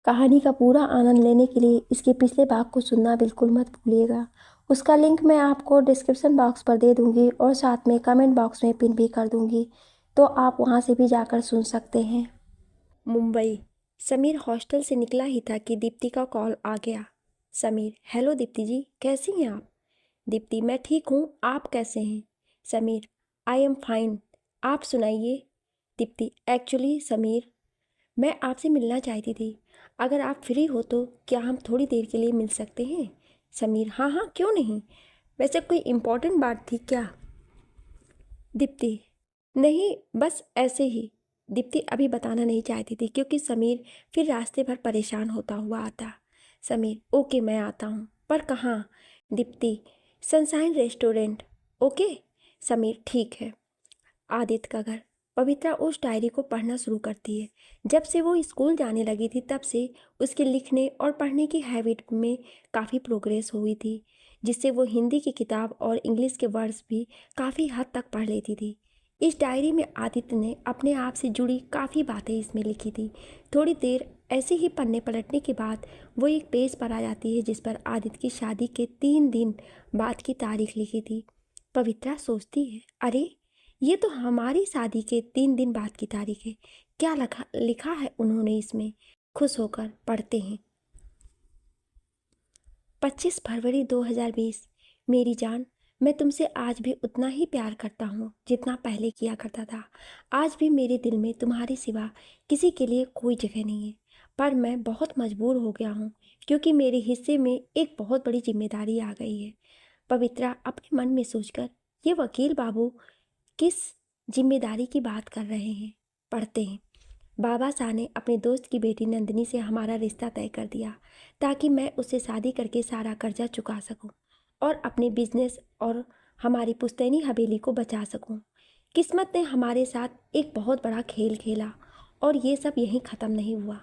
कहानी का पूरा आनंद लेने के लिए इसके पिछले भाग को सुनना बिल्कुल मत भूलिएगा। उसका लिंक मैं आपको डिस्क्रिप्शन बॉक्स पर दे दूंगी और साथ में कमेंट बॉक्स में पिन भी कर दूंगी, तो आप वहां से भी जाकर सुन सकते हैं। मुंबई। समीर हॉस्टल से निकला ही था कि दीप्ति का कॉल आ गया। समीर: हेलो दीप्ति जी, कैसी हैं आप? दीप्ति: मैं ठीक हूँ, आप कैसे हैं? समीर: आई एम फाइन, आप सुनाइए। दीप्ति: एक्चुअली समीर, मैं आपसे मिलना चाहती थी। अगर आप फ्री हो तो क्या हम थोड़ी देर के लिए मिल सकते हैं? समीर: हाँ हाँ, क्यों नहीं। वैसे कोई इम्पोर्टेंट बात थी क्या? दीप्ति: नहीं, बस ऐसे ही। दीप्ति अभी बताना नहीं चाहती थी क्योंकि समीर फिर रास्ते भर परेशान होता हुआ आता। समीर: ओके, मैं आता हूँ, पर कहाँ? Deepti: sunshine restaurant. Okay. Sameer: ठीक है। आदित्य का घर। पवित्रा उस डायरी को पढ़ना शुरू करती है। जब से वो स्कूल जाने लगी थी तब से उसके लिखने और पढ़ने की हैबिट में काफ़ी प्रोग्रेस हुई थी, जिससे वो हिंदी की किताब और इंग्लिश के वर्ड्स भी काफ़ी हद तक पढ़ लेती थी। इस डायरी में आदित्य ने अपने आप से जुड़ी काफ़ी बातें इसमें लिखी थी। थोड़ी देर ऐसे ही पन्ने पलटने के बाद वो एक पेज पर आ जाती है जिस पर आदित्य की शादी के 3 दिन बाद की तारीख लिखी थी। पवित्रा सोचती है, अरे ये तो हमारी शादी के 3 दिन बाद की तारीख है। क्या लिखा है उन्होंने इसमें? खुश होकर पढ़ते हैं। 25 फरवरी 2020। मेरी जान, मैं तुमसे आज भी उतना ही प्यार करता हूँ जितना पहले किया करता था। आज भी मेरे दिल में तुम्हारे सिवा किसी के लिए कोई जगह नहीं है, पर मैं बहुत मजबूर हो गया हूँ क्योंकि मेरे हिस्से में एक बहुत बड़ी जिम्मेदारी आ गई है। पवित्रा अपने मन में सोचकर, ये वकील बाबू किस जिम्मेदारी की बात कर रहे हैं? पढ़ते हैं। बाबा शाह ने अपने दोस्त की बेटी नंदिनी से हमारा रिश्ता तय कर दिया ताकि मैं उससे शादी करके सारा कर्जा चुका सकूं और अपने बिजनेस और हमारी पुश्तैनी हवेली को बचा सकूं। किस्मत ने हमारे साथ एक बहुत बड़ा खेल खेला और ये सब यहीं ख़त्म नहीं हुआ।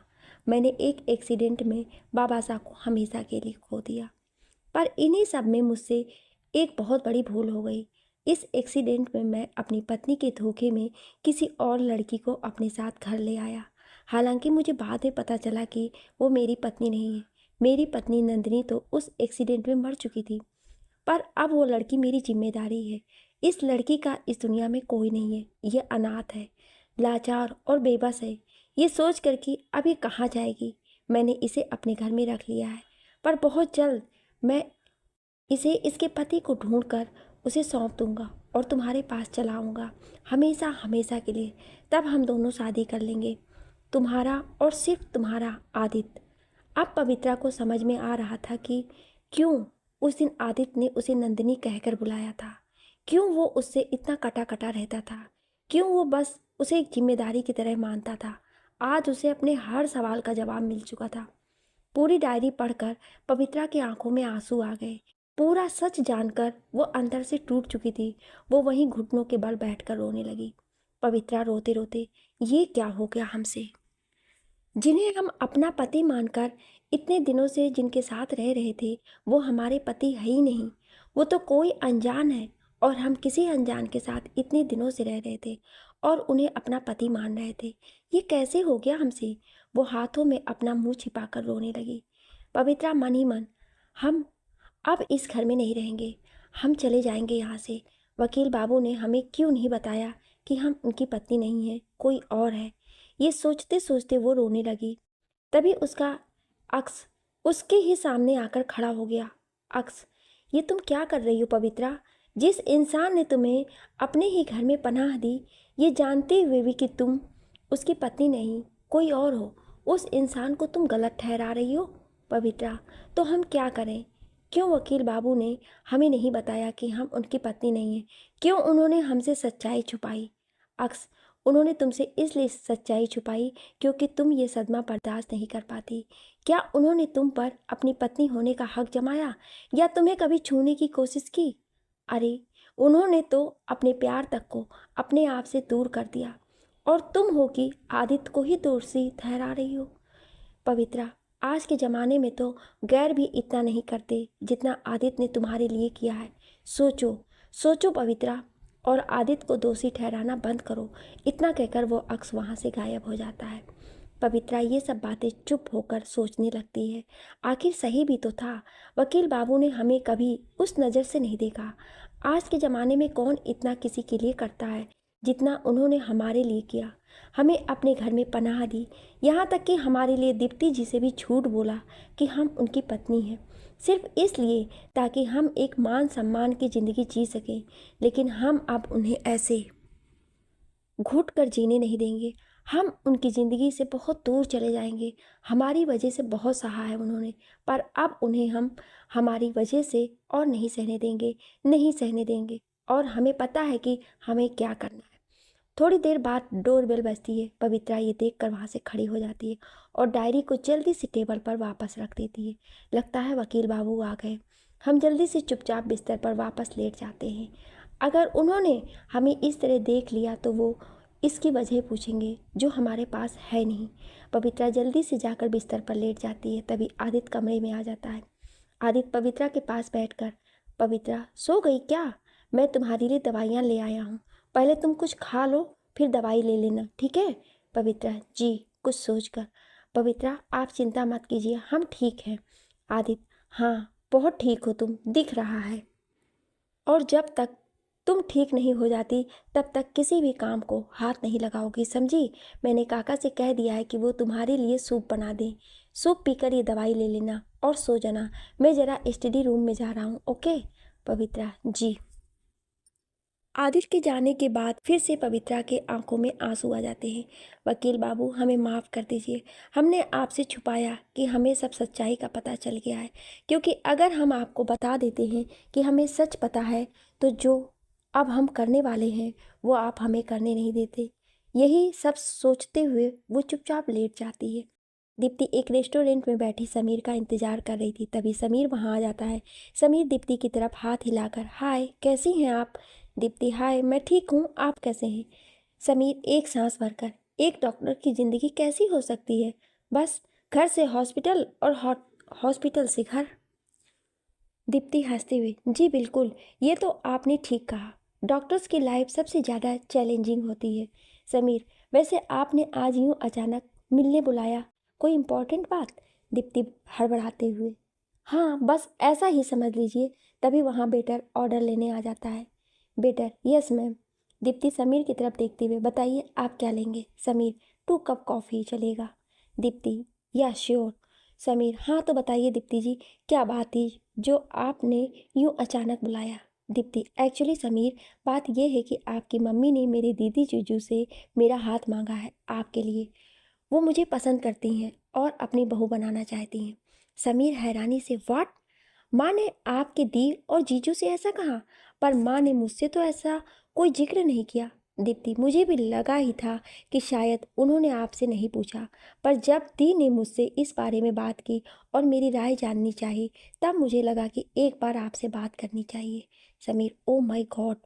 मैंने एक एक्सीडेंट में बाबा शाह को हमेशा के लिए खो दिया, पर इन्हीं सब में मुझसे एक बहुत बड़ी भूल हो गई। इस एक्सीडेंट में मैं अपनी पत्नी के धोखे में किसी और लड़की को अपने साथ घर ले आया। हालांकि मुझे बाद में पता चला कि वो मेरी पत्नी नहीं है। मेरी पत्नी नंदिनी तो उस एक्सीडेंट में मर चुकी थी, पर अब वो लड़की मेरी जिम्मेदारी है। इस लड़की का इस दुनिया में कोई नहीं है। ये अनाथ है, लाचार और बेबस है। ये सोच कर कि अब ये कहाँ जाएगी, मैंने इसे अपने घर में रख लिया है। पर बहुत जल्द मैं इसे इसके पति को ढूंढकर उसे सौंप दूंगा और तुम्हारे पास चलाऊंगा, हमेशा हमेशा के लिए। तब हम दोनों शादी कर लेंगे, तुम्हारा और सिर्फ तुम्हारा आदित्य। अब पवित्रा को समझ में आ रहा था कि क्यों उस दिन आदित्य ने उसे नंदिनी कहकर बुलाया था, क्यों वो उससे इतना कटा कटा रहता था, क्यों वो बस उसे एक जिम्मेदारी की तरह मानता था। आज उसे अपने हर सवाल का जवाब मिल चुका था। पूरी डायरी पढ़कर पवित्रा की आंखों में आंसू आ गए। पूरा सच जानकर वो अंदर से टूट चुकी थी। वो वहीं घुटनों के बल बैठकर रोने लगी। पवित्रा रोते रोते, ये क्या हो गया हमसे? जिन्हें हम अपना पति मानकर इतने दिनों से जिनके साथ रह रहे थे, वो हमारे पति है ही नहीं। वो तो कोई अनजान है और हम किसी अनजान के साथ इतने दिनों से रह रहे थे और उन्हें अपना पति मान रहे थे। ये कैसे हो गया हमसे? वो हाथों में अपना मुंह छिपाकर रोने लगी। पवित्रा मन ही मन, हम अब इस घर में नहीं रहेंगे, हम चले जाएंगे यहाँ से। वकील बाबू ने हमें क्यों नहीं बताया कि हम उनकी पत्नी नहीं हैं, कोई और है? ये सोचते सोचते वो रोने लगी। तभी उसका अक्स उसके ही सामने आकर खड़ा हो गया। अक्स: ये तुम क्या कर रही हो पवित्रा? जिस इंसान ने तुम्हें अपने ही घर में पनाह दी, ये जानते हुए भी कि तुम उसकी पत्नी नहीं, कोई और हो, उस इंसान को तुम गलत ठहरा रही हो। पवित्रा: तो हम क्या करें? क्यों वकील बाबू ने हमें नहीं बताया कि हम उनकी पत्नी नहीं हैं? क्यों उन्होंने हमसे सच्चाई छुपाई? अक्स: उन्होंने तुमसे इसलिए सच्चाई छुपाई क्योंकि तुम ये सदमा बर्दाश्त नहीं कर पाती। क्या उन्होंने तुम पर अपनी पत्नी होने का हक जमाया या तुम्हें कभी छूने की कोशिश की? अरे, उन्होंने तो अपने प्यार तक को अपने आप से दूर कर दिया और तुम हो कि आदित्य को ही दोषी ठहरा रही हो। पवित्रा: आज के ज़माने में तो गैर भी इतना नहीं करते जितना आदित्य ने तुम्हारे लिए किया है। सोचो सोचो पवित्रा, और आदित्य को दोषी ठहराना बंद करो। इतना कहकर वो अक्स वहाँ से गायब हो जाता है। पवित्रा ये सब बातें चुप होकर सोचने लगती है। आखिर सही भी तो था, वकील बाबू ने हमें कभी उस नज़र से नहीं देखा। आज के ज़माने में कौन इतना किसी के लिए करता है जितना उन्होंने हमारे लिए किया। हमें अपने घर में पनाह दी, यहाँ तक कि हमारे लिए दीप्ति जी से भी झूठ बोला कि हम उनकी पत्नी हैं, सिर्फ इसलिए ताकि हम एक मान सम्मान की ज़िंदगी जी सकें। लेकिन हम अब उन्हें ऐसे घुट कर जीने नहीं देंगे। हम उनकी ज़िंदगी से बहुत दूर चले जाएंगे। हमारी वजह से बहुत सहा है उन्होंने, पर अब उन्हें हम हमारी वजह से और नहीं सहने देंगे, नहीं सहने देंगे। और हमें पता है कि हमें क्या करना है। थोड़ी देर बाद डोरबेल बजती है। पवित्रा ये देखकर वहाँ से खड़ी हो जाती है और डायरी को जल्दी से टेबल पर वापस रख देती है। लगता है वकील बाबू आ गए। हम जल्दी से चुपचाप बिस्तर पर वापस लेट जाते हैं। अगर उन्होंने हमें इस तरह देख लिया तो वो इसकी वजह पूछेंगे जो हमारे पास है नहीं। पवित्रा जल्दी से जाकर बिस्तर पर लेट जाती है। तभी आदित्य कमरे में आ जाता है। आदित्य पवित्रा के पास बैठकर, पवित्रा सो गई क्या? मैं तुम्हारे लिए दवाइयाँ ले आया हूँ, पहले तुम कुछ खा लो फिर दवाई ले लेना, ठीक है? पवित्रा जी कुछ सोचकर, पवित्रा आप चिंता मत कीजिए, हम ठीक हैं। आदित्य हाँ बहुत ठीक हो तुम, दिख रहा है। और जब तक तुम ठीक नहीं हो जाती तब तक किसी भी काम को हाथ नहीं लगाओगी, समझी? मैंने काका से कह दिया है कि वो तुम्हारे लिए सूप बना दें। सूप पीकर ये दवाई ले लेना और सो जाना। मैं ज़रा स्टडी रूम में जा रहा हूँ, ओके? पवित्रा जी। आदित्य के जाने के बाद फिर से पवित्रा के आंखों में आंसू आ जाते हैं। वकील बाबू हमें माफ़ कर दीजिए, हमने आपसे छुपाया कि हमें सब सच्चाई का पता चल गया है। क्योंकि अगर हम आपको बता देते हैं कि हमें सच पता है तो जो अब हम करने वाले हैं वो आप हमें करने नहीं देते। यही सब सोचते हुए वो चुपचाप लेट जाती है। दीप्ति एक रेस्टोरेंट में बैठी समीर का इंतजार कर रही थी। तभी समीर वहाँ आ जाता है। समीर दीप्ति की तरफ हाथ हिलाकर, हाय कैसी हैं आप? दीप्ति हाय मैं ठीक हूँ, आप कैसे हैं? समीर एक सांस भरकर, एक डॉक्टर की ज़िंदगी कैसी हो सकती है? बस घर से हॉस्पिटल और हॉस्पिटल से घर। दीप्ति हंसते हुए, जी बिल्कुल, ये तो आपने ठीक कहा। डॉक्टर्स की लाइफ सबसे ज़्यादा चैलेंजिंग होती है। समीर वैसे आपने आज यूँ अचानक मिलने बुलाया, कोई इम्पोर्टेंट बात? दीप्ति हड़बड़ाते हुए, हाँ बस ऐसा ही समझ लीजिए। तभी वहाँ वेटर ऑर्डर लेने आ जाता है। Waiter yes ma'am. Deepti Sameer की तरफ देखते हुए, बताइए आप क्या लेंगे? समीर 2 कप कॉफ़ी चलेगा। दीप्ति या श्योर। समीर हाँ तो बताइए दीप्ति जी, क्या बात थी जो आपने यूँ अचानक बुलाया? दीप्ति एक्चुअली समीर बात यह है कि आपकी मम्मी ने मेरी दीदी जीजू से मेरा हाथ मांगा है आपके लिए। वो मुझे पसंद करती हैं और अपनी बहू बनाना चाहती हैं। समीर हैरानी से, व्हाट? माँ ने आपके दी और जीजू से ऐसा कहा? पर माँ ने मुझसे तो ऐसा कोई जिक्र नहीं किया। दीप्ति मुझे भी लगा ही था कि शायद उन्होंने आपसे नहीं पूछा, पर जब दी ने मुझसे इस बारे में बात की और मेरी राय जाननी चाहिए तब मुझे लगा कि एक बार आपसे बात करनी चाहिए। समीर ओ माय गॉड,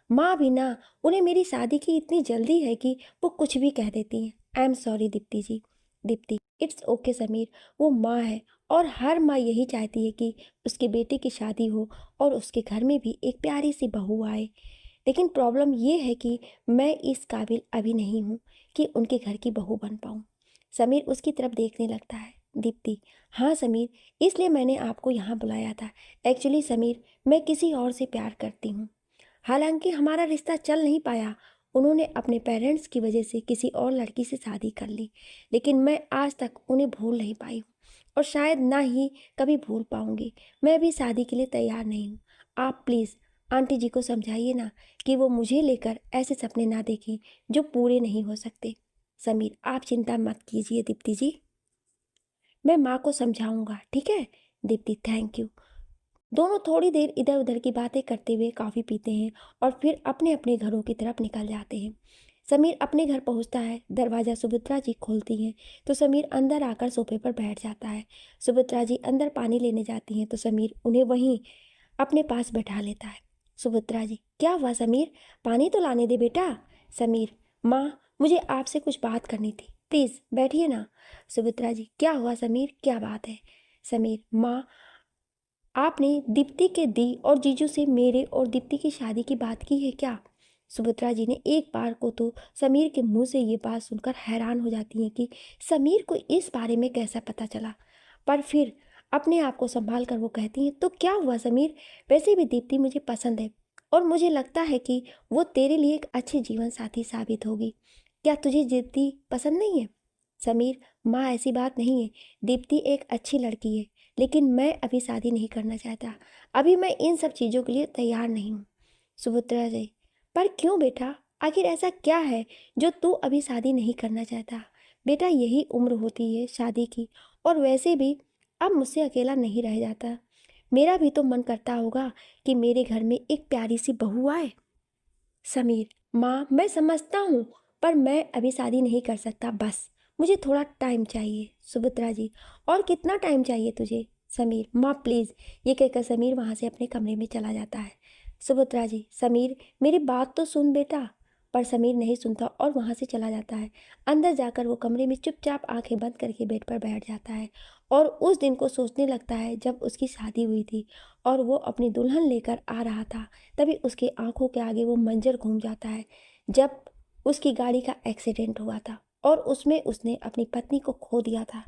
माँ भी ना, उन्हें मेरी शादी की इतनी जल्दी है कि वो कुछ भी कह देती हैं। I am sorry Deepti ji. Deepti it's okay Sameer, वो माँ है और हर माँ यही चाहती है कि उसके बेटे की शादी हो और उसके घर में भी एक प्यारी सी बहू आए। लेकिन प्रॉब्लम ये है कि मैं इस काबिल अभी नहीं हूँ कि उनके घर की बहू बन पाऊँ। समीर उसकी तरफ देखने लगता है। दीप्ति हाँ समीर, इसलिए मैंने आपको यहाँ बुलाया था। एक्चुअली समीर मैं किसी और से प्यार करती हूँ। हालांकि हमारा रिश्ता चल नहीं पाया, उन्होंने अपने पेरेंट्स की वजह से किसी और लड़की से शादी कर ली, लेकिन मैं आज तक उन्हें भूल नहीं पाई हूँ और शायद ना ही कभी भूल पाऊँगी। मैं भी शादी के लिए तैयार नहीं हूँ। आप प्लीज़ आंटी जी को समझाइए ना कि वो मुझे लेकर ऐसे सपने ना देखें जो पूरे नहीं हो सकते। समीर आप चिंता मत कीजिए दीप्ति जी, मैं माँ को समझाऊंगा, ठीक है? Deepti thank you. दोनों थोड़ी देर इधर उधर की बातें करते हुए कॉफ़ी पीते हैं और फिर अपने अपने घरों की तरफ निकल जाते हैं। समीर अपने घर पहुंचता है। दरवाज़ा सुभद्रा जी खोलती हैं तो समीर अंदर आकर सोफे पर बैठ जाता है। सुभद्रा जी अंदर पानी लेने जाती हैं तो समीर उन्हें वहीं अपने पास बैठा लेता है। सुभद्रा जी क्या हुआ समीर, पानी तो लाने दे बेटा। समीर माँ मुझे आपसे कुछ बात करनी थी, प्लीज़ बैठिए ना। सुभद्रा जी क्या हुआ समीर, क्या बात है? समीर माँ आपने दीप्ति के दी और जीजू से मेरे और दीप्ति की शादी की बात की है क्या? सुभद्रा जी ने एक बार को तो समीर के मुंह से ये बात सुनकर हैरान हो जाती हैं कि समीर को इस बारे में कैसा पता चला। पर फिर अपने आप को संभाल कर वो कहती हैं, तो क्या हुआ समीर, वैसे भी दीप्ति मुझे पसंद है और मुझे लगता है कि वो तेरे लिए एक अच्छी जीवन साथी साबित होगी। क्या तुझे दीप्ति पसंद नहीं है? समीर, माँ ऐसी बात नहीं है, दीप्ति एक अच्छी लड़की है, लेकिन मैं अभी शादी नहीं करना चाहता। अभी मैं इन सब चीज़ों के लिए तैयार नहीं हूँ। सुभद्रा जी, पर क्यों बेटा, आखिर ऐसा क्या है जो तू अभी शादी नहीं करना चाहता? बेटा, यही उम्र होती है शादी की, और वैसे भी अब मुझसे अकेला नहीं रह जाता। मेरा भी तो मन करता होगा कि मेरे घर में एक प्यारी सी बहू आए। समीर, माँ मैं समझता हूँ, पर मैं अभी शादी नहीं कर सकता, बस मुझे थोड़ा टाइम चाहिए। सुभद्रा जी, और कितना टाइम चाहिए तुझे? समीर, माँ प्लीज़। ये कहकर समीर वहाँ से अपने कमरे में चला जाता है। सुभद्रा जी, समीर मेरी बात तो सुन बेटा। पर समीर नहीं सुनता और वहाँ से चला जाता है। अंदर जाकर वो कमरे में चुपचाप आंखें बंद करके बेड पर बैठ जाता है और उस दिन को सोचने लगता है जब उसकी शादी हुई थी और वो अपनी दुल्हन लेकर आ रहा था। तभी उसकी आंखों के आगे वो मंजर घूम जाता है जब उसकी गाड़ी का एक्सीडेंट हुआ था और उसमें उसने अपनी पत्नी को खो दिया था।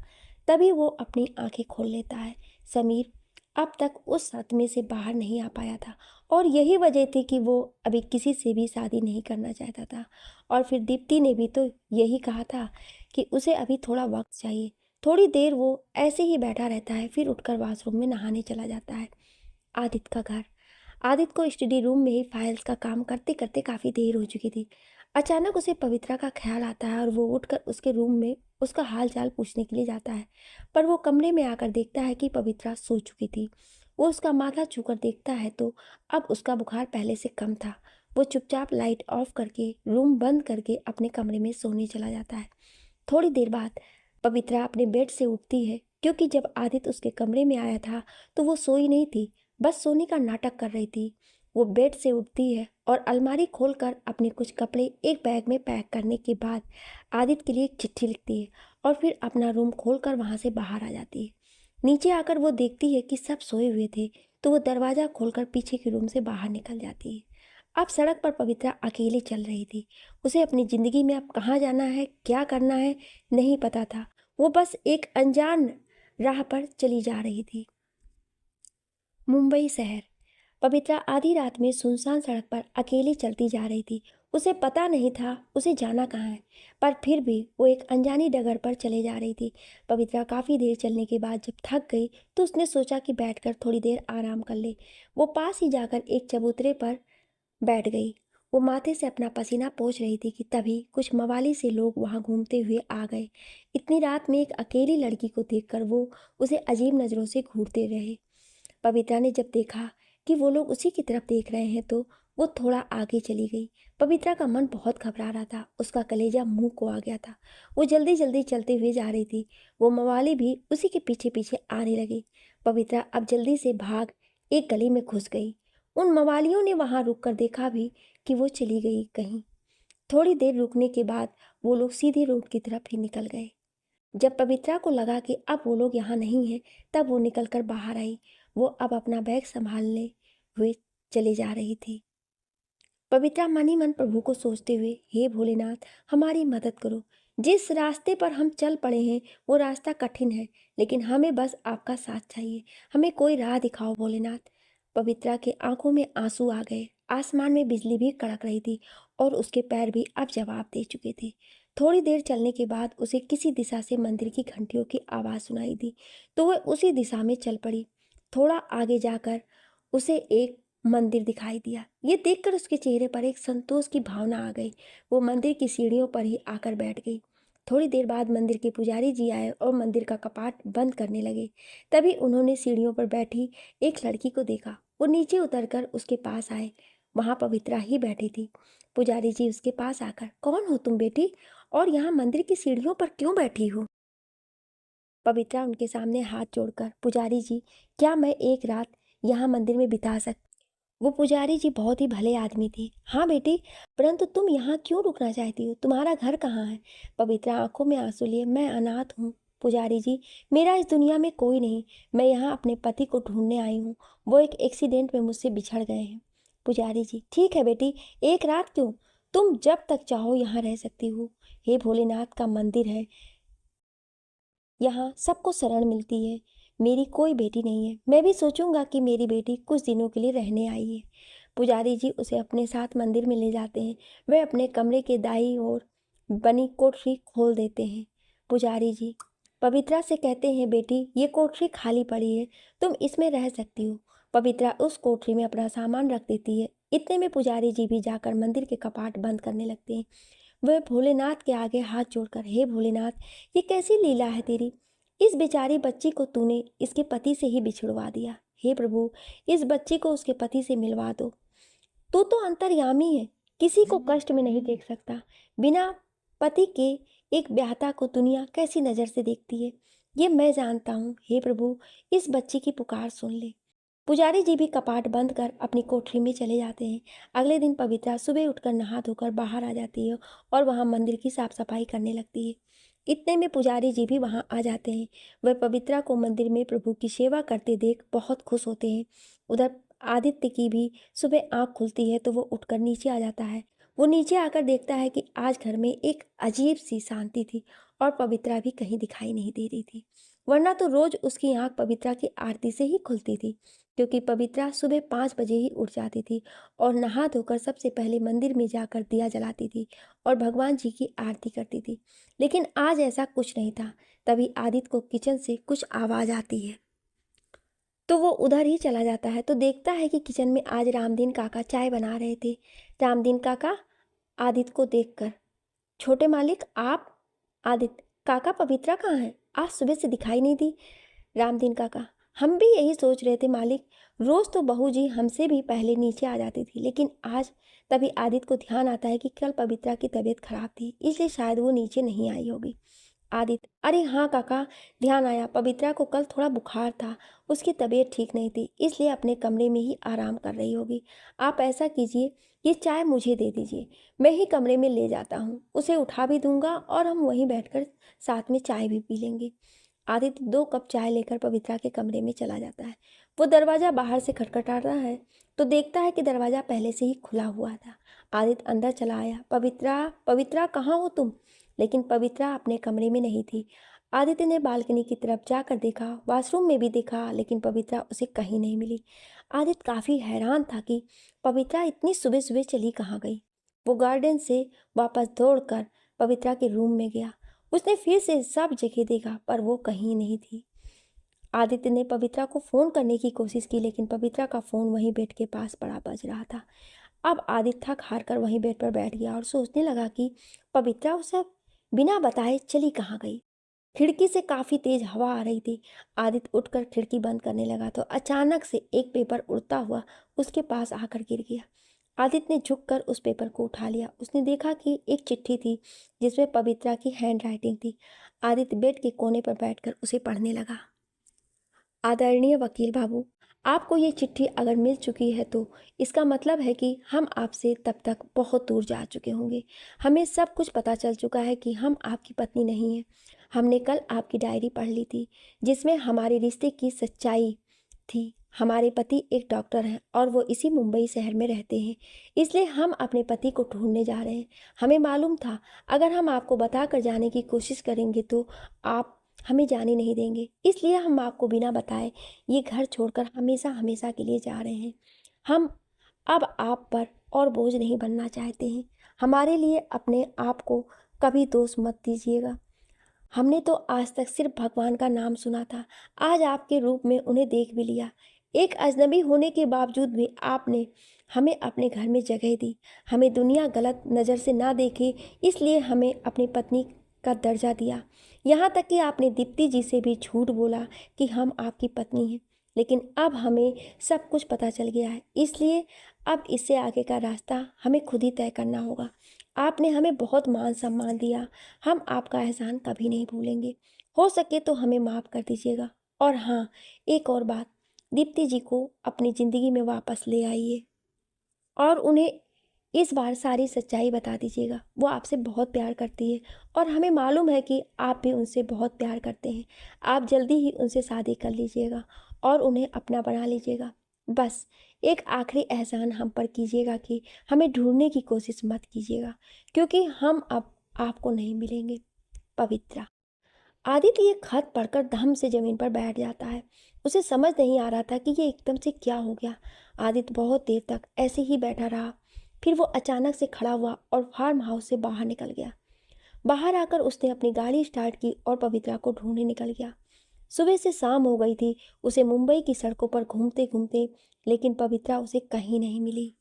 तभी वो अपनी आंखें खोल लेता है। समीर अब तक उस सदमे से बाहर नहीं आ पाया था और यही वजह थी कि वो अभी किसी से भी शादी नहीं करना चाहता था। और फिर दीप्ति ने भी तो यही कहा था कि उसे अभी थोड़ा वक्त चाहिए। थोड़ी देर वो ऐसे ही बैठा रहता है, फिर उठकर वॉशरूम में नहाने चला जाता है। आदित्य का घर। आदित्य को स्टडी रूम में ही फाइल्स का काम करते करते काफ़ी देर हो चुकी थी। अचानक उसे पवित्रा का ख्याल आता है और वो उठकर उसके रूम में उसका हाल चाल पूछने के लिए जाता है। पर वो कमरे में आकर देखता है कि पवित्रा सो चुकी थी। वो उसका माथा छूकर देखता है तो अब उसका बुखार पहले से कम था। वो चुपचाप लाइट ऑफ करके रूम बंद करके अपने कमरे में सोने चला जाता है। थोड़ी देर बाद पवित्रा अपने बेड से उठती है, क्योंकि जब आदित्य उसके कमरे में आया था तो वो सोई नहीं थी, बस सोने का नाटक कर रही थी। वो बेड से उठती है और अलमारी खोलकर अपने कुछ कपड़े एक बैग में पैक करने के बाद आदित्य के लिए एक चिट्ठी लिखती है और फिर अपना रूम खोलकर वहाँ से बाहर आ जाती है। नीचे आकर वो देखती है कि सब सोए हुए थे, तो वो दरवाज़ा खोलकर पीछे के रूम से बाहर निकल जाती है। अब सड़क पर पवित्रा अकेली चल रही थी। उसे अपनी ज़िंदगी में अब कहाँ जाना है, क्या करना है, नहीं पता था। वो बस एक अनजान राह पर चली जा रही थी। मुंबई शहर। पवित्रा आधी रात में सुनसान सड़क पर अकेली चलती जा रही थी। उसे पता नहीं था उसे जाना कहाँ है, पर फिर भी वो एक अनजानी डगर पर चले जा रही थी। पवित्रा काफ़ी देर चलने के बाद जब थक गई तो उसने सोचा कि बैठकर थोड़ी देर आराम कर ले। वो पास ही जाकर एक चबूतरे पर बैठ गई। वो माथे से अपना पसीना पोंछ रही थी कि तभी कुछ मवाली से लोग वहां घूमते हुए आ गए। इतनी रात में एक अकेली लड़की को देखकर वो उसे अजीब नज़रों से घूरते रहे। पवित्रा ने जब देखा कि वो लोग उसी की तरफ देख रहे हैं तो वो थोड़ा आगे चली गई। पवित्रा का मन बहुत घबरा रहा था, उसका कलेजा मुंह को आ गया था। वो जल्दी जल्दी चलते हुए जा रही थी। वो मवाली भी उसी के पीछे पीछे आने लगी। पवित्रा अब जल्दी से भाग एक गली में घुस गई। उन मवालियों ने वहां रुककर देखा भी कि वो चली गई कहीं। थोड़ी देर रुकने के बाद वो लोग सीधे रोड की तरफ ही निकल गए। जब पवित्रा को लगा कि अब वो लोग यहाँ नहीं हैं, तब वो निकलकर बाहर आई। वो अब अपना बैग संभालने हुए चले जा रही थी। पवित्रा मन ही मन प्रभु को सोचते हुए, हे भोलेनाथ हमारी मदद करो। जिस रास्ते पर हम चल पड़े हैं वो रास्ता कठिन है, लेकिन हमें बस आपका साथ चाहिए। हमें कोई राह दिखाओ भोलेनाथ। पवित्रा के आंखों में आंसू आ गए। आसमान में बिजली भी कड़क रही थी और उसके पैर भी अब जवाब दे चुके थे। थोड़ी देर चलने के बाद उसे किसी दिशा से मंदिर की घंटियों की आवाज़ सुनाई दी, तो वह उसी दिशा में चल पड़ी। थोड़ा आगे जाकर उसे एक मंदिर दिखाई दिया। ये देखकर उसके चेहरे पर एक संतोष की भावना आ गई। वो मंदिर की सीढ़ियों पर ही आकर बैठ गई। थोड़ी देर बाद मंदिर के पुजारी जी आए और मंदिर का कपाट बंद करने लगे। तभी उन्होंने सीढ़ियों पर बैठी एक लड़की को देखा। वो नीचे उतरकर उसके पास आए। वहाँ पवित्रा ही बैठी थी। पुजारी जी उसके पास आकर, कौन हो तुम बेटी, और यहाँ मंदिर की सीढ़ियों पर क्यों बैठी हो? पवित्रा उनके सामने हाथ जोड़कर, पुजारी जी क्या मैं एक रात यहाँ मंदिर में बिता सकती? वो पुजारी जी बहुत ही भले आदमी थे। हाँ बेटी, परंतु तुम यहाँ क्यों रुकना चाहती हो? तुम्हारा घर कहाँ है? पवित्रा आंखों में आंसू लिए, मैं अनाथ हूँ पुजारी जी, मेरा इस दुनिया में कोई नहीं। मैं यहाँ अपने पति को ढूंढने आई हूँ। वो एक एक्सीडेंट में मुझसे बिछड़ गए हैं। पुजारी जी, ठीक है बेटी, एक रात क्यों, तुम जब तक चाहो यहाँ रह सकती हो। हे भोलेनाथ का मंदिर है, यहाँ सबको शरण मिलती है। मेरी कोई बेटी नहीं है, मैं भी सोचूंगा कि मेरी बेटी कुछ दिनों के लिए रहने आई है। पुजारी जी उसे अपने साथ मंदिर में ले जाते हैं। वे अपने कमरे के दाईं ओर बनी कोठरी खोल देते हैं। पुजारी जी पवित्रा से कहते हैं, बेटी ये कोठरी खाली पड़ी है, तुम इसमें रह सकती हो। पवित्रा उस कोठरी में अपना सामान रख देती है। इतने में पुजारी जी भी जाकर मंदिर के कपाट बंद करने लगते हैं। वह भोलेनाथ के आगे हाथ जोड़कर, हे भोलेनाथ, ये कैसी लीला है तेरी, इस बेचारी बच्ची को तूने इसके पति से ही बिछुड़वा दिया। हे प्रभु, इस बच्ची को उसके पति से मिलवा दो। तू तो अंतर्यामी है, किसी को कष्ट में नहीं देख सकता। बिना पति के एक ब्याहता को दुनिया कैसी नज़र से देखती है, ये मैं जानता हूँ। हे प्रभु, इस बच्ची की पुकार सुन ले। पुजारी जी भी कपाट बंद कर अपनी कोठरी में चले जाते हैं। अगले दिन पवित्रा सुबह उठकर नहा धोकर बाहर आ जाती है और वहाँ मंदिर की साफ सफाई करने लगती है। इतने में पुजारी जी भी वहाँ आ जाते हैं। वह पवित्रा को मंदिर में प्रभु की सेवा करते देख बहुत खुश होते हैं। उधर आदित्य की भी सुबह आँख खुलती है तो वो उठकर नीचे आ जाता है। वो नीचे आकर देखता है कि आज घर में एक अजीब सी शांति थी और पवित्रा भी कहीं दिखाई नहीं दे रही थी। वरना तो रोज उसकी आँख पवित्रा की आरती से ही खुलती थी, क्योंकि पवित्रा सुबह 5 बजे ही उठ जाती थी और नहा धोकर सबसे पहले मंदिर में जाकर दिया जलाती थी और भगवान जी की आरती करती थी। लेकिन आज ऐसा कुछ नहीं था। तभी आदित्य को किचन से कुछ आवाज़ आती है तो वो उधर ही चला जाता है तो देखता है कि किचन में आज रामदीन काका चाय बना रहे थे। रामदीन काका आदित्य को देखकर, छोटे मालिक आप? आदित्य, काका पवित्रा कहाँ है, आज सुबह से दिखाई नहीं दी। रामदीन काका, हम भी यही सोच रहे थे मालिक, रोज तो बहू जी हमसे भी पहले नीचे आ जाती थी, लेकिन आज। तभी आदित्य को ध्यान आता है कि कल पवित्रा की तबीयत खराब थी, इसलिए शायद वो नीचे नहीं आई होगी। आदित्य, अरे हाँ काका, ध्यान आया, पवित्रा को कल थोड़ा बुखार था, उसकी तबीयत ठीक नहीं थी, इसलिए अपने कमरे में ही आराम कर रही होगी। आप ऐसा कीजिए, ये चाय मुझे दे दीजिए, मैं ही कमरे में ले जाता हूँ, उसे उठा भी दूंगा और हम वहीं बैठकर साथ में चाय भी पी लेंगे। आदित्य 2 कप चाय लेकर पवित्रा के कमरे में चला जाता है। वो दरवाज़ा बाहर से खटखटाता है तो देखता है कि दरवाज़ा पहले से ही खुला हुआ था। आदित्य अंदर चला आया, पवित्रा, पवित्रा कहाँ हो तुम? लेकिन पवित्रा अपने कमरे में नहीं थी। आदित्य ने बालकनी की तरफ जाकर देखा, वॉशरूम में भी देखा, लेकिन पवित्रा उसे कहीं नहीं मिली। आदित्य काफ़ी हैरान था कि पवित्रा इतनी सुबह सुबह चली कहाँ गई। वो गार्डन से वापस दौड़कर पवित्रा के रूम में गया। उसने फिर से सब जगह देखा पर वो कहीं नहीं थी। आदित्य ने पवित्रा को फ़ोन करने की कोशिश की, लेकिन पवित्रा का फ़ोन वहीं बेड के पास पड़ा बज रहा था। अब आदित्य थक हार कर वहीं बेड पर बैठ गया और सोचने लगा कि पवित्रा उसे बिना बताए चली कहाँ गई। खिड़की से काफ़ी तेज हवा आ रही थी। आदित्य उठकर खिड़की बंद करने लगा तो अचानक से एक पेपर उड़ता हुआ उसके पास आकर गिर गया। आदित्य ने झुककर उस पेपर को उठा लिया। उसने देखा कि एक चिट्ठी थी जिसमें पवित्रा की हैंडराइटिंग थी। आदित्य बेड के कोने पर बैठकर उसे पढ़ने लगा। आदरणीय वकील बाबू, आपको ये चिट्ठी अगर मिल चुकी है तो इसका मतलब है कि हम आपसे तब तक बहुत दूर जा चुके होंगे। हमें सब कुछ पता चल चुका है कि हम आपकी पत्नी नहीं हैं। हमने कल आपकी डायरी पढ़ ली थी जिसमें हमारे रिश्ते की सच्चाई थी। हमारे पति एक डॉक्टर हैं और वो इसी मुंबई शहर में रहते हैं, इसलिए हम अपने पति को ढूंढने जा रहे हैं। हमें मालूम था अगर हम आपको बता कर जाने की कोशिश करेंगे तो आप हमें जाने नहीं देंगे, इसलिए हम आपको बिना बताए ये घर छोड़कर हमेशा हमेशा के लिए जा रहे हैं। हम अब आप पर और बोझ नहीं बनना चाहते हैं। हमारे लिए अपने आप को कभी दोष मत दीजिएगा। हमने तो आज तक सिर्फ भगवान का नाम सुना था, आज आपके रूप में उन्हें देख भी लिया। एक अजनबी होने के बावजूद भी आपने हमें अपने घर में जगह दी। हमें दुनिया गलत नज़र से ना देखे, इसलिए हमें अपनी पत्नी का दर्जा दिया। यहाँ तक कि आपने दीप्ति जी से भी झूठ बोला कि हम आपकी पत्नी हैं। लेकिन अब हमें सब कुछ पता चल गया है, इसलिए अब इससे आगे का रास्ता हमें खुद ही तय करना होगा। आपने हमें बहुत मान सम्मान दिया, हम आपका एहसान कभी नहीं भूलेंगे। हो सके तो हमें माफ़ कर दीजिएगा। और हाँ, एक और बात, दीप्ति जी को अपनी ज़िंदगी में वापस ले आइए और उन्हें इस बार सारी सच्चाई बता दीजिएगा। वो आपसे बहुत प्यार करती है और हमें मालूम है कि आप भी उनसे बहुत प्यार करते हैं। आप जल्दी ही उनसे शादी कर लीजिएगा और उन्हें अपना बना लीजिएगा। बस एक आखिरी एहसान हम पर कीजिएगा कि हमें ढूंढने की कोशिश मत कीजिएगा, क्योंकि हम अब आपको नहीं मिलेंगे। पवित्रा। आदित्य ये खत पढ़कर धम से जमीन पर बैठ जाता है। उसे समझ नहीं आ रहा था कि ये एकदम से क्या हो गया। आदित्य बहुत देर तक ऐसे ही बैठा रहा। फिर वो अचानक से खड़ा हुआ और फार्म हाउस से बाहर निकल गया। बाहर आकर उसने अपनी गाड़ी स्टार्ट की और पवित्रा को ढूंढने निकल गया। सुबह से शाम हो गई थी उसे मुंबई की सड़कों पर घूमते घूमते, लेकिन पवित्रा उसे कहीं नहीं मिली।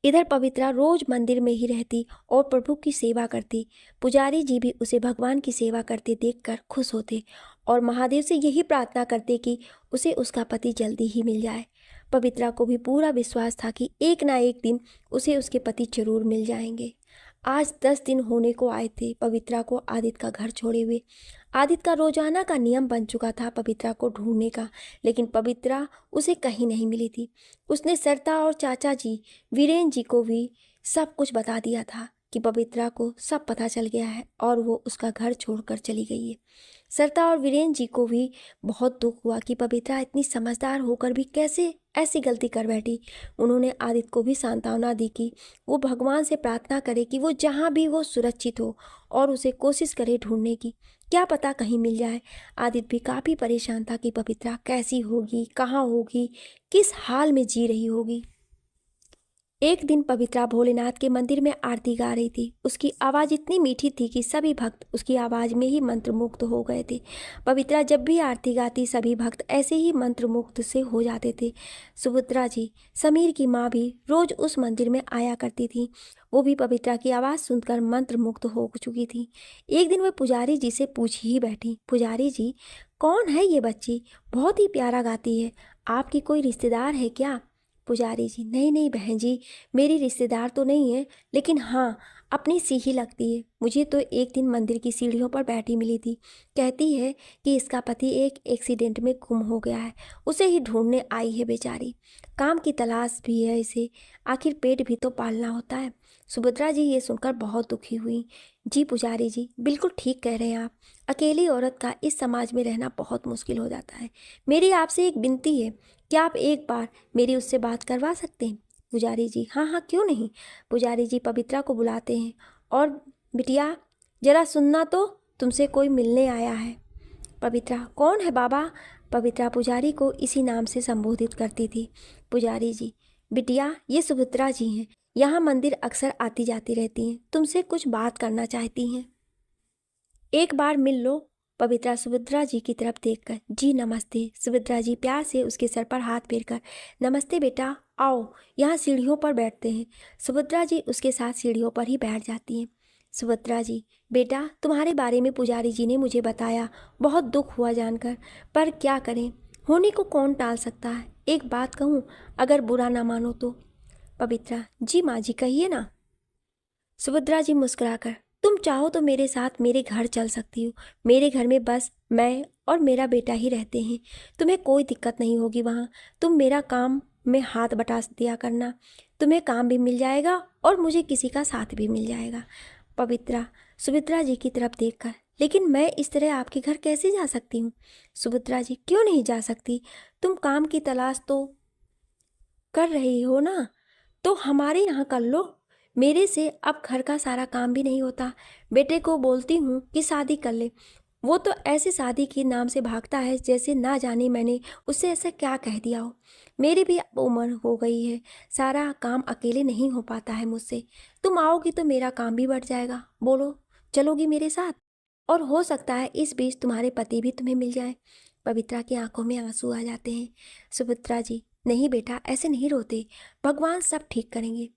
इधर पवित्रा रोज मंदिर में ही रहती और प्रभु की सेवा करती। पुजारी जी भी उसे भगवान की सेवा करते देखकर खुश होते और महादेव से यही प्रार्थना करते कि उसे उसका पति जल्दी ही मिल जाए। पवित्रा को भी पूरा विश्वास था कि एक ना एक दिन उसे उसके पति जरूर मिल जाएंगे। आज 10 दिन होने को आए थे पवित्रा को आदित्य का घर छोड़े हुए। आदित्य का रोजाना का नियम बन चुका था पवित्रा को ढूंढने का, लेकिन पवित्रा उसे कहीं नहीं मिली थी। उसने सरता और चाचा जी वीरेन जी को भी सब कुछ बता दिया था कि पवित्रा को सब पता चल गया है और वो उसका घर छोड़कर चली गई है। सरता और वीरेन जी को भी बहुत दुख हुआ कि पवित्रा इतनी समझदार होकर भी कैसे ऐसी गलती कर बैठी। उन्होंने आदित्य को भी सांत्वना दी कि वो भगवान से प्रार्थना करे कि वो जहाँ भी वो सुरक्षित हो और उसे कोशिश करे ढूंढने की, क्या पता कहीं मिल जाए। आदित्य भी काफ़ी परेशान था कि पवित्रा कैसी होगी, कहाँ होगी, किस हाल में जी रही होगी। एक दिन पवित्रा भोलेनाथ के मंदिर में आरती गा रही थी। उसकी आवाज़ इतनी मीठी थी कि सभी भक्त उसकी आवाज़ में ही मंत्रमुग्ध हो गए थे। पवित्रा जब भी आरती गाती सभी भक्त ऐसे ही मंत्रमुग्ध से हो जाते थे। सुभद्रा जी, समीर की माँ भी रोज़ उस मंदिर में आया करती थी। वो भी पवित्रा की आवाज़ सुनकर मंत्रमुग्ध हो चुकी थी। एक दिन वह पुजारी जी से पूछ ही बैठी, पुजारी जी, कौन है ये बच्ची? बहुत ही प्यारा गाती है। आपकी कोई रिश्तेदार है क्या? पुजारी जी, नहीं नहीं बहन जी, मेरी रिश्तेदार तो नहीं है, लेकिन हाँ अपनी सी ही लगती है। मुझे तो एक दिन मंदिर की सीढ़ियों पर बैठी मिली थी। कहती है कि इसका पति एक एक्सीडेंट में गुम हो गया है, उसे ही ढूंढने आई है बेचारी। काम की तलाश भी है इसे, आखिर पेट भी तो पालना होता है। सुभद्रा जी ये सुनकर बहुत दुखी हुई। जी पुजारी जी, बिल्कुल ठीक कह रहे हैं आप। अकेली औरत का इस समाज में रहना बहुत मुश्किल हो जाता है। मेरी आपसे एक विनती है, क्या आप एक बार मेरी उससे बात करवा सकते हैं? पुजारी जी, हाँ हाँ क्यों नहीं। पुजारी जी पवित्रा को बुलाते हैं और बिटिया जरा सुनना तो, तुमसे कोई मिलने आया है। पवित्रा, कौन है बाबा? पवित्रा पुजारी को इसी नाम से संबोधित करती थी। पुजारी जी, बिटिया ये सुभद्रा जी हैं, यहाँ मंदिर अक्सर आती जाती रहती हैं, तुमसे कुछ बात करना चाहती हैं। एक बार मिल लो। पवित्रा सुभद्रा जी की तरफ देखकर, जी नमस्ते। सुभद्रा जी प्यार से उसके सर पर हाथ फेरकर, नमस्ते बेटा, आओ यहाँ सीढ़ियों पर बैठते हैं। सुभद्रा जी उसके साथ सीढ़ियों पर ही बैठ जाती हैं। सुभद्रा जी, बेटा तुम्हारे बारे में पुजारी जी ने मुझे बताया, बहुत दुख हुआ जानकर, पर क्या करें, होने को कौन टाल सकता है। एक बात कहूँ, अगर बुरा ना मानो तो। पवित्रा, जी माँ जी कहिए ना। सुभद्रा जी मुस्कुराकर, तुम चाहो तो मेरे साथ मेरे घर चल सकती हो। मेरे घर में बस मैं और मेरा बेटा ही रहते हैं, तुम्हें कोई दिक्कत नहीं होगी वहाँ। तुम मेरा काम में हाथ बटा दिया करना, तुम्हें काम भी मिल जाएगा और मुझे किसी का साथ भी मिल जाएगा। पवित्रा सुभद्रा जी की तरफ देखकर, लेकिन मैं इस तरह आपके घर कैसे जा सकती हूँ? सुभद्रा जी, क्यों नहीं जा सकती? तुम काम की तलाश तो कर रही हो ना, तो हमारे यहाँ कर लो। मेरे से अब घर का सारा काम भी नहीं होता। बेटे को बोलती हूँ कि शादी कर ले, वो तो ऐसे शादी के नाम से भागता है जैसे ना जाने मैंने उससे ऐसा क्या कह दिया हो। मेरी भी अब उम्र हो गई है, सारा काम अकेले नहीं हो पाता है मुझसे। तुम आओगी तो मेरा काम भी बढ़ जाएगा। बोलो, चलोगी मेरे साथ? और हो सकता है इस बीच तुम्हारे पति भी तुम्हें मिल जाए। पवित्रा की आंखों में आंसू आ जाते हैं। सुभद्रा जी, नहीं बेटा, ऐसे नहीं रोते, भगवान सब ठीक करेंगे।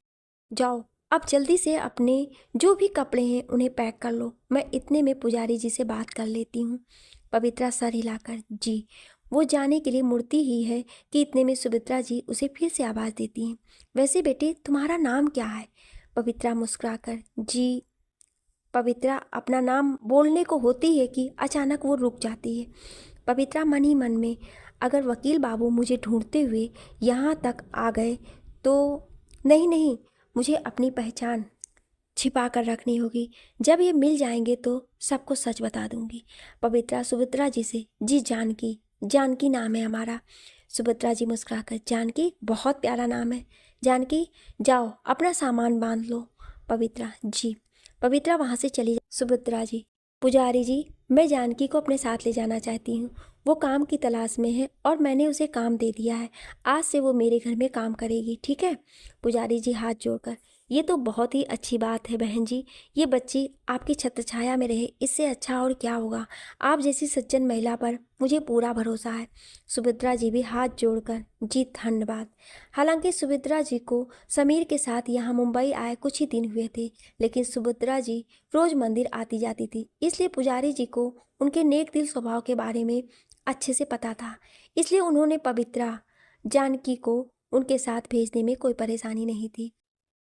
जाओ अब जल्दी से अपने जो भी कपड़े हैं उन्हें पैक कर लो, मैं इतने में पुजारी जी से बात कर लेती हूँ। पवित्रा सर हिलाकर, जी। वो जाने के लिए मुड़ती ही है कि इतने में सुभद्रा जी उसे फिर से आवाज़ देती हैं, वैसे बेटे तुम्हारा नाम क्या है? पवित्रा मुस्कुराकर, जी। पवित्रा अपना नाम बोलने को होती है कि अचानक वो रुक जाती है। पवित्रा मन ही मन में, अगर वकील बाबू मुझे ढूंढते हुए यहाँ तक आ गए तो नहीं नहीं, मुझे अपनी पहचान छिपा कर रखनी होगी। जब ये मिल जाएंगे तो सबको सच बता दूंगी। पवित्रा सुभद्रा जी से, जी जानकी, जानकी नाम है हमारा। सुभद्रा जी मुस्कुराकर, जानकी बहुत प्यारा नाम है। जानकी जाओ अपना सामान बांध लो। पवित्रा जी। पवित्रा वहाँ से चली जा। सुभद्रा जी, पुजारी जी मैं जानकी को अपने साथ ले जाना चाहती हूँ। वो काम की तलाश में है और मैंने उसे काम दे दिया है। आज से वो मेरे घर में काम करेगी, ठीक है। पुजारी जी हाथ जोड़कर, ये तो बहुत ही अच्छी बात है बहन जी। ये बच्ची आपकी छत्रछाया में रहे, इससे अच्छा और क्या होगा। आप जैसी सज्जन महिला पर मुझे पूरा भरोसा है। सुभद्रा जी भी हाथ जोड़कर, जी धन्यवाद। हालांकि सुभद्रा जी को समीर के साथ यहाँ मुंबई आए कुछ ही दिन हुए थे, लेकिन सुभद्रा जी रोज मंदिर आती जाती थी, इसलिए पुजारी जी को उनके नेक दिल स्वभाव के बारे में अच्छे से पता था। इसलिए उन्होंने पवित्रा जानकी को उनके साथ भेजने में कोई परेशानी नहीं थी।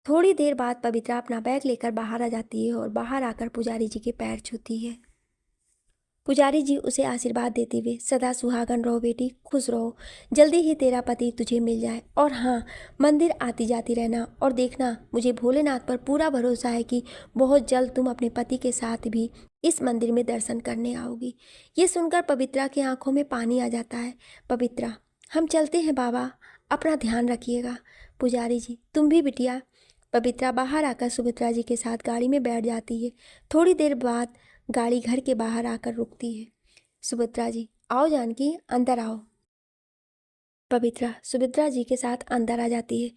थोड़ी देर बाद पवित्रा अपना बैग लेकर बाहर आ जाती है और बाहर आकर पुजारी जी के पैर छूती है। पुजारी जी उसे आशीर्वाद देते हुए, सदा सुहागन रहो बेटी, खुश रहो, जल्दी ही तेरा पति तुझे मिल जाए। और हाँ, मंदिर आती जाती रहना और देखना, मुझे भोलेनाथ पर पूरा भरोसा है कि बहुत जल्द तुम अपने पति के साथ भी इस मंदिर में दर्शन करने आओगी। ये सुनकर पवित्रा की आंखों में पानी आ जाता है। पवित्रा, हम चलते हैं बाबा, अपना ध्यान रखिएगा। पुजारी जी, तुम भी बिटिया। पवित्रा बाहर आकर सुभद्रा जी के साथ गाड़ी में बैठ जाती है। थोड़ी देर बाद गाड़ी घर के बाहर आकर रुकती है। सुभद्रा जी, आओ जानकी, अंदर आओ। पवित्रा सुभद्रा जी के साथ अंदर आ जाती है।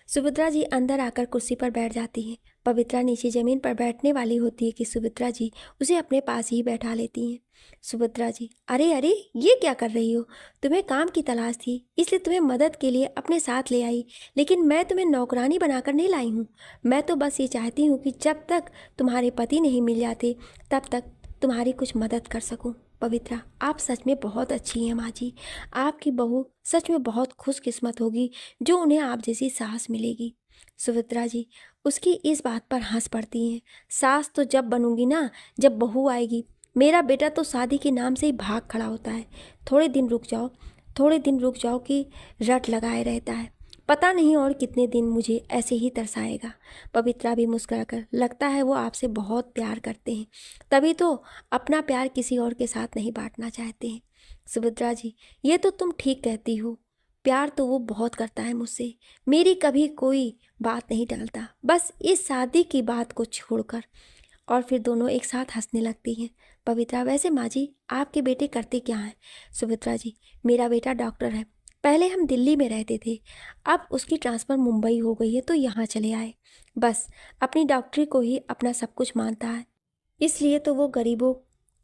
सुभद्रा जी अंदर आकर कुर्सी पर बैठ जाती हैं। पवित्रा नीचे जमीन पर बैठने वाली होती है कि सुभद्रा जी उसे अपने पास ही बैठा लेती हैं। सुभद्रा जी, अरे अरे, ये क्या कर रही हो? तुम्हें काम की तलाश थी, इसलिए तुम्हें मदद के लिए अपने साथ ले आई, लेकिन मैं तुम्हें नौकरानी बनाकर नहीं लाई हूँ। मैं तो बस ये चाहती हूँ कि जब तक तुम्हारे पति नहीं मिल जाते तब तक तुम्हारी कुछ मदद कर सकूँ। पवित्रा, आप सच में बहुत अच्छी हैं माँ जी। आपकी बहू सच में बहुत खुशकिस्मत होगी जो उन्हें आप जैसी सास मिलेगी। सुभद्रा जी उसकी इस बात पर हंस पड़ती हैं। सास तो जब बनूंगी ना, जब बहू आएगी। मेरा बेटा तो शादी के नाम से ही भाग खड़ा होता है। थोड़े दिन रुक जाओ, थोड़े दिन रुक जाओ कि रट लगाए रहता है। पता नहीं और कितने दिन मुझे ऐसे ही तरसाएगा। पवित्रा भी मुस्कुराकर, लगता है वो आपसे बहुत प्यार करते हैं, तभी तो अपना प्यार किसी और के साथ नहीं बांटना चाहते हैं। सुभद्रा जी, ये तो तुम ठीक कहती हो। प्यार तो वो बहुत करता है मुझसे, मेरी कभी कोई बात नहीं टालता, बस इस शादी की बात को छोड़कर। और फिर दोनों एक साथ हंसने लगती हैं। पवित्रा, वैसे माँ जी आपके बेटे करते क्या हैं? सुभद्रा जी, मेरा बेटा डॉक्टर है। पहले हम दिल्ली में रहते थे, अब उसकी ट्रांसफ़र मुंबई हो गई है तो यहाँ चले आए। बस अपनी डॉक्टरी को ही अपना सब कुछ मानता है, इसलिए तो वो गरीबों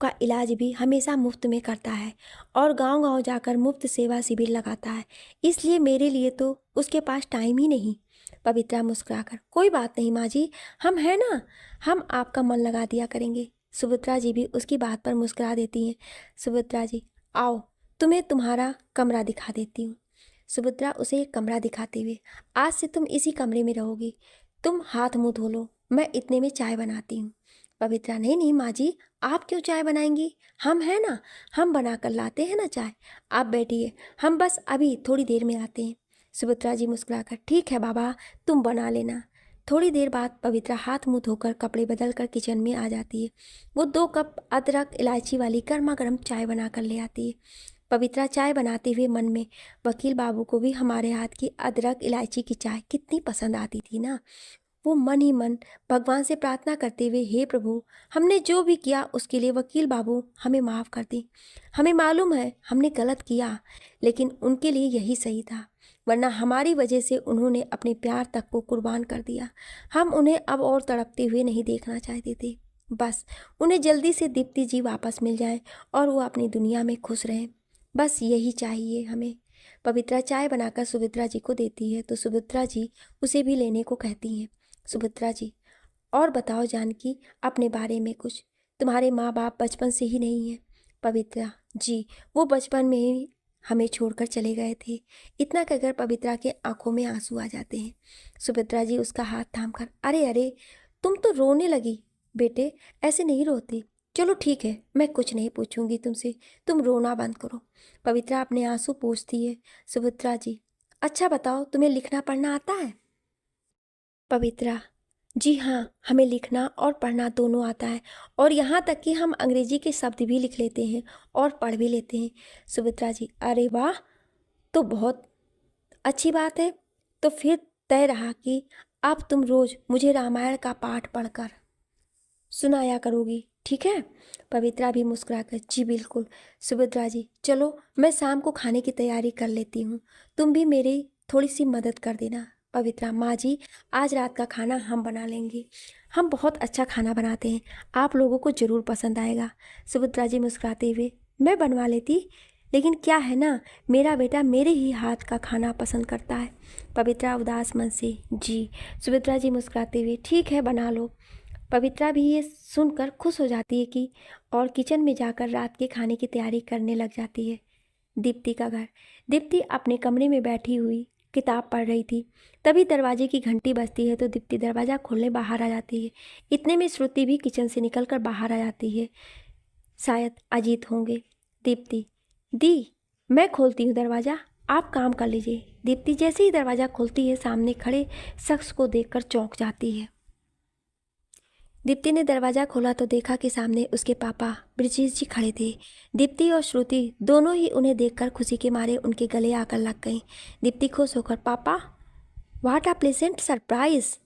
का इलाज भी हमेशा मुफ्त में करता है और गांव-गांव जाकर मुफ्त सेवा शिविर लगाता है। इसलिए मेरे लिए तो उसके पास टाइम ही नहीं। पवित्रा मुस्कुराकर, कोई बात नहीं माँ जी, हम हैं ना, हम आपका मन लगा दिया करेंगे। सुभद्रा जी भी उसकी बात पर मुस्कुरा देती हैं। सुभद्रा जी, आओ तुम्हें तुम्हारा कमरा दिखा देती हूँ। सुभद्रा उसे एक कमरा दिखाते हुए, आज से तुम इसी कमरे में रहोगी, तुम हाथ मुँह धो लो, मैं इतने में चाय बनाती हूँ। पवित्रा, नहीं नहीं माँ जी, आप क्यों चाय बनाएंगी? हम हैं ना, हम बना कर लाते हैं ना चाय, आप बैठिए, हम बस अभी थोड़ी देर में आते हैं। सुभद्रा जी मुस्कुराकर, ठीक है बाबा, तुम बना लेना। थोड़ी देर बाद पवित्रा हाथ मुंह धोकर कपड़े बदल कर किचन में आ जाती है। वो 2 कप अदरक इलायची वाली गर्मा गर्म चाय बना कर ले आती है। पवित्रा चाय बनाते हुए मन में, वकील बाबू को भी हमारे हाथ की अदरक इलायची की चाय कितनी पसंद आती थी ना। वो मन ही मन भगवान से प्रार्थना करते हुए, हे प्रभु, हमने जो भी किया उसके लिए वकील बाबू हमें माफ़ कर दें। हमें मालूम है हमने गलत किया, लेकिन उनके लिए यही सही था, वरना हमारी वजह से उन्होंने अपने प्यार तक को कुर्बान कर दिया। हम उन्हें अब और तड़पते हुए नहीं देखना चाहते थे। बस उन्हें जल्दी से दीप्ति जी वापस मिल जाएं और वो अपनी दुनिया में खुश रहें, बस यही चाहिए हमें। पवित्रा चाय बनाकर सुभद्रा जी को देती है तो सुभद्रा जी उसे भी लेने को कहती हैं। सुभद्रा जी, और बताओ जानकी अपने बारे में कुछ, तुम्हारे माँ बाप बचपन से ही नहीं हैं? पवित्रा जी, वो बचपन में ही हमें छोड़कर चले गए थे। इतना कहकर पवित्रा के आंखों में आंसू आ जाते हैं। सुभद्रा जी उसका हाथ थामकर, अरे अरे, तुम तो रोने लगी। बेटे ऐसे नहीं रोती, चलो ठीक है, मैं कुछ नहीं पूछूंगी तुमसे, तुम रोना बंद करो। पवित्रा अपने आंसू पोंछती है। सुभद्रा जी, अच्छा बताओ तुम्हें लिखना पढ़ना आता है? पवित्रा, जी हाँ, हमें लिखना और पढ़ना दोनों आता है, और यहाँ तक कि हम अंग्रेजी के शब्द भी लिख लेते हैं और पढ़ भी लेते हैं। सुभद्रा जी, अरे वाह, तो बहुत अच्छी बात है। तो फिर तय रहा कि अब तुम रोज़ मुझे रामायण का पाठ पढ़कर सुनाया करोगी, ठीक है? पवित्रा भी मुस्कुराकर जी बिल्कुल सुभद्रा जी, चलो मैं शाम को खाने की तैयारी कर लेती हूँ, तुम भी मेरी थोड़ी सी मदद कर देना। पवित्रा, माँ जी आज रात का खाना हम बना लेंगे, हम बहुत अच्छा खाना बनाते हैं, आप लोगों को ज़रूर पसंद आएगा। सुभद्रा जी मुस्कुराते हुए, मैं बनवा लेती, लेकिन क्या है ना, मेरा बेटा मेरे ही हाथ का खाना पसंद करता है। पवित्रा उदास मन से जी। सुभद्रा जी मुस्कुराते हुए, ठीक है बना लो। पवित्रा भी ये सुनकर खुश हो जाती है कि और किचन में जाकर रात के खाने की तैयारी करने लग जाती है। दीप्ति का घर। दीप्ति अपने कमरे में बैठी हुई किताब पढ़ रही थी। तभी दरवाजे की घंटी बजती है तो दीप्ति दरवाज़ा खोलने बाहर आ जाती है। इतने में श्रुति भी किचन से निकलकर बाहर आ जाती है। शायद अजीत होंगे। दीप्ति, दी मैं खोलती हूँ दरवाज़ा, आप काम कर लीजिए। दीप्ति जैसे ही दरवाज़ा खोलती है सामने खड़े शख्स को देखकर चौंक जाती है। दीप्ति ने दरवाज़ा खोला तो देखा कि सामने उसके पापा ब्रिजेश जी खड़े थे। दीप्ति और श्रुति दोनों ही उन्हें देखकर खुशी के मारे उनके गले आकर लग गईं। दीप्ति खुश होकर, पापा व्हाट अ प्लेजेंट सरप्राइज।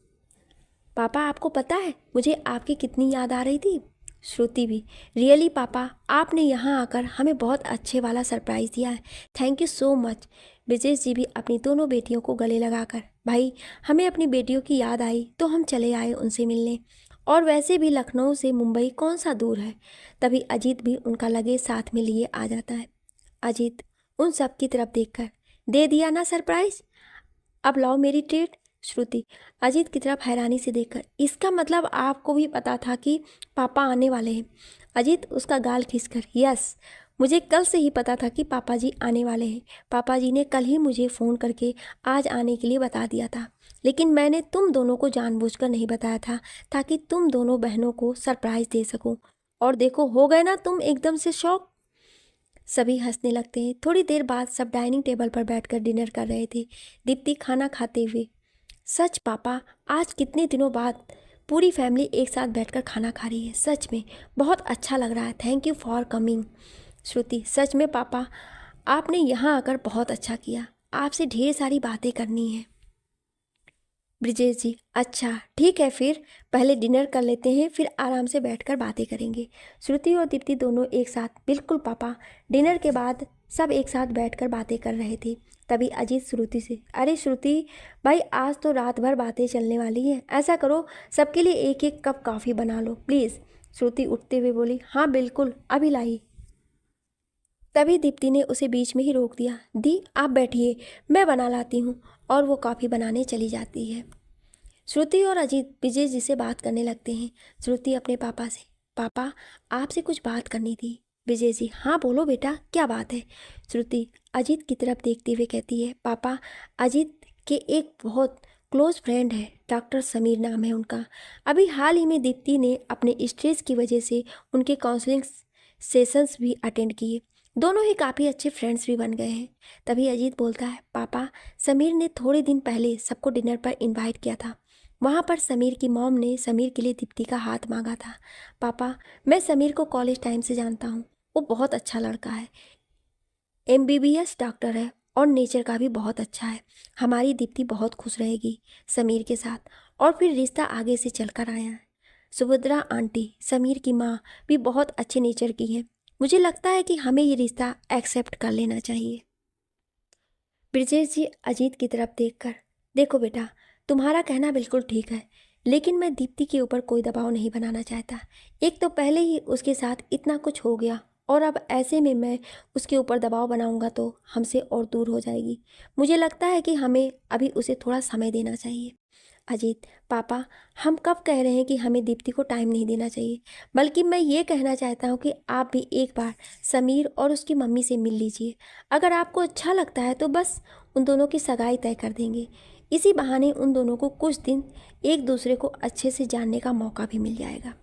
पापा आपको पता है मुझे आपकी कितनी याद आ रही थी। श्रुति भी, रियली पापा आपने यहाँ आकर हमें बहुत अच्छे वाला सरप्राइज़ दिया है, thank you so much. Brijesh ji भी अपनी दोनों बेटियों को गले लगाकर, भाई हमें अपनी बेटियों की याद आई तो हम चले आए उनसे मिलने, और वैसे भी लखनऊ से मुंबई कौन सा दूर है। तभी अजीत भी उनका लगेज साथ में लिए आ जाता है। अजीत उन सब की तरफ देखकर, दे दिया ना सरप्राइज, अब लाओ मेरी ट्रीट। श्रुति अजीत की तरफ हैरानी से देखकर, इसका मतलब आपको भी पता था कि पापा आने वाले हैं। अजीत उसका गाल खींचकर, यस मुझे कल से ही पता था कि पापा जी आने वाले हैं। पापा जी ने कल ही मुझे फ़ोन करके आज आने के लिए बता दिया था, लेकिन मैंने तुम दोनों को जानबूझकर नहीं बताया था ताकि तुम दोनों बहनों को सरप्राइज़ दे सकूं। और देखो हो गए ना तुम एकदम से शॉक। सभी हंसने लगते हैं। थोड़ी देर बाद सब डाइनिंग टेबल पर बैठकर डिनर कर रहे थे। दीप्ति खाना खाते हुए, सच पापा आज कितने दिनों बाद पूरी फैमिली एक साथ बैठकर खाना खा रही है, सच में बहुत अच्छा लग रहा है, थैंक यू फॉर कमिंग। श्रुति सच में पापा आपने यहाँ आकर बहुत अच्छा किया, आपसे ढेर सारी बातें करनी है। ब्रिजेश जी, अच्छा ठीक है फिर पहले डिनर कर लेते हैं, फिर आराम से बैठकर बातें करेंगे। श्रुति और दीप्ति दोनों एक साथ, बिल्कुल पापा। डिनर के बाद सब एक साथ बैठकर बातें कर रहे थे। तभी अजीत श्रुति से, अरे श्रुति भाई आज तो रात भर बातें चलने वाली हैं, ऐसा करो सबके लिए एक एक कप कॉफ़ी बना लो प्लीज़। श्रुति उठते हुए बोली, हाँ बिल्कुल अभी लाई। तभी दीप्ति ने उसे बीच में ही रोक दिया, दी आप बैठिए मैं बना लाती हूँ, और वो कॉफ़ी बनाने चली जाती है। श्रुति और अजीत विजय जी से बात करने लगते हैं। श्रुति अपने पापा से, पापा आपसे कुछ बात करनी थी। विजय जी, हाँ बोलो बेटा क्या बात है। श्रुति अजीत की तरफ देखते हुए कहती है, पापा अजीत के एक बहुत क्लोज फ्रेंड है, डॉक्टर समीर नाम है उनका। अभी हाल ही में दीप्ति ने अपने स्ट्रेस की वजह से उनके काउंसलिंग सेशंस भी अटेंड किए, दोनों ही काफ़ी अच्छे फ्रेंड्स भी बन गए हैं। तभी अजीत बोलता है, पापा समीर ने थोड़े दिन पहले सबको डिनर पर इनवाइट किया था, वहाँ पर समीर की मॉम ने समीर के लिए दीप्ति का हाथ मांगा था। पापा मैं समीर को कॉलेज टाइम से जानता हूँ, वो बहुत अच्छा लड़का है, MBBS डॉक्टर है और नेचर का भी बहुत अच्छा है। हमारी दीप्ति बहुत खुश रहेगी समीर के साथ, और फिर रिश्ता आगे से चलकर आया है। सुभद्रा आंटी समीर की माँ भी बहुत अच्छे नेचर की है, मुझे लगता है कि हमें ये रिश्ता एक्सेप्ट कर लेना चाहिए। ब्रिजेश जी अजीत की तरफ देखकर, देखो बेटा तुम्हारा कहना बिल्कुल ठीक है, लेकिन मैं दीप्ति के ऊपर कोई दबाव नहीं बनाना चाहता। एक तो पहले ही उसके साथ इतना कुछ हो गया, और अब ऐसे में मैं उसके ऊपर दबाव बनाऊंगा तो हमसे और दूर हो जाएगी। मुझे लगता है कि हमें अभी उसे थोड़ा समय देना चाहिए। अजीत, पापा हम कब कह रहे हैं कि हमें दीप्ति को टाइम नहीं देना चाहिए, बल्कि मैं ये कहना चाहता हूँ कि आप भी एक बार समीर और उसकी मम्मी से मिल लीजिए। अगर आपको अच्छा लगता है तो बस उन दोनों की सगाई तय कर देंगे। इसी बहाने उन दोनों को कुछ दिन एक दूसरे को अच्छे से जानने का मौका भी मिल जाएगा।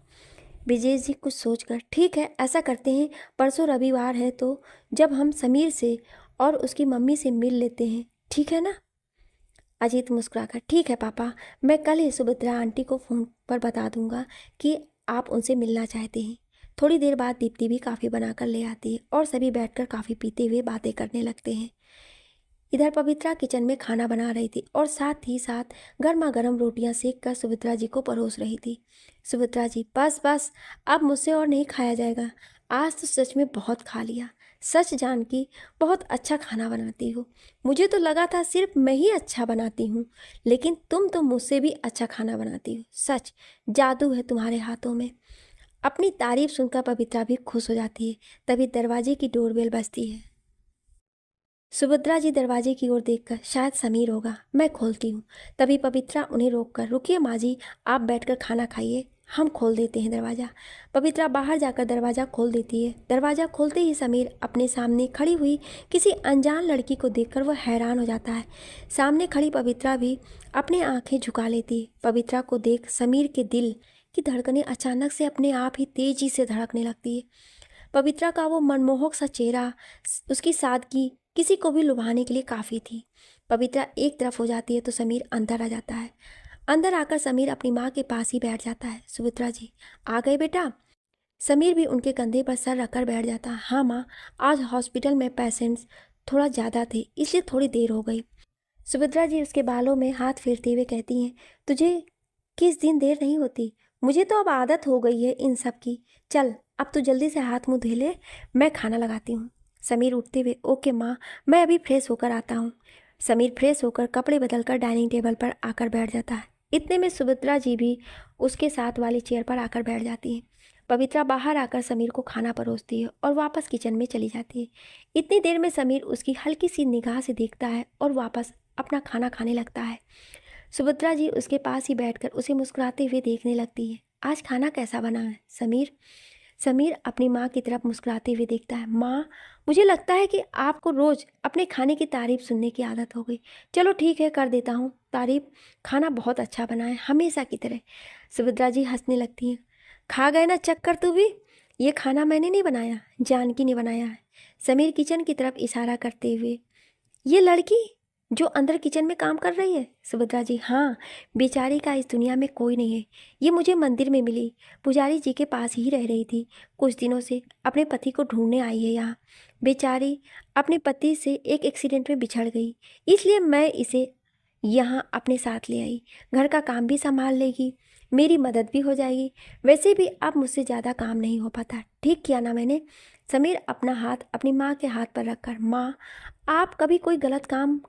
विजय जी कुछ सोचकर, ठीक है ऐसा करते हैं, परसों रविवार है तो जब हम समीर से और उसकी मम्मी से मिल लेते हैं, ठीक है ना। अजीत मुस्कुराकर, ठीक है पापा, मैं कल ही सुभद्रा आंटी को फ़ोन पर बता दूंगा कि आप उनसे मिलना चाहते हैं। थोड़ी देर बाद दीप्ति भी काफ़ी बनाकर ले आती है और सभी बैठकर काफ़ी पीते हुए बातें करने लगते हैं। इधर पवित्रा किचन में खाना बना रही थी और साथ ही साथ गर्मा गर्म रोटियां सेक कर सुभद्रा जी को परोस रही थी। सुभद्रा जी, बस बस, अब मुझसे और नहीं खाया जाएगा। आज तो सच में बहुत खा लिया। सच जान की बहुत अच्छा खाना बनाती हो। मुझे तो लगा था सिर्फ मैं ही अच्छा बनाती हूँ, लेकिन तुम तो मुझसे भी अच्छा खाना बनाती हो। सच जादू है तुम्हारे हाथों में। अपनी तारीफ सुनकर पवित्रा भी खुश हो जाती है। तभी दरवाजे की डोरबेल बजती है। सुभद्रा जी दरवाजे की ओर देखकर, शायद समीर होगा, मैं खोलती हूँ। तभी पवित्रा उन्हें रोककर, रुकिए माँ जी, आप बैठकर खाना खाइए, हम खोल देते हैं दरवाज़ा। पवित्रा बाहर जाकर दरवाज़ा खोल देती है। दरवाज़ा खोलते ही समीर अपने सामने खड़ी हुई किसी अनजान लड़की को देखकर वह हैरान हो जाता है। सामने खड़ी पवित्रा भी अपनी आंखें झुका लेती है। पवित्रा को देख समीर के दिल की धड़कनें अचानक से अपने आप ही तेजी से धड़कने लगती है। पवित्रा का वो मनमोहक सा चेहरा, उसकी सादगी किसी को भी लुभाने के लिए काफ़ी थी। पवित्रा एक तरफ हो जाती है तो समीर अंदर आ जाता है। अंदर आकर समीर अपनी माँ के पास ही बैठ जाता है। सुभद्रा जी, आ गए बेटा? समीर भी उनके कंधे पर सर रखकर बैठ जाता। हाँ माँ, आज हॉस्पिटल में पेशेंट्स थोड़ा ज़्यादा थे, इसलिए थोड़ी देर हो गई। सुभद्रा जी उसके बालों में हाथ फेरते हुए कहती हैं, तुझे किस दिन देर नहीं होती। मुझे तो अब आदत हो गई है इन सब की। चल अब तू जल्दी से हाथ मुंह धो ले, मैं खाना लगाती हूँ। समीर उठते हुए, ओके माँ, मैं अभी फ्रेश होकर आता हूँ। समीर फ्रेश होकर कपड़े बदलकर डाइनिंग टेबल पर आकर बैठ जाता है। इतने में सुभद्रा जी भी उसके साथ वाली चेयर पर आकर बैठ जाती हैं। पवित्रा बाहर आकर समीर को खाना परोसती है और वापस किचन में चली जाती है। इतनी देर में समीर उसकी हल्की सी निगाह से देखता है और वापस अपना खाना खाने लगता है। सुभद्रा जी उसके पास ही बैठकर उसे मुस्कुराते हुए देखने लगती है। आज खाना कैसा बना है समीर? समीर अपनी माँ की तरफ मुस्कुराते हुए देखता है। माँ, मुझे लगता है कि आपको रोज़ अपने खाने की तारीफ सुनने की आदत हो गई। चलो ठीक है, कर देता हूँ तारीफ। खाना बहुत अच्छा बना है, हमेशा की तरह। सुभद्रा जी हंसने लगती हैं। खा गए ना चक्कर तू भी? ये खाना मैंने नहीं बनाया, जानकी ने बनाया है। समीर किचन की तरफ इशारा करते हुए, ये लड़की जो अंदर किचन में काम कर रही है? सुभद्रा जी, हाँ, बेचारी का इस दुनिया में कोई नहीं है। ये मुझे मंदिर में मिली, पुजारी जी के पास ही रह रही थी। कुछ दिनों से अपने पति को ढूंढने आई है यहाँ। बेचारी अपने पति से एक एक्सीडेंट में बिछड़ गई, इसलिए मैं इसे यहाँ अपने साथ ले आई। घर का काम भी संभाल लेगी, मेरी मदद भी हो जाएगी। वैसे भी अब मुझसे ज़्यादा काम नहीं हो पाता। ठीक किया ना मैंने? समीर अपना हाथ अपनी माँ के हाथ पर रखकर, माँ, आप कभी कोई गलत काम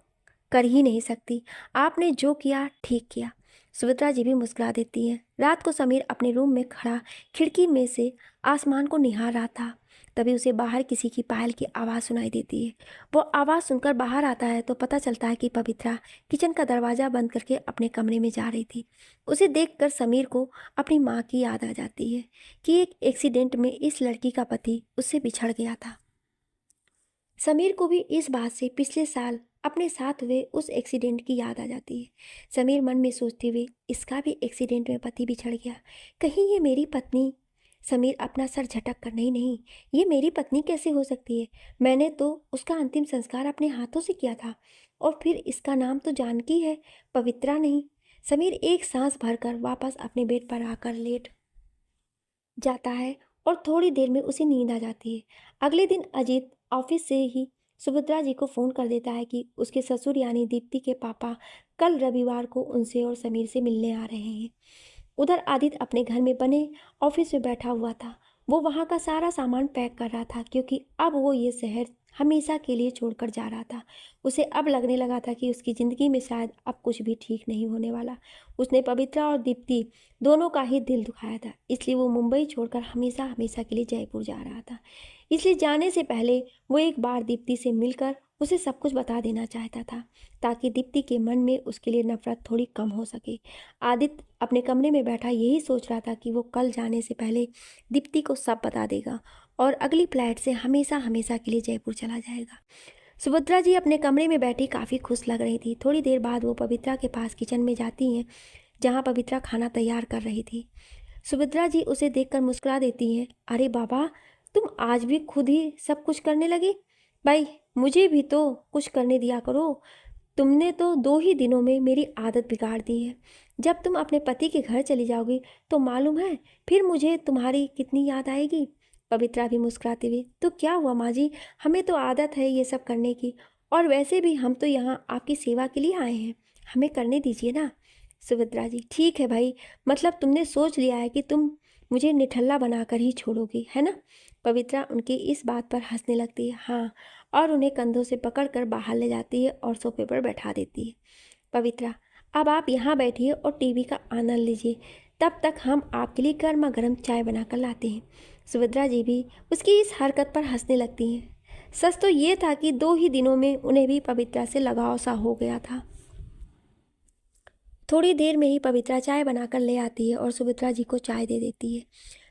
कर ही नहीं सकती। आपने जो किया ठीक किया। सुभद्रा जी भी मुस्कुरा देती है। रात को समीर अपने रूम में खड़ा खिड़की में से आसमान को निहार रहा था। तभी उसे बाहर किसी की पायल की आवाज़ सुनाई देती है। वो आवाज़ सुनकर बाहर आता है तो पता चलता है कि पवित्रा किचन का दरवाज़ा बंद करके अपने कमरे में जा रही थी। उसे देखकर समीर को अपनी माँ की याद आ जाती है कि एक एक्सीडेंट में इस लड़की का पति उससे बिछड़ गया था। समीर को भी इस बात से पिछले साल अपने साथ हुए उस एक्सीडेंट की याद आ जाती है। समीर मन में सोचते हुए, इसका भी एक्सीडेंट में पति बिछड़ गया, कहीं ये मेरी पत्नी। समीर अपना सर झटक कर, नहीं नहीं, ये मेरी पत्नी कैसे हो सकती है? मैंने तो उसका अंतिम संस्कार अपने हाथों से किया था, और फिर इसका नाम तो जानकी है, पवित्रा नहीं। समीर एक सांस भरकर वापस अपने बेड पर आकर लेट जाता है और थोड़ी देर में उसे नींद आ जाती है। अगले दिन अजीत ऑफिस से ही सुभद्रा जी को फ़ोन कर देता है कि उसके ससुर यानी दीप्ति के पापा कल रविवार को उनसे और समीर से मिलने आ रहे हैं। उधर आदित्य अपने घर में बने ऑफिस में बैठा हुआ था। वो वहाँ का सारा सामान पैक कर रहा था क्योंकि अब वो ये शहर हमेशा के लिए छोड़कर जा रहा था। उसे अब लगने लगा था कि उसकी ज़िंदगी में शायद अब कुछ भी ठीक नहीं होने वाला। उसने पवित्रा और दीप्ति दोनों का ही दिल दुखाया था, इसलिए वो मुंबई छोड़कर हमेशा हमेशा के लिए जयपुर जा रहा था। इसलिए जाने से पहले वो एक बार दीप्ति से मिलकर उसे सब कुछ बता देना चाहता था, ताकि दीप्ति के मन में उसके लिए नफरत थोड़ी कम हो सके। आदित्य अपने कमरे में बैठा यही सोच रहा था कि वो कल जाने से पहले दीप्ति को सब बता देगा और अगली फ्लाइट से हमेशा हमेशा के लिए जयपुर चला जाएगा। सुभद्रा जी अपने कमरे में बैठी काफ़ी खुश लग रही थी। थोड़ी देर बाद वो पवित्रा के पास किचन में जाती हैं, जहाँ पवित्रा खाना तैयार कर रही थी। सुभद्रा जी उसे देखकर मुस्कुरा देती हैं। अरे बाबा, तुम आज भी खुद ही सब कुछ करने लगी? भाई, मुझे भी तो कुछ करने दिया करो। तुमने तो 2 ही दिनों में मेरी आदत बिगाड़ दी है। जब तुम अपने पति के घर चली जाओगी तो मालूम है फिर मुझे तुम्हारी कितनी याद आएगी। पवित्रा भी मुस्कुराती हुई, तो क्या हुआ माँ जी, हमें तो आदत है ये सब करने की, और वैसे भी हम तो यहाँ आपकी सेवा के लिए आए हैं, हमें करने दीजिए ना। सुभद्रा जी, ठीक है भाई, मतलब तुमने सोच लिया है कि तुम मुझे निठल्ला बनाकर ही छोड़ोगी, है ना। पवित्रा उनकी इस बात पर हंसने लगती है, हाँ, और उन्हें कंधों से पकड़कर बाहर ले जाती है और सोफे पर बैठा देती है। पवित्रा, अब आप यहाँ बैठिए और टीवी का आनंद लीजिए, तब तक हम आपके लिए गर्मा गर्म चाय बनाकर लाते हैं। सुभद्रा जी भी उसकी इस हरकत पर हंसने लगती हैं। सच तो ये था कि 2 ही दिनों में उन्हें भी पवित्रा से लगाव सा हो गया था। थोड़ी देर में ही पवित्रा चाय बनाकर ले आती है और सुभद्रा जी को चाय दे देती है।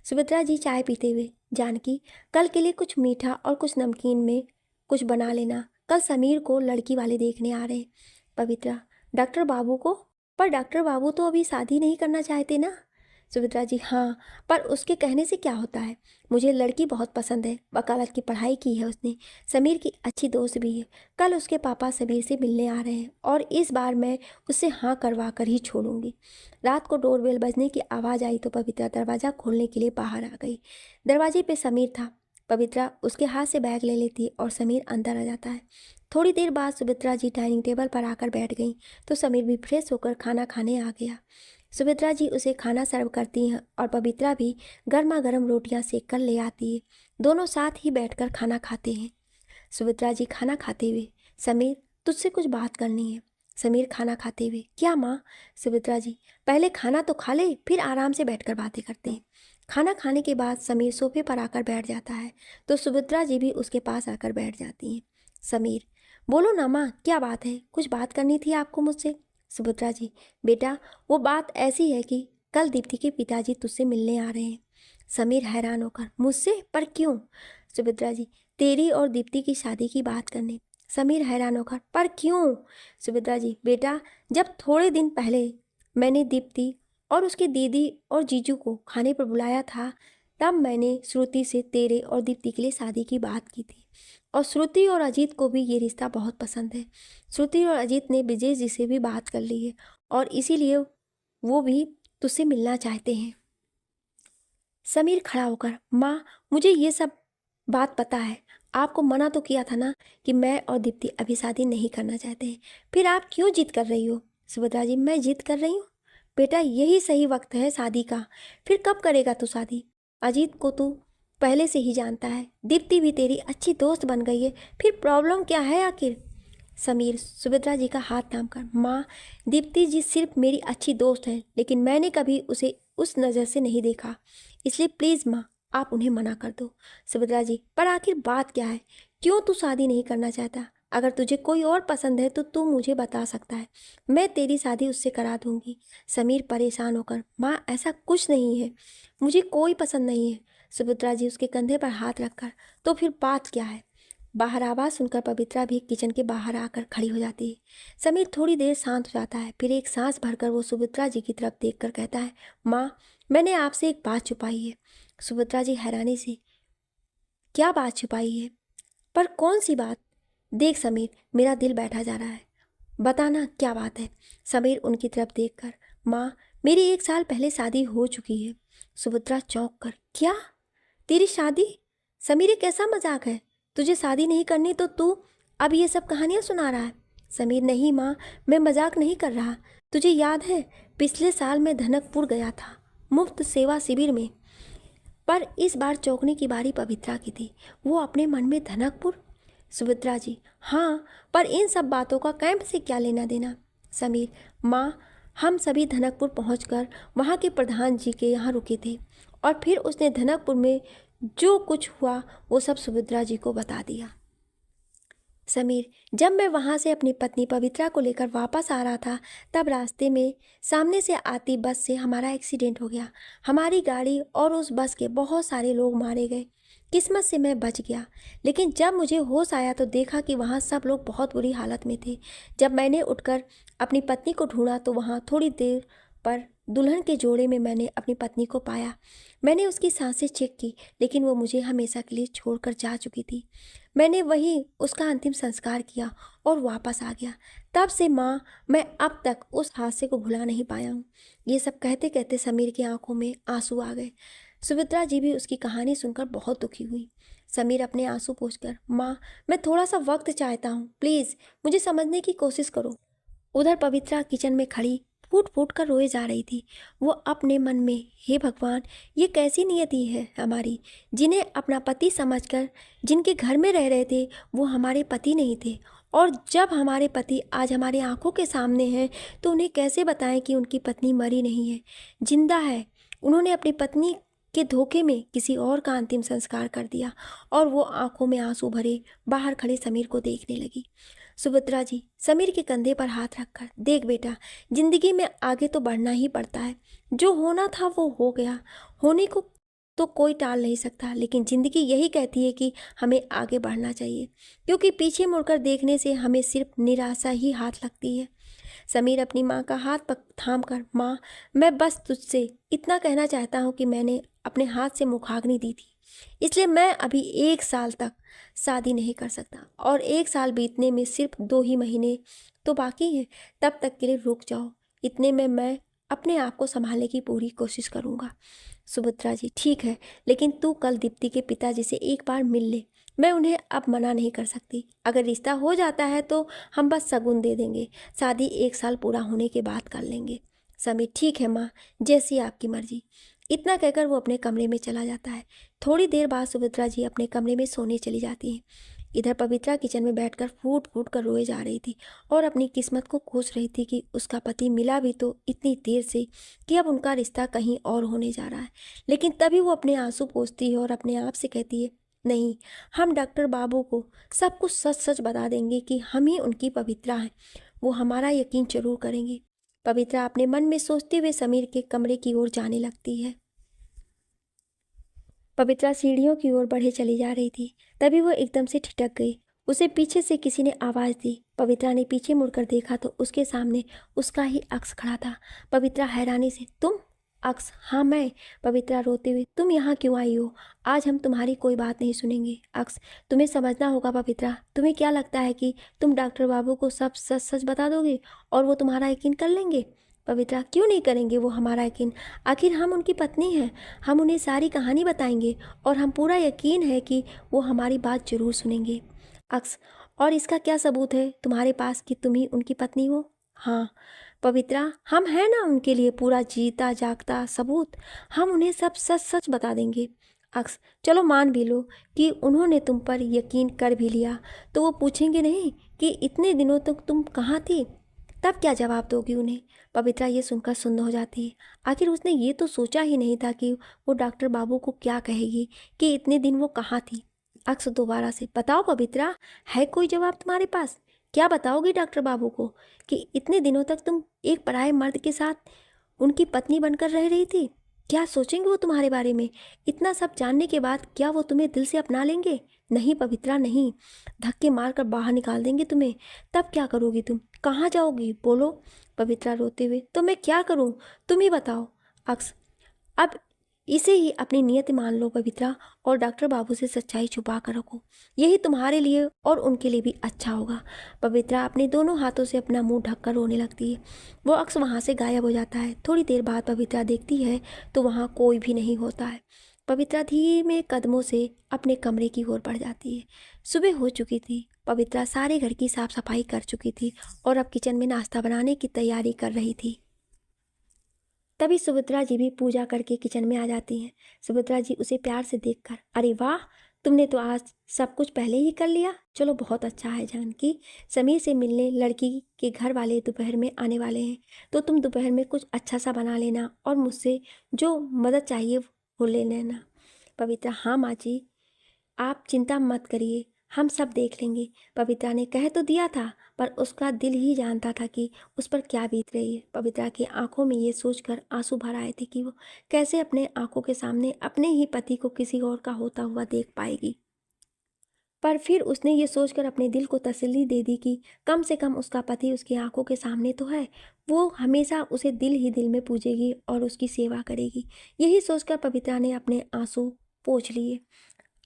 सुभद्रा जी चाय पीते हुए, जानकी, कल के लिए कुछ मीठा और कुछ नमकीन में कुछ बना लेना, कल समीर को लड़की वाले देखने आ रहे हैं। पवित्रा, डॉक्टर बाबू को? पर डॉक्टर बाबू तो अभी शादी नहीं करना चाहते ना। सुभद्रा जी, हाँ, पर उसके कहने से क्या होता है, मुझे लड़की बहुत पसंद है, वकालत की पढ़ाई की है उसने, समीर की अच्छी दोस्त भी है। कल उसके पापा समीर से मिलने आ रहे हैं और इस बार मैं उससे हाँ करवा कर ही छोड़ूंगी। रात को डोरबेल बजने की आवाज़ आई तो पवित्रा दरवाज़ा खोलने के लिए बाहर आ गई। दरवाजे पे समीर था। पवित्रा उसके हाथ से बैग ले लेती और समीर अंदर आ जाता है। थोड़ी देर बाद सुभद्रा जी डाइनिंग टेबल पर आकर बैठ गई तो समीर भी फ्रेश होकर खाना खाने आ गया। सुभद्रा जी उसे खाना सर्व करती हैं और पवित्रा भी गर्मा गर्म रोटियां सेक कर ले आती है। दोनों साथ ही बैठकर खाना खाते हैं। सुभद्रा जी खाना खाते हुए, समीर, तुझसे कुछ बात करनी है। समीर खाना खाते हुए, क्या माँ? सुभद्रा जी, पहले खाना तो खा ले, फिर आराम से बैठकर बातें करते हैं। खाना खाने के बाद समीर सोफे पर आकर बैठ जाता है तो सुभद्रा जी भी उसके पास आकर बैठ जाती हैं। समीर, बोलो ना माँ, क्या बात है? कुछ बात करनी थी आपको मुझसे। सुभद्रा जी, बेटा, वो बात ऐसी है कि कल दीप्ति के पिताजी तुझसे मिलने आ रहे हैं। समीर हैरान होकर, मुझसे? पर क्यों? सुभद्रा जी, तेरी और दीप्ति की शादी की बात करने। समीर हैरान होकर, पर क्यों? सुभद्रा जी, बेटा, जब थोड़े दिन पहले मैंने दीप्ति और उसकी दीदी और जीजू को खाने पर बुलाया था, तब मैंने श्रुति से तेरे और दीप्ति के लिए शादी की बात की थी और श्रुति और अजीत को भी ये रिश्ता बहुत पसंद है। श्रुति और अजीत ने विजय जी से भी बात कर ली है और इसीलिए वो भी तुझसे मिलना चाहते हैं। समीर खड़ा होकर, माँ, मुझे ये सब बात पता है, आपको मना तो किया था ना कि मैं और दीप्ति अभी शादी नहीं करना चाहते हैं, फिर आप क्यों जिद कर रही हो? सुभद्रा जी, मैं जिद कर रही हूँ? बेटा, यही सही वक्त है शादी का, फिर कब करेगा तू शादी? अजीत को तू पहले से ही जानता है, दीप्ति भी तेरी अच्छी दोस्त बन गई है, फिर प्रॉब्लम क्या है आखिर? समीर सुभद्रा जी का हाथ थाम कर, माँ, दीप्ति जी सिर्फ मेरी अच्छी दोस्त है, लेकिन मैंने कभी उसे उस नज़र से नहीं देखा, इसलिए प्लीज़ माँ, आप उन्हें मना कर दो। सुभद्रा जी, पर आखिर बात क्या है? क्यों तू शादी नहीं करना चाहता? अगर तुझे कोई और पसंद है तो तू मुझे बता सकता है, मैं तेरी शादी उससे करा दूंगी। समीर परेशान होकर, माँ, ऐसा कुछ नहीं है, मुझे कोई पसंद नहीं है। सुभद्रा जी उसके कंधे पर हाथ रखकर, तो फिर बात क्या है? बाहर आवाज़ सुनकर पवित्रा भी किचन के बाहर आकर खड़ी हो जाती है। समीर थोड़ी देर शांत हो जाता है, फिर एक सांस भरकर वो सुभद्रा जी की तरफ देखकर कहता है, माँ, मैंने आपसे एक बात छुपाई है। सुभद्रा जी हैरानी से, क्या बात छुपाई है? पर कौन सी बात? देख समीर, मेरा दिल बैठा जा रहा है, बताना क्या बात है? समीर उनकी तरफ देखकर, माँ, मेरी 1 साल पहले शादी हो चुकी है। सुभद्रा चौंक कर, क्या? तेरी शादी? समीर, ये कैसा मजाक है? तुझे शादी नहीं करनी तो तू अब ये सब कहानियां सुना रहा है? समीर, नहीं माँ, मैं मजाक नहीं कर रहा। तुझे याद है, पिछले साल मैं धनकपुर गया था मुफ्त सेवा शिविर में, पर इस बार चौंकने की बारी पवित्रा की थी। वो अपने मन में, धनकपुर? सुभद्रा जी, हाँ, पर इन सब बातों का कैंप से क्या लेना देना? समीर, माँ, हम सभी धनकपुर पहुंचकर वहाँ के प्रधान जी के यहाँ रुके थे और फिर उसने धनकपुर में जो कुछ हुआ वो सब सुभद्रा जी को बता दिया। समीर, जब मैं वहाँ से अपनी पत्नी पवित्रा को लेकर वापस आ रहा था, तब रास्ते में सामने से आती बस से हमारा एक्सीडेंट हो गया। हमारी गाड़ी और उस बस के बहुत सारे लोग मारे गए। किस्मत से मैं बच गया, लेकिन जब मुझे होश आया तो देखा कि वहाँ सब लोग बहुत बुरी हालत में थे। जब मैंने उठकर अपनी पत्नी को ढूंढा तो वहाँ थोड़ी देर पर दुल्हन के जोड़े में मैंने अपनी पत्नी को पाया। मैंने उसकी सांसें चेक की, लेकिन वो मुझे हमेशा के लिए छोड़कर जा चुकी थी। मैंने वहीं उसका अंतिम संस्कार किया और वापस आ गया। तब से माँ, मैं अब तक उस हादसे को भुला नहीं पाया हूँ। ये सब कहते कहते समीर की आंखों में आंसू आ गए। सुभद्रा जी भी उसकी कहानी सुनकर बहुत दुखी हुई। समीर अपने आंसू पोंछकर, माँ मैं थोड़ा सा वक्त चाहता हूँ, प्लीज़ मुझे समझने की कोशिश करो। उधर पवित्रा किचन में खड़ी फूट फूट कर रोए जा रही थी। वो अपने मन में, हे भगवान, ये कैसी नियति है हमारी, जिन्हें अपना पति समझकर जिनके घर में रह रहे थे वो हमारे पति नहीं थे, और जब हमारे पति आज हमारे आंखों के सामने हैं तो उन्हें कैसे बताएं कि उनकी पत्नी मरी नहीं है, जिंदा है। उन्होंने अपनी पत्नी के धोखे में किसी और का अंतिम संस्कार कर दिया। और वो आंखों में आंसू भरे बाहर खड़े समीर को देखने लगी। सुभद्रा जी समीर के कंधे पर हाथ रखकर, देख बेटा, जिंदगी में आगे तो बढ़ना ही पड़ता है। जो होना था वो हो गया, होने को तो कोई टाल नहीं सकता, लेकिन ज़िंदगी यही कहती है कि हमें आगे बढ़ना चाहिए, क्योंकि पीछे मुड़कर देखने से हमें सिर्फ निराशा ही हाथ लगती है। समीर अपनी माँ का हाथ थाम कर, माँ मैं बस तुझसे इतना कहना चाहता हूँ कि मैंने अपने हाथ से मुखाग्नि दी थी, इसलिए मैं अभी 1 साल तक शादी नहीं कर सकता, और 1 साल बीतने में सिर्फ 2 ही महीने तो बाकी हैं। तब तक के लिए रुक जाओ, इतने में मैं अपने आप को संभालने की पूरी कोशिश करूँगा। सुभद्रा जी ठीक है, लेकिन तू कल दीप्ति के पिताजी से एक बार मिल ले। मैं उन्हें अब मना नहीं कर सकती। अगर रिश्ता हो जाता है तो हम बस शगुन दे देंगे, शादी 1 साल पूरा होने के बाद कर लेंगे। समीर ठीक है माँ, जैसी आपकी मर्जी। इतना कहकर वो अपने कमरे में चला जाता है। थोड़ी देर बाद सुभद्रा जी अपने कमरे में सोने चली जाती हैं। इधर पवित्रा किचन में बैठकर फूट फूट कर रोए जा रही थी और अपनी किस्मत को कोस रही थी कि उसका पति मिला भी तो इतनी देर से कि अब उनका रिश्ता कहीं और होने जा रहा है। लेकिन तभी वो अपने आंसू पोंछती है और अपने आप से कहती है, नहीं, हम डॉक्टर बाबू को सब कुछ सच सच बता देंगे कि हम ही उनकी पवित्रा हैं। वो हमारा यकीन जरूर करेंगे। पवित्रा अपने मन में सोचते हुए समीर के कमरे की ओर जाने लगती है। पवित्रा सीढ़ियों की ओर बढ़े चली जा रही थी, तभी वो एकदम से ठिठक गई। उसे पीछे से किसी ने आवाज़ दी। पवित्रा ने पीछे मुड़कर देखा तो उसके सामने उसका ही अक्स खड़ा था। पवित्रा हैरानी से, तुम? अक्स, हाँ मैं। पवित्रा रोते हुए, तुम यहाँ क्यों आई हो? आज हम तुम्हारी कोई बात नहीं सुनेंगे। अक्स, तुम्हें समझना होगा पवित्रा, तुम्हें क्या लगता है कि तुम डॉक्टर बाबू को सब सच सच बता दोगे और वो तुम्हारा यकीन कर लेंगे? पवित्रा, क्यों नहीं करेंगे वो हमारा यकीन? आखिर हम उनकी पत्नी हैं। हम उन्हें सारी कहानी बताएंगे और हम पूरा यकीन है कि वो हमारी बात जरूर सुनेंगे। अक्स, और इसका क्या सबूत है तुम्हारे पास कि तुम ही उनकी पत्नी हो? हाँ पवित्रा, हम हैं ना उनके लिए पूरा जीता जागता सबूत। हम उन्हें सब सच सच बता देंगे। अक्स, चलो मान भी लो कि उन्होंने तुम पर यकीन कर भी लिया, तो वो पूछेंगे नहीं कि इतने दिनों तक तुम कहाँ थी? तब क्या जवाब दोगी उन्हें? पवित्रा ये सुनकर सुन्न हो जाती है। आखिर उसने ये तो सोचा ही नहीं था कि वो डॉक्टर बाबू को क्या कहेगी कि इतने दिन वो कहाँ थी। अक्स दोबारा से, बताओ पवित्रा, है कोई जवाब तुम्हारे पास? क्या बताओगी डॉक्टर बाबू को कि इतने दिनों तक तुम एक पराये मर्द के साथ उनकी पत्नी बनकर रह रही थी? क्या सोचेंगे वो तुम्हारे बारे में? इतना सब जानने के बाद क्या वो तुम्हें दिल से अपना लेंगे? नहीं पवित्रा नहीं, धक्के मारकर बाहर निकाल देंगे तुम्हें। तब क्या करोगी तुम? कहाँ जाओगी? बोलो। पवित्रा रोते हुए, तो मैं क्या करूँ, तुम ही बताओ। अक्स, अब इसे ही अपनी नियत मान लो पवित्रा, और डॉक्टर बाबू से सच्चाई छुपा कर रखो। यही तुम्हारे लिए और उनके लिए भी अच्छा होगा। पवित्रा अपने दोनों हाथों से अपना मुंह ढककर रोने लगती है। वो अक्स वहाँ से गायब हो जाता है। थोड़ी देर बाद पवित्रा देखती है तो वहाँ कोई भी नहीं होता है। पवित्रा धीमे कदमों से अपने कमरे की ओर बढ़ जाती है। सुबह हो चुकी थी। पवित्रा सारे घर की साफ सफाई कर चुकी थी और अब किचन में नाश्ता बनाने की तैयारी कर रही थी। तभी सुभद्रा जी भी पूजा करके किचन में आ जाती हैं। सुभद्रा जी उसे प्यार से देखकर, अरे वाह, तुमने तो आज सब कुछ पहले ही कर लिया। चलो बहुत अच्छा है जानकी। समीर से मिलने लड़की के घर वाले दोपहर में आने वाले हैं, तो तुम दोपहर में कुछ अच्छा सा बना लेना और मुझसे जो मदद चाहिए वो ले लेना। पवित्रा, हाँ माँ जी, आप चिंता मत करिए, हम सब देख लेंगे। पवित्रा ने कह तो दिया था, पर उसका दिल ही जानता था कि उस पर क्या बीत रही है। पवित्रा की आंखों में ये सोचकर आंसू भर आए थे कि वो कैसे अपने आंखों के सामने अपने ही पति को किसी और का होता हुआ देख पाएगी। पर फिर उसने ये सोचकर अपने दिल को तसल्ली दे दी कि कम से कम उसका पति उसकी आंखों के सामने तो है। वो हमेशा उसे दिल ही दिल में पूजेगी और उसकी सेवा करेगी। यही सोचकर पवित्रा ने अपने आंसू पोंछ लिए।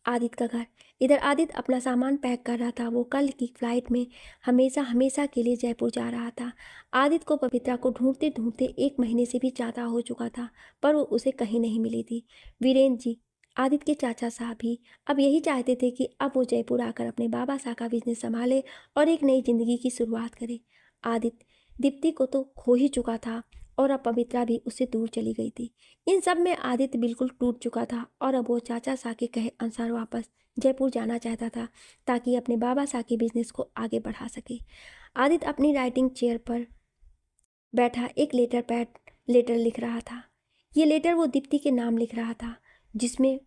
आदित्य का घर। इधर आदित्य अपना सामान पैक कर रहा था। वो कल की फ्लाइट में हमेशा हमेशा के लिए जयपुर जा रहा था। आदित्य को पवित्रा को ढूंढते ढूंढते 1 महीने से भी ज़्यादा हो चुका था, पर वो उसे कहीं नहीं मिली थी। वीरेंद्र जी, आदित्य के चाचा साहब भी अब यही चाहते थे कि अब वो जयपुर आकर अपने बाबा साहब का बिजनेस संभाले और एक नई जिंदगी की शुरुआत करे। आदित्य दीप्ति को तो खो ही चुका था और अब पवित्रा भी उससे दूर चली गई थी। इन सब में आदित्य बिल्कुल टूट चुका था और अब वो चाचा साहब के कहे अनुसार वापस जयपुर जाना चाहता था ताकि अपने बाबा साहब के बिजनेस को आगे बढ़ा सके। आदित्य अपनी राइटिंग चेयर पर बैठा एक लेटर लिख रहा था। ये लेटर वो दीप्ति के नाम लिख रहा था, जिसमें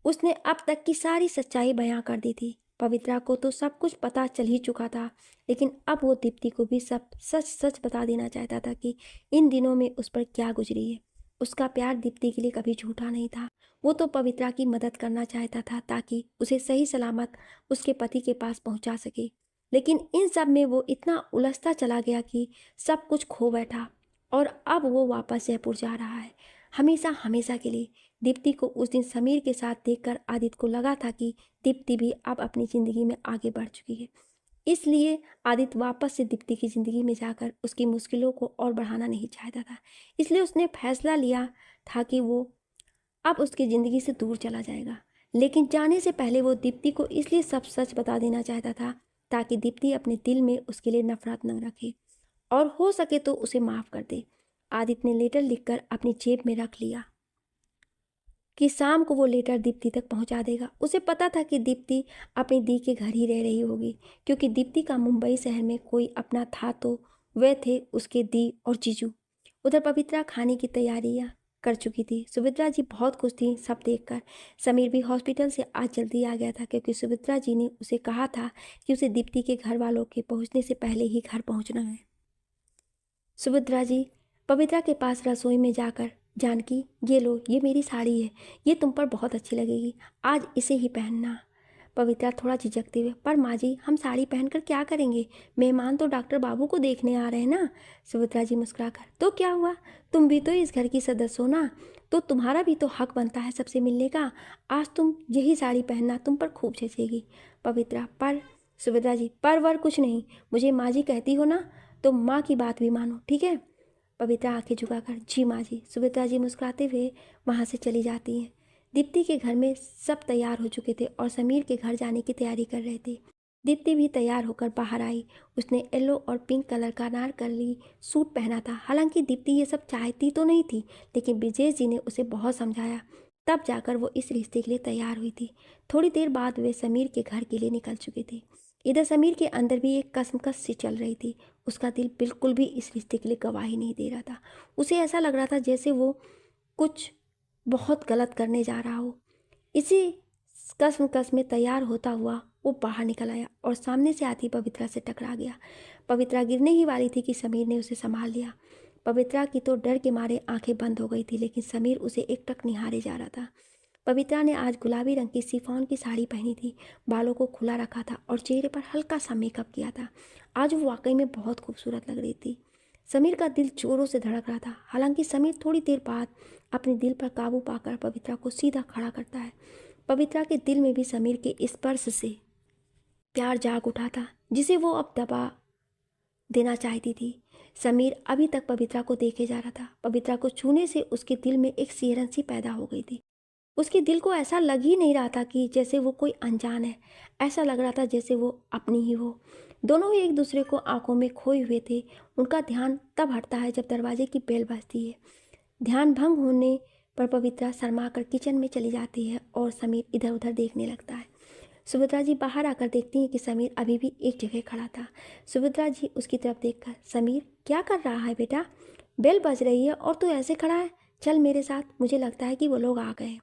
उसने अब तक की सारी सच्चाई बयां कर दी थी। पवित्रा को तो सब कुछ पता चल ही चुका था, लेकिन अब वो दीप्ति को भी सब सच सच बता देना चाहता था कि इन दिनों में उस पर क्या गुजरी है। उसका प्यार दीप्ति के लिए कभी झूठा नहीं था। वो तो पवित्रा की मदद करना चाहता था ताकि उसे सही सलामत उसके पति के पास पहुंचा सके। लेकिन इन सब में वो इतना उलझता चला गया कि सब कुछ खो बैठा और अब वो वापस जयपुर जा रहा है, हमेशा हमेशा के लिए। दीप्ति को उस दिन समीर के साथ देखकर आदित्य को लगा था कि दीप्ति भी अब अपनी ज़िंदगी में आगे बढ़ चुकी है। इसलिए आदित्य वापस से दीप्ति की ज़िंदगी में जाकर उसकी मुश्किलों को और बढ़ाना नहीं चाहता था। इसलिए उसने फैसला लिया था कि वो अब उसकी ज़िंदगी से दूर चला जाएगा। लेकिन जाने से पहले वो दीप्ति को इसलिए सब सच बता देना चाहता था ताकि दीप्ति अपने दिल में उसके लिए नफरत न रखे और हो सके तो उसे माफ़ कर दे। आदित्य ने लेटर लिखकर अपनी जेब में रख लिया कि शाम को वो लेटर दीप्ति तक पहुंचा देगा। उसे पता था कि दीप्ति अपनी दी के घर ही रह रही होगी, क्योंकि दीप्ति का मुंबई शहर में कोई अपना था तो वे थे उसके दी और जीजू। उधर पवित्रा खाने की तैयारियां कर चुकी थी। सुभद्रा जी बहुत खुश थी सब देखकर। समीर भी हॉस्पिटल से आज जल्दी आ गया था, क्योंकि सुभद्रा जी ने उसे कहा था कि उसे दीप्ति के घर वालों के पहुँचने से पहले ही घर पहुँचना है। सुभद्रा जी पवित्रा के पास रसोई में जाकर, जानकी ये लो, ये मेरी साड़ी है, ये तुम पर बहुत अच्छी लगेगी, आज इसे ही पहनना। पवित्रा थोड़ा झिझकते हुए, पर माँ जी हम साड़ी पहनकर क्या करेंगे, मेहमान तो डॉक्टर बाबू को देखने आ रहे हैं ना। सुभद्रा जी मुस्कुराकर, तो क्या हुआ, तुम भी तो इस घर की सदस्य हो ना, तो तुम्हारा भी तो हक बनता है सबसे मिलने का। आज तुम यही साड़ी पहनना, तुम पर खूब जचेगी। पवित्रा, पर सुभद्रा जी, पर वर कुछ नहीं, मुझे माँ जी कहती हो ना, तो माँ की बात भी मानो, ठीक है। पवित्रा आंखें झुकाकर, जी माँ जी। सुभद्रा जी मुस्कुराते हुए वहाँ से चली जाती हैं। दीप्ति के घर में सब तैयार हो चुके थे और समीर के घर जाने की तैयारी कर रहे थे। दीप्ति भी तैयार होकर बाहर आई। उसने येलो और पिंक कलर का अनारकली सूट पहना था। हालांकि दीप्ति ये सब चाहती तो नहीं थी, लेकिन विजय जी ने उसे बहुत समझाया, तब जाकर वो इस रिश्ते के लिए तैयार हुई थी। थोड़ी देर बाद वे समीर के घर के लिए निकल चुके थे। इधर समीर के अंदर भी एक कसमकस सी चल रही थी। उसका दिल बिल्कुल भी इस रिश्ते के लिए गवाही नहीं दे रहा था। उसे ऐसा लग रहा था जैसे वो कुछ बहुत गलत करने जा रहा हो। इसी कसमकस में तैयार होता हुआ वो बाहर निकल आया और सामने से आती पवित्रा से टकरा गया। पवित्रा गिरने ही वाली थी कि समीर ने उसे संभाल लिया। पवित्रा की तो डर के मारे आंखें बंद हो गई थी, लेकिन समीर उसे एकटक निहारे जा रहा था। पवित्रा ने आज गुलाबी रंग की शिफॉन की साड़ी पहनी थी, बालों को खुला रखा था और चेहरे पर हल्का सा मेकअप किया था। आज वो वाकई में बहुत खूबसूरत लग रही थी। समीर का दिल जोरों से धड़क रहा था। हालांकि समीर थोड़ी देर बाद अपने दिल पर काबू पाकर पवित्रा को सीधा खड़ा करता है। पवित्रा के दिल में भी समीर के स्पर्श से प्यार जाग उठा था, जिसे वो अब दबा देना चाहती थी। समीर अभी तक पवित्रा को देखे जा रहा था। पवित्रा को छूने से उसके दिल में एक सिहरन सी पैदा हो गई थी। उसके दिल को ऐसा लग ही नहीं रहा था कि जैसे वो कोई अनजान है, ऐसा लग रहा था जैसे वो अपनी ही हो। दोनों ही एक दूसरे को आंखों में खोए हुए थे। उनका ध्यान तब हटता है जब दरवाजे की बेल बजती है। ध्यान भंग होने पर पवित्रा शर्मा कर किचन में चली जाती है और समीर इधर उधर देखने लगता है। सुभद्रा जी बाहर आकर देखती हैं कि समीर अभी भी एक जगह खड़ा था। सुभद्रा जी उसकी तरफ देखकर, समीर क्या कर रहा है बेटा, बेल बज रही है और तू ऐसे खड़ा है, चल मेरे साथ, मुझे लगता है कि वो लोग आ गए।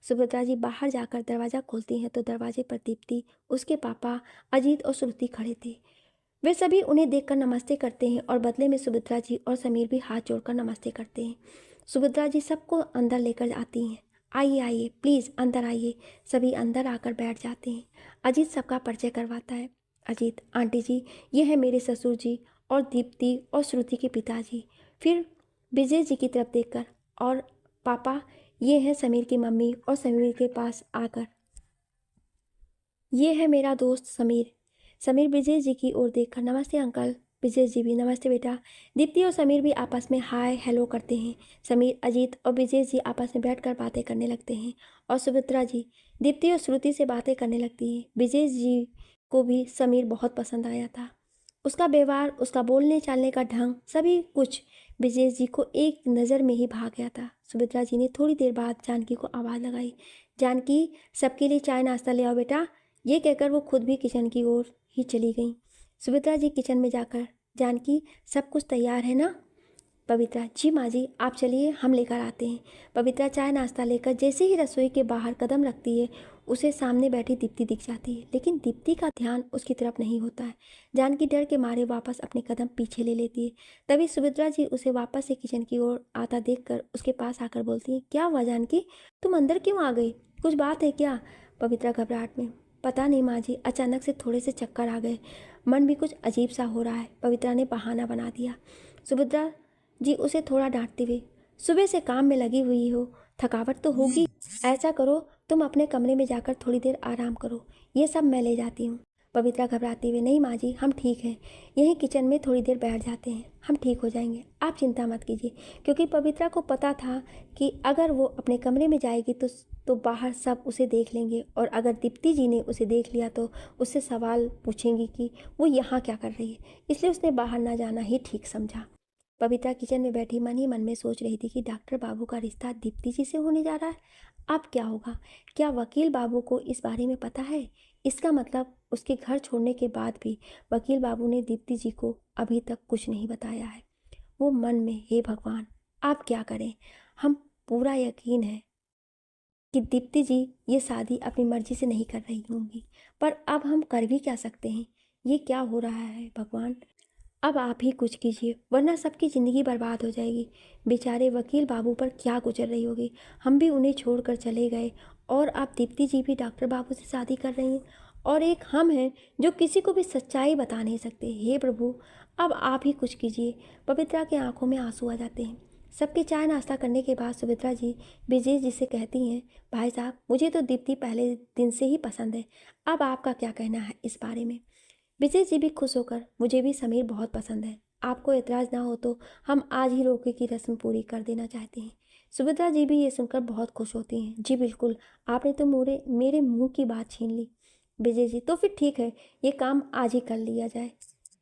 सुभद्रा जी बाहर जाकर दरवाज़ा खोलती हैं तो दरवाजे पर दीप्ति, उसके पापा अजीत और श्रुति खड़े थे। वे सभी उन्हें देखकर नमस्ते करते हैं और बदले में सुभद्रा जी और समीर भी हाथ जोड़कर नमस्ते करते हैं। सुभद्रा जी सबको अंदर लेकर आती हैं। आइए आइए, प्लीज़ अंदर आइए। सभी अंदर आकर बैठ जाते हैं। अजीत सबका परिचय करवाता है। अजीत, आंटी जी, ये है मेरे ससुर जी और दीप्ति और श्रुति के पिताजी। फिर विजय जी की तरफ देखकर, और पापा, ये हैं समीर की मम्मी, और समीर के पास आकर ये है मेरा दोस्त समीर। समीर ब्रिजेश जी की ओर देखकर, नमस्ते अंकल। ब्रिजेश जी भी, नमस्ते बेटा। दीप्ति और समीर भी आपस में हाय हेलो करते हैं। समीर, अजीत और ब्रिजेश जी आपस में बैठकर बातें करने लगते हैं और सुमित्रा जी दीप्ति और श्रुति से बातें करने लगती हैं। ब्रिजेश जी को भी समीर बहुत पसंद आया था। उसका व्यवहार, उसका बोलने चालने का ढंग, सभी कुछ ब्रिजेश जी को एक नज़र में ही भा गया था। सुमित्रा जी ने थोड़ी देर बाद जानकी को आवाज़ लगाई, जानकी, सबके लिए चाय नाश्ता ले आओ बेटा। ये कहकर वो खुद भी किचन की ओर ही चली गई। सुमित्रा जी किचन में जाकर, जानकी, सब कुछ तैयार है ना? पवित्रा, जी माँ जी, आप चलिए, हम लेकर आते हैं। पवित्रा चाय नाश्ता लेकर जैसे ही रसोई के बाहर कदम रखती है, उसे सामने बैठी दीप्ति दिख जाती है, लेकिन दीप्ति का ध्यान उसकी तरफ नहीं होता है। जानकी डर के मारे वापस अपने कदम पीछे ले लेती है। तभी सुमित्रा जी उसे वापस से किचन की ओर आता देखकर उसके पास आकर बोलती है, क्या हुआ जानकी, तुम अंदर क्यों आ गई? कुछ बात है क्या? पवित्रा घबराहट में, पता नहीं माँ जी, अचानक से थोड़े से चक्कर आ गए, मन भी कुछ अजीब सा हो रहा है, पवित्रा ने बहाना बना दिया। सुमित्रा जी उसे थोड़ा डांटते हुए, सुबह से काम में लगी हुई हो, थकावट तो होगी। ऐसा करो, तुम अपने कमरे में जाकर थोड़ी देर आराम करो, ये सब मैं ले जाती हूँ। पवित्रा घबराते हुए, नहीं माँ जी, हम ठीक हैं, यहीं किचन में थोड़ी देर बैठ जाते हैं, हम ठीक हो जाएंगे, आप चिंता मत कीजिए। क्योंकि पवित्रा को पता था कि अगर वो अपने कमरे में जाएगी तो बाहर सब उसे देख लेंगे, और अगर दीप्ति जी ने उसे देख लिया तो उससे सवाल पूछेंगी कि वो यहाँ क्या कर रही है, इसलिए उसने बाहर ना जाना ही ठीक समझा। पवित्रा किचन में बैठी मन ही मन में सोच रही थी कि डॉक्टर बाबू का रिश्ता दीप्ति जी से होने जा रहा है। अब क्या होगा? क्या वकील बाबू को इस बारे में पता है? इसका मतलब उसके घर छोड़ने के बाद भी वकील बाबू ने दीप्ति जी को अभी तक कुछ नहीं बताया है। वो मन में, हे भगवान, आप क्या करें? हम पूरा यकीन है कि दीप्ति जी ये शादी अपनी मर्जी से नहीं कर रही होंगी, पर अब हम कर भी क्या सकते हैं? ये क्या हो रहा है भगवान? अब आप ही कुछ कीजिए, वरना सबकी ज़िंदगी बर्बाद हो जाएगी। बेचारे वकील बाबू पर क्या गुजर रही होगी। हम भी उन्हें छोड़कर चले गए, और अब दीप्ति जी भी डॉक्टर बाबू से शादी कर रही हैं, और एक हम हैं जो किसी को भी सच्चाई बता नहीं सकते। हे प्रभु, अब आप ही कुछ कीजिए। पवित्रा की आंखों में आंसू आ जाते हैं। सबके चाय नाश्ता करने के बाद सुमित्रा जी विजय जी से कहती हैं, भाई साहब, मुझे तो दीप्ति पहले दिन से ही पसंद है, अब आपका क्या कहना है इस बारे में? विजय जी भी खुश होकर, मुझे भी समीर बहुत पसंद है, आपको एतराज़ ना हो तो हम आज ही रोके की रस्म पूरी कर देना चाहते हैं। सुभद्रा जी भी ये सुनकर बहुत खुश होती हैं। जी बिल्कुल, आपने तो मेरे मुंह की बात छीन ली। विजय जी, तो फिर ठीक है, ये काम आज ही कर लिया जाए।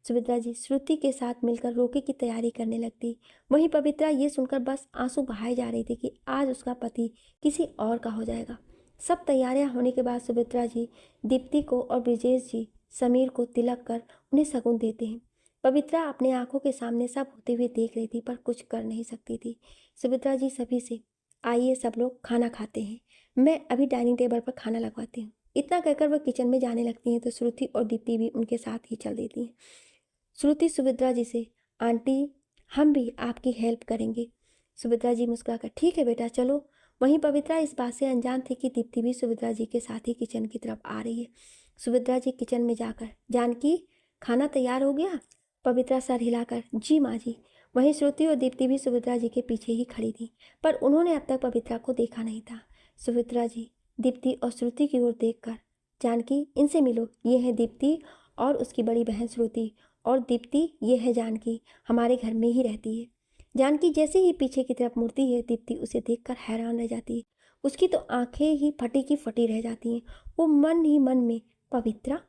सुभद्रा जी श्रुति के साथ मिलकर रोके की तैयारी करने लगती। वहीं पवित्रा ये सुनकर बस आंसू बहाए जा रही थी कि आज उसका पति किसी और का हो जाएगा। सब तैयारियां होने के बाद सुभद्रा जी दीप्ति को और ब्रिजेश जी समीर को तिलक कर उन्हें शगुन देते हैं। पवित्रा अपने आंखों के सामने सब होते हुए देख रही थी, पर कुछ कर नहीं सकती थी। सुभद्रा जी सभी से, आइए सब लोग खाना खाते हैं, मैं अभी डाइनिंग टेबल पर खाना लगवाती हूँ। इतना कहकर वह किचन में जाने लगती हैं तो श्रुति और दीप्ति भी उनके साथ ही चल देती हैं। श्रुति सुभद्रा जी से, आंटी, हम भी आपकी हेल्प करेंगे। सुभद्रा जी मुस्कुराकर, ठीक है बेटा, चलो। वहीं पवित्रा इस बात से अनजान थी कि दीप्ति भी सुभद्रा जी के साथ ही किचन की तरफ आ रही है। सुभद्रा जी किचन में जाकर, जानकी, खाना तैयार हो गया? पवित्रा सर हिलाकर, जी माँ जी। वहीं श्रुति और दीप्ति भी सुभद्रा जी के पीछे ही खड़ी थी, पर उन्होंने अब तक पवित्रा को देखा नहीं था। सुभद्रा जी दीप्ति और श्रुति की ओर देखकर, जानकी, इनसे मिलो, ये है दीप्ति और उसकी बड़ी बहन श्रुति, और दीप्ति ये है जानकी, हमारे घर में ही रहती है। जानकी जैसे ही पीछे की तरफ मुड़ती है, दीप्ति उसे देखकर हैरान रह जाती है। उसकी तो आंखें ही फटी की फटी रह जाती हैं। वो मन ही मन में, पवित्रा,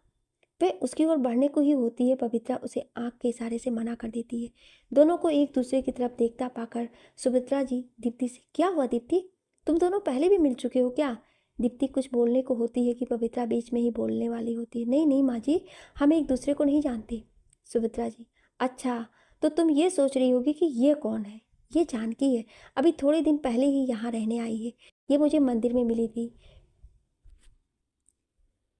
वह उसकी ओर बढ़ने को ही होती है, पवित्रा उसे आंख के इशारे से मना कर देती है। दोनों को एक दूसरे की तरफ देखता पाकर सुभद्रा जी दीप्ति से, क्या हुआ दीप्ति, तुम दोनों पहले भी मिल चुके हो क्या? दीप्ति कुछ बोलने को होती है कि पवित्रा बीच में ही बोलने वाली होती है, नहीं नहीं माँ जी, हम एक दूसरे को नहीं जानते। सुभद्रा जी, अच्छा, तो तुम ये सोच रही होगी कि ये कौन है? ये जानकी है, अभी थोड़े दिन पहले ही यहाँ रहने आई है, ये मुझे मंदिर में मिली थी।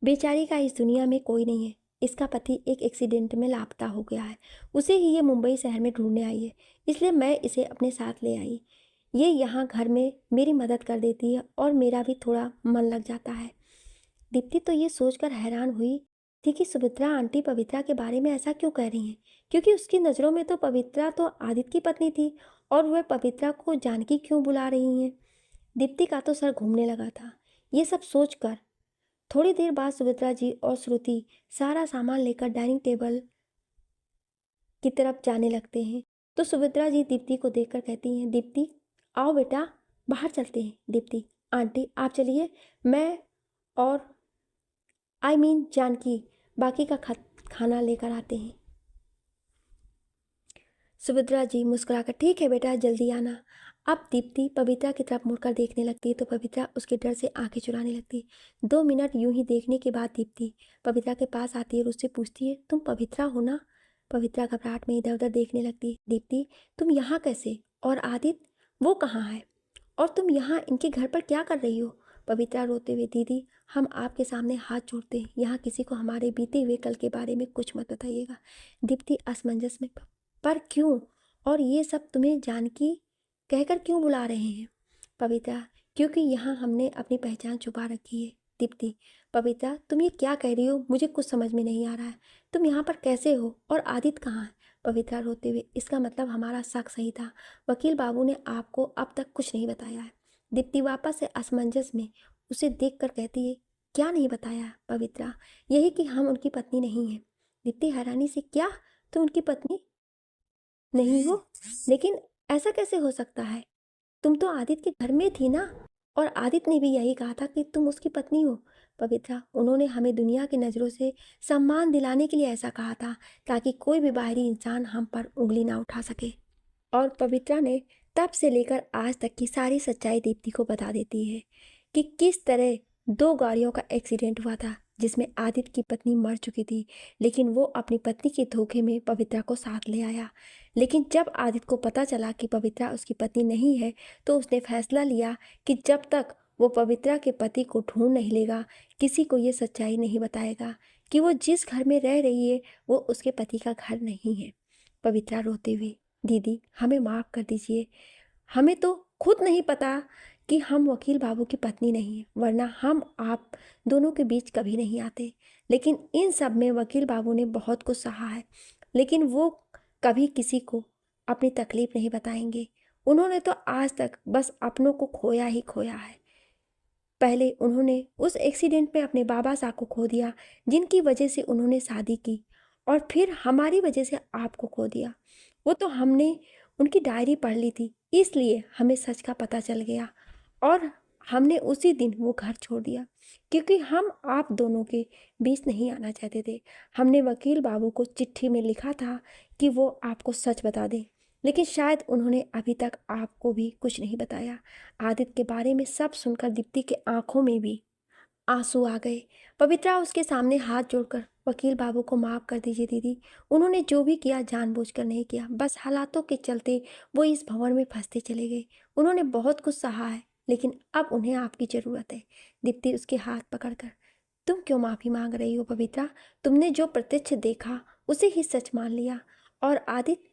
बेचारी का इस दुनिया में कोई नहीं है, इसका पति एक एक्सीडेंट में लापता हो गया है, उसे ही ये मुंबई शहर में ढूंढने आई है, इसलिए मैं इसे अपने साथ ले आई। ये यहाँ घर में मेरी मदद कर देती है और मेरा भी थोड़ा मन लग जाता है। दीप्ति तो ये सोचकर हैरान हुई थी कि सुभद्रा आंटी पवित्रा के बारे में ऐसा क्यों कह रही हैं, क्योंकि उसकी नज़रों में तो पवित्रा तो आदित्य की पत्नी थी, और वह पवित्रा को जानकी क्यों बुला रही हैं। दीप्ति का तो सर घूमने लगा था। ये सब सोचकर थोड़ी देर बाद सुभद्रा जी और श्रुति सारा सामान लेकर डाइनिंग टेबल की तरफ जाने लगते हैं। तो सुभद्रा जी दीप्ति को देखकर कहती हैं, दीप्ति आओ बेटा, बाहर चलते हैं। दीप्ति, आंटी आप चलिए, मैं और जानकी बाकी का खाना लेकर आते हैं। सुभद्रा जी मुस्कुराकर, ठीक है बेटा, जल्दी आना। अब दीप्ति पवित्रा की तरफ मुड़कर देखने लगती है तो पवित्रा उसके डर से आंखें चुराने लगती है। 2 मिनट यूं ही देखने के बाद दीप्ति पवित्रा के पास आती है और उससे पूछती है, तुम पवित्रा हो ना? पवित्रा घबराहट में इधर उधर देखने लगती है। दीप्ति, तुम यहाँ कैसे? और आदित्य, वो कहाँ है? और तुम यहाँ इनके घर पर क्या कर रही हो? पवित्रा रोते हुए, दीदी हम आपके सामने हाथ जोड़ते हैं, यहाँ किसी को हमारे बीते हुए कल के बारे में कुछ मत बताइएगा। दीप्ति असमंजस में, पर क्यों? और ये सब तुम्हें जानकी कहकर क्यों बुला रहे हैं? पवित्रा, क्योंकि यहाँ हमने अपनी पहचान छुपा रखी है। दीप्ति, पवित्रा तुम ये क्या कह रही हो? मुझे कुछ समझ में नहीं आ रहा है। तुम यहाँ पर कैसे हो? और आदित्य कहाँ है? पवित्रा रोते हुए, इसका मतलब हमारा शक सही था, वकील बाबू ने आपको अब तक कुछ नहीं बताया है। दीप्ति वापस से असमंजस में उसे देखकर कहती है, क्या नहीं बताया? पवित्रा, यही कि हम उनकी पत्नी नहीं है। दीप्ति हैरानी से, क्या तुम उनकी पत्नी नहीं हो? लेकिन ऐसा कैसे हो सकता है? तुम तो आदित्य के घर में थी ना? और आदित्य ने भी यही कहा था कि तुम उसकी पत्नी हो। पवित्रा, उन्होंने हमें दुनिया की नज़रों से सम्मान दिलाने के लिए ऐसा कहा था, ताकि कोई भी बाहरी इंसान हम पर उंगली ना उठा सके। और पवित्रा ने तब से लेकर आज तक की सारी सच्चाई दीप्ति को बता देती है कि किस तरह 2 गाड़ियों का एक्सीडेंट हुआ था जिसमें आदित्य की पत्नी मर चुकी थी, लेकिन वो अपनी पत्नी के धोखे में पवित्रा को साथ ले आया। लेकिन जब आदित्य को पता चला कि पवित्रा उसकी पत्नी नहीं है तो उसने फैसला लिया कि जब तक वो पवित्रा के पति को ढूंढ नहीं लेगा, किसी को ये सच्चाई नहीं बताएगा कि वो जिस घर में रह रही है वो उसके पति का घर नहीं है। पवित्रा रोते हुए, दीदी हमें माफ़ कर दीजिए, हमें तो खुद नहीं पता कि हम वकील बाबू की पत्नी नहीं हैं, वरना हम आप दोनों के बीच कभी नहीं आते। लेकिन इन सब में वकील बाबू ने बहुत कुछ सहा है, लेकिन वो कभी किसी को अपनी तकलीफ नहीं बताएंगे। उन्होंने तो आज तक बस अपनों को खोया ही खोया है। पहले उन्होंने उस एक्सीडेंट में अपने बाबा साहब को खो दिया, जिनकी वजह से उन्होंने शादी की, और फिर हमारी वजह से आपको खो दिया। वो तो हमने उनकी डायरी पढ़ ली थी, इसलिए हमें सच का पता चल गया और हमने उसी दिन वो घर छोड़ दिया, क्योंकि हम आप दोनों के बीच नहीं आना चाहते थे। हमने वकील बाबू को चिट्ठी में लिखा था कि वो आपको सच बता दें, लेकिन शायद उन्होंने अभी तक आपको भी कुछ नहीं बताया। आदित्य के बारे में सब सुनकर दीप्ति के आंखों में भी आंसू आ गए। पवित्रा उसके सामने हाथ जोड़कर, वकील बाबू को माफ़ कर दीजिए दीदी, उन्होंने जो भी किया जानबूझकर नहीं किया, बस हालातों के चलते वो इस भंवर में फंसते चले गए। उन्होंने बहुत कुछ सहा है, लेकिन अब उन्हें आपकी ज़रूरत है। दीप्ति उसके हाथ पकड़कर, तुम क्यों माफ़ी मांग रही हो पवित्रा? तुमने जो प्रत्यक्ष देखा उसे ही सच मान लिया, और आदित्य,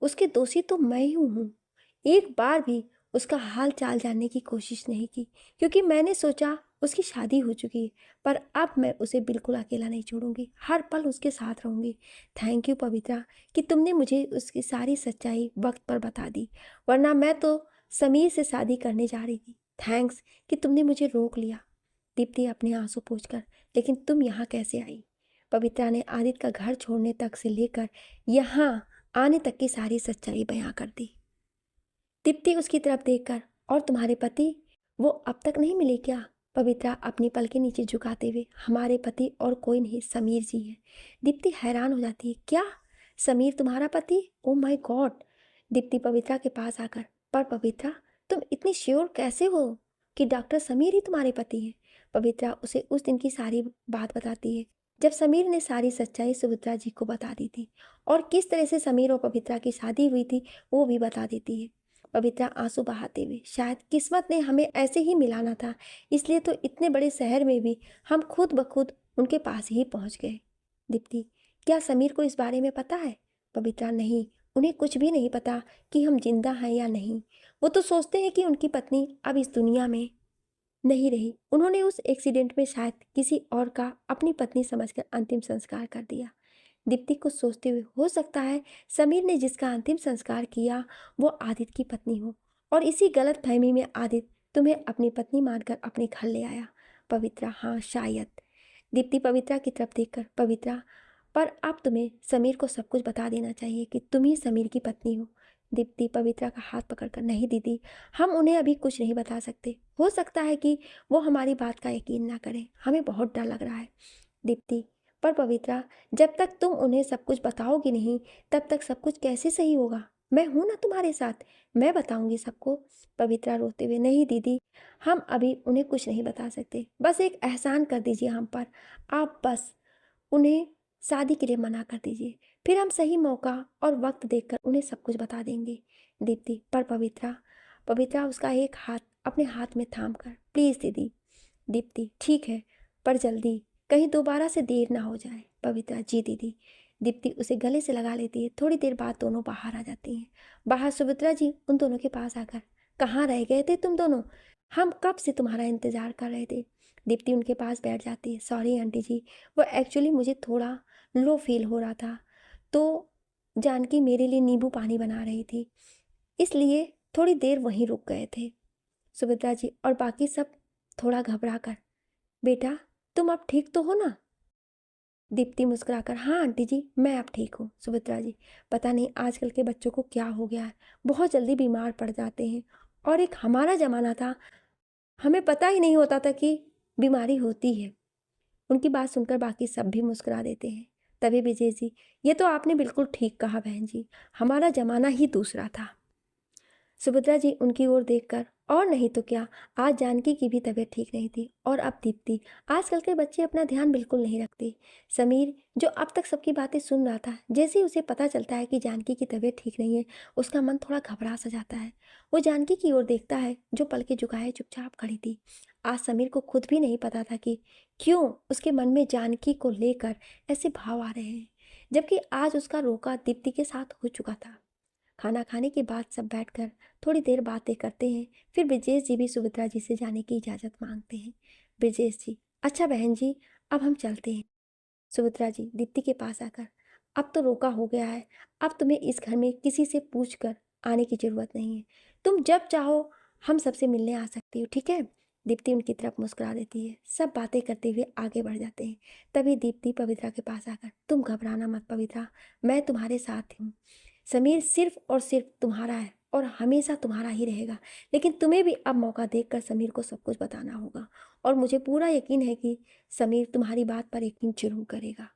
उसके दोषी तो मैं ही हूँ। एक बार भी उसका हाल चाल जानने की कोशिश नहीं की, क्योंकि मैंने सोचा उसकी शादी हो चुकी है। पर अब मैं उसे बिल्कुल अकेला नहीं छोड़ूंगी, हर पल उसके साथ रहूंगी। थैंक यू पवित्रा कि तुमने मुझे उसकी सारी सच्चाई वक्त पर बता दी, वरना मैं तो समीर से शादी करने जा रही थी। थैंक्स कि तुमने मुझे रोक लिया। दीप्ति अपने आंसू पोंछकर, लेकिन तुम यहाँ कैसे आई? पवित्रा ने आदित्य का घर छोड़ने तक से लेकर यहाँ आने तक की सारी सच्चाई बयां कर दी। दीप्ति उसकी तरफ देखकर, और तुम्हारे पति, वो अब तक नहीं मिले क्या? पवित्रा अपनी पल के नीचे झुकाते हुए, हमारे पति और कोई नहीं, समीर जी हैं। दीप्ति हैरान हो जाती है, क्या समीर तुम्हारा पति? Oh my God. Deepti Pavitra के पास आकर, पर पवित्रा तुम इतनी श्योर कैसे हो कि डॉक्टर समीर ही तुम्हारे पति हैं? पवित्रा उसे उस दिन की सारी बात बताती है जब समीर ने सारी सच्चाई सुभद्रा जी को बता दी थी, और किस तरह से समीर और पवित्रा की शादी हुई थी वो भी बता देती है। पवित्रा आंसू बहाते हुए, शायद किस्मत ने हमें ऐसे ही मिलाना था, इसलिए तो इतने बड़े शहर में भी हम खुद ब खुद उनके पास ही पहुंच गए। दीप्ति, क्या समीर को इस बारे में पता है? पवित्रा, नहीं, उन्हें कुछ भी नहीं पता कि हम जिंदा हैं या नहीं। वो तो सोचते हैं कि उनकी पत्नी अब इस दुनिया में नहीं रही। उन्होंने उस एक्सीडेंट में शायद किसी और का अपनी पत्नी समझकर अंतिम संस्कार कर दिया। दीप्ति को सोचते हुए, हो सकता है समीर ने जिसका अंतिम संस्कार किया वो आदित्य की पत्नी हो, और इसी गलत फहमी में आदित्य तुम्हें अपनी पत्नी मानकर अपने घर ले आया। पवित्रा, हाँ शायद। दीप्ति पवित्रा की तरफ देखकर, पवित्रा, पर अब तुम्हें समीर को सब कुछ बता देना चाहिए कि तुम ही समीर की पत्नी हो। दीप्ति पवित्रा का हाथ पकड़कर, नहीं दीदी, हम उन्हें अभी कुछ नहीं बता सकते। हो सकता है कि वो हमारी बात का यकीन ना करें, हमें बहुत डर लग रहा है। दीप्ति, पर पवित्रा, जब तक तुम उन्हें सब कुछ बताओगी नहीं तब तक सब कुछ कैसे सही होगा? मैं हूं ना तुम्हारे साथ, मैं बताऊंगी सबको। पवित्रा रोते हुए, नहीं दीदी, हम अभी उन्हें कुछ नहीं बता सकते। बस एक एहसान कर दीजिए हम पर, आप बस उन्हें शादी के लिए मना कर दीजिए, फिर हम सही मौका और वक्त देखकर उन्हें सब कुछ बता देंगे। दीप्ति, पर पवित्रा, पवित्रा उसका एक हाथ अपने हाथ में थाम कर, प्लीज़ दीदी। दीप्ति, ठीक है, पर जल्दी, कहीं दोबारा से देर ना हो जाए। पवित्रा, जी दीदी। दीप्ति उसे गले से लगा लेती है। थोड़ी देर बाद दोनों बाहर आ जाती हैं। बाहर सुमित्रा जी उन दोनों के पास आकर, कहाँ रह गए थे तुम दोनों? हम कब से तुम्हारा इंतज़ार कर रहे थे। दीप्ति उनके पास बैठ जाती है। सॉरी आंटी जी, वो एक्चुअली मुझे थोड़ा लो फील हो रहा था, तो जानकी मेरे लिए नींबू पानी बना रही थी, इसलिए थोड़ी देर वहीं रुक गए थे। सुमित्रा जी और बाकी सब थोड़ा घबरा कर, बेटा तुम अब ठीक तो हो ना? दीप्ति मुस्कुराकर, हाँ आंटी जी, मैं अब ठीक हूँ। सुमित्रा जी, पता नहीं आजकल के बच्चों को क्या हो गया है, बहुत जल्दी बीमार पड़ जाते हैं, और एक हमारा ज़माना था, हमें पता ही नहीं होता था कि बीमारी होती है। उनकी बात सुनकर बाकी सब भी मुस्कुरा देते हैं। तभी विजय जी, ये तो आपने बिल्कुल ठीक कहा बहन जी, हमारा ज़माना ही दूसरा था। सुभद्रा जी उनकी ओर देखकर, और नहीं तो क्या, आज जानकी की भी तबीयत ठीक नहीं थी, और अब दीप्ति। आजकल के बच्चे अपना ध्यान बिल्कुल नहीं रखते। समीर जो अब तक सबकी बातें सुन रहा था, जैसे ही उसे पता चलता है कि जानकी की तबीयत ठीक नहीं है, उसका मन थोड़ा घबरा सा जाता है। वो जानकी की ओर देखता है जो पलके झुकाए चुपचाप खड़ी थी। आज समीर को खुद भी नहीं पता था कि क्यों उसके मन में जानकी को लेकर ऐसे भाव आ रहे हैं, जबकि आज उसका रोका दीप्ति के साथ हो चुका था। खाना खाने के बाद सब बैठकर थोड़ी देर बातें करते हैं। फिर ब्रजेश जी भी सुभद्रा जी से जाने की इजाज़त मांगते हैं। ब्रजेश जी, अच्छा बहन जी, अब हम चलते हैं। सुभद्रा जी दीप्ति के पास आकर, अब तो रोका हो गया है, अब तुम्हें इस घर में किसी से पूछ कर आने की ज़रूरत नहीं है, तुम जब चाहो हम सबसे मिलने आ सकती हो, ठीक है? दीप्ति उनकी तरफ मुस्कुरा देती है। सब बातें करते हुए आगे बढ़ जाते हैं। तभी दीप्ति पवित्रा के पास आकर, तुम घबराना मत पवित्रा, मैं तुम्हारे साथ हूँ। समीर सिर्फ और सिर्फ तुम्हारा है और हमेशा तुम्हारा ही रहेगा, लेकिन तुम्हें भी अब मौका देखकर समीर को सब कुछ बताना होगा, और मुझे पूरा यकीन है कि समीर तुम्हारी बात पर यकीन जरूर करेगा।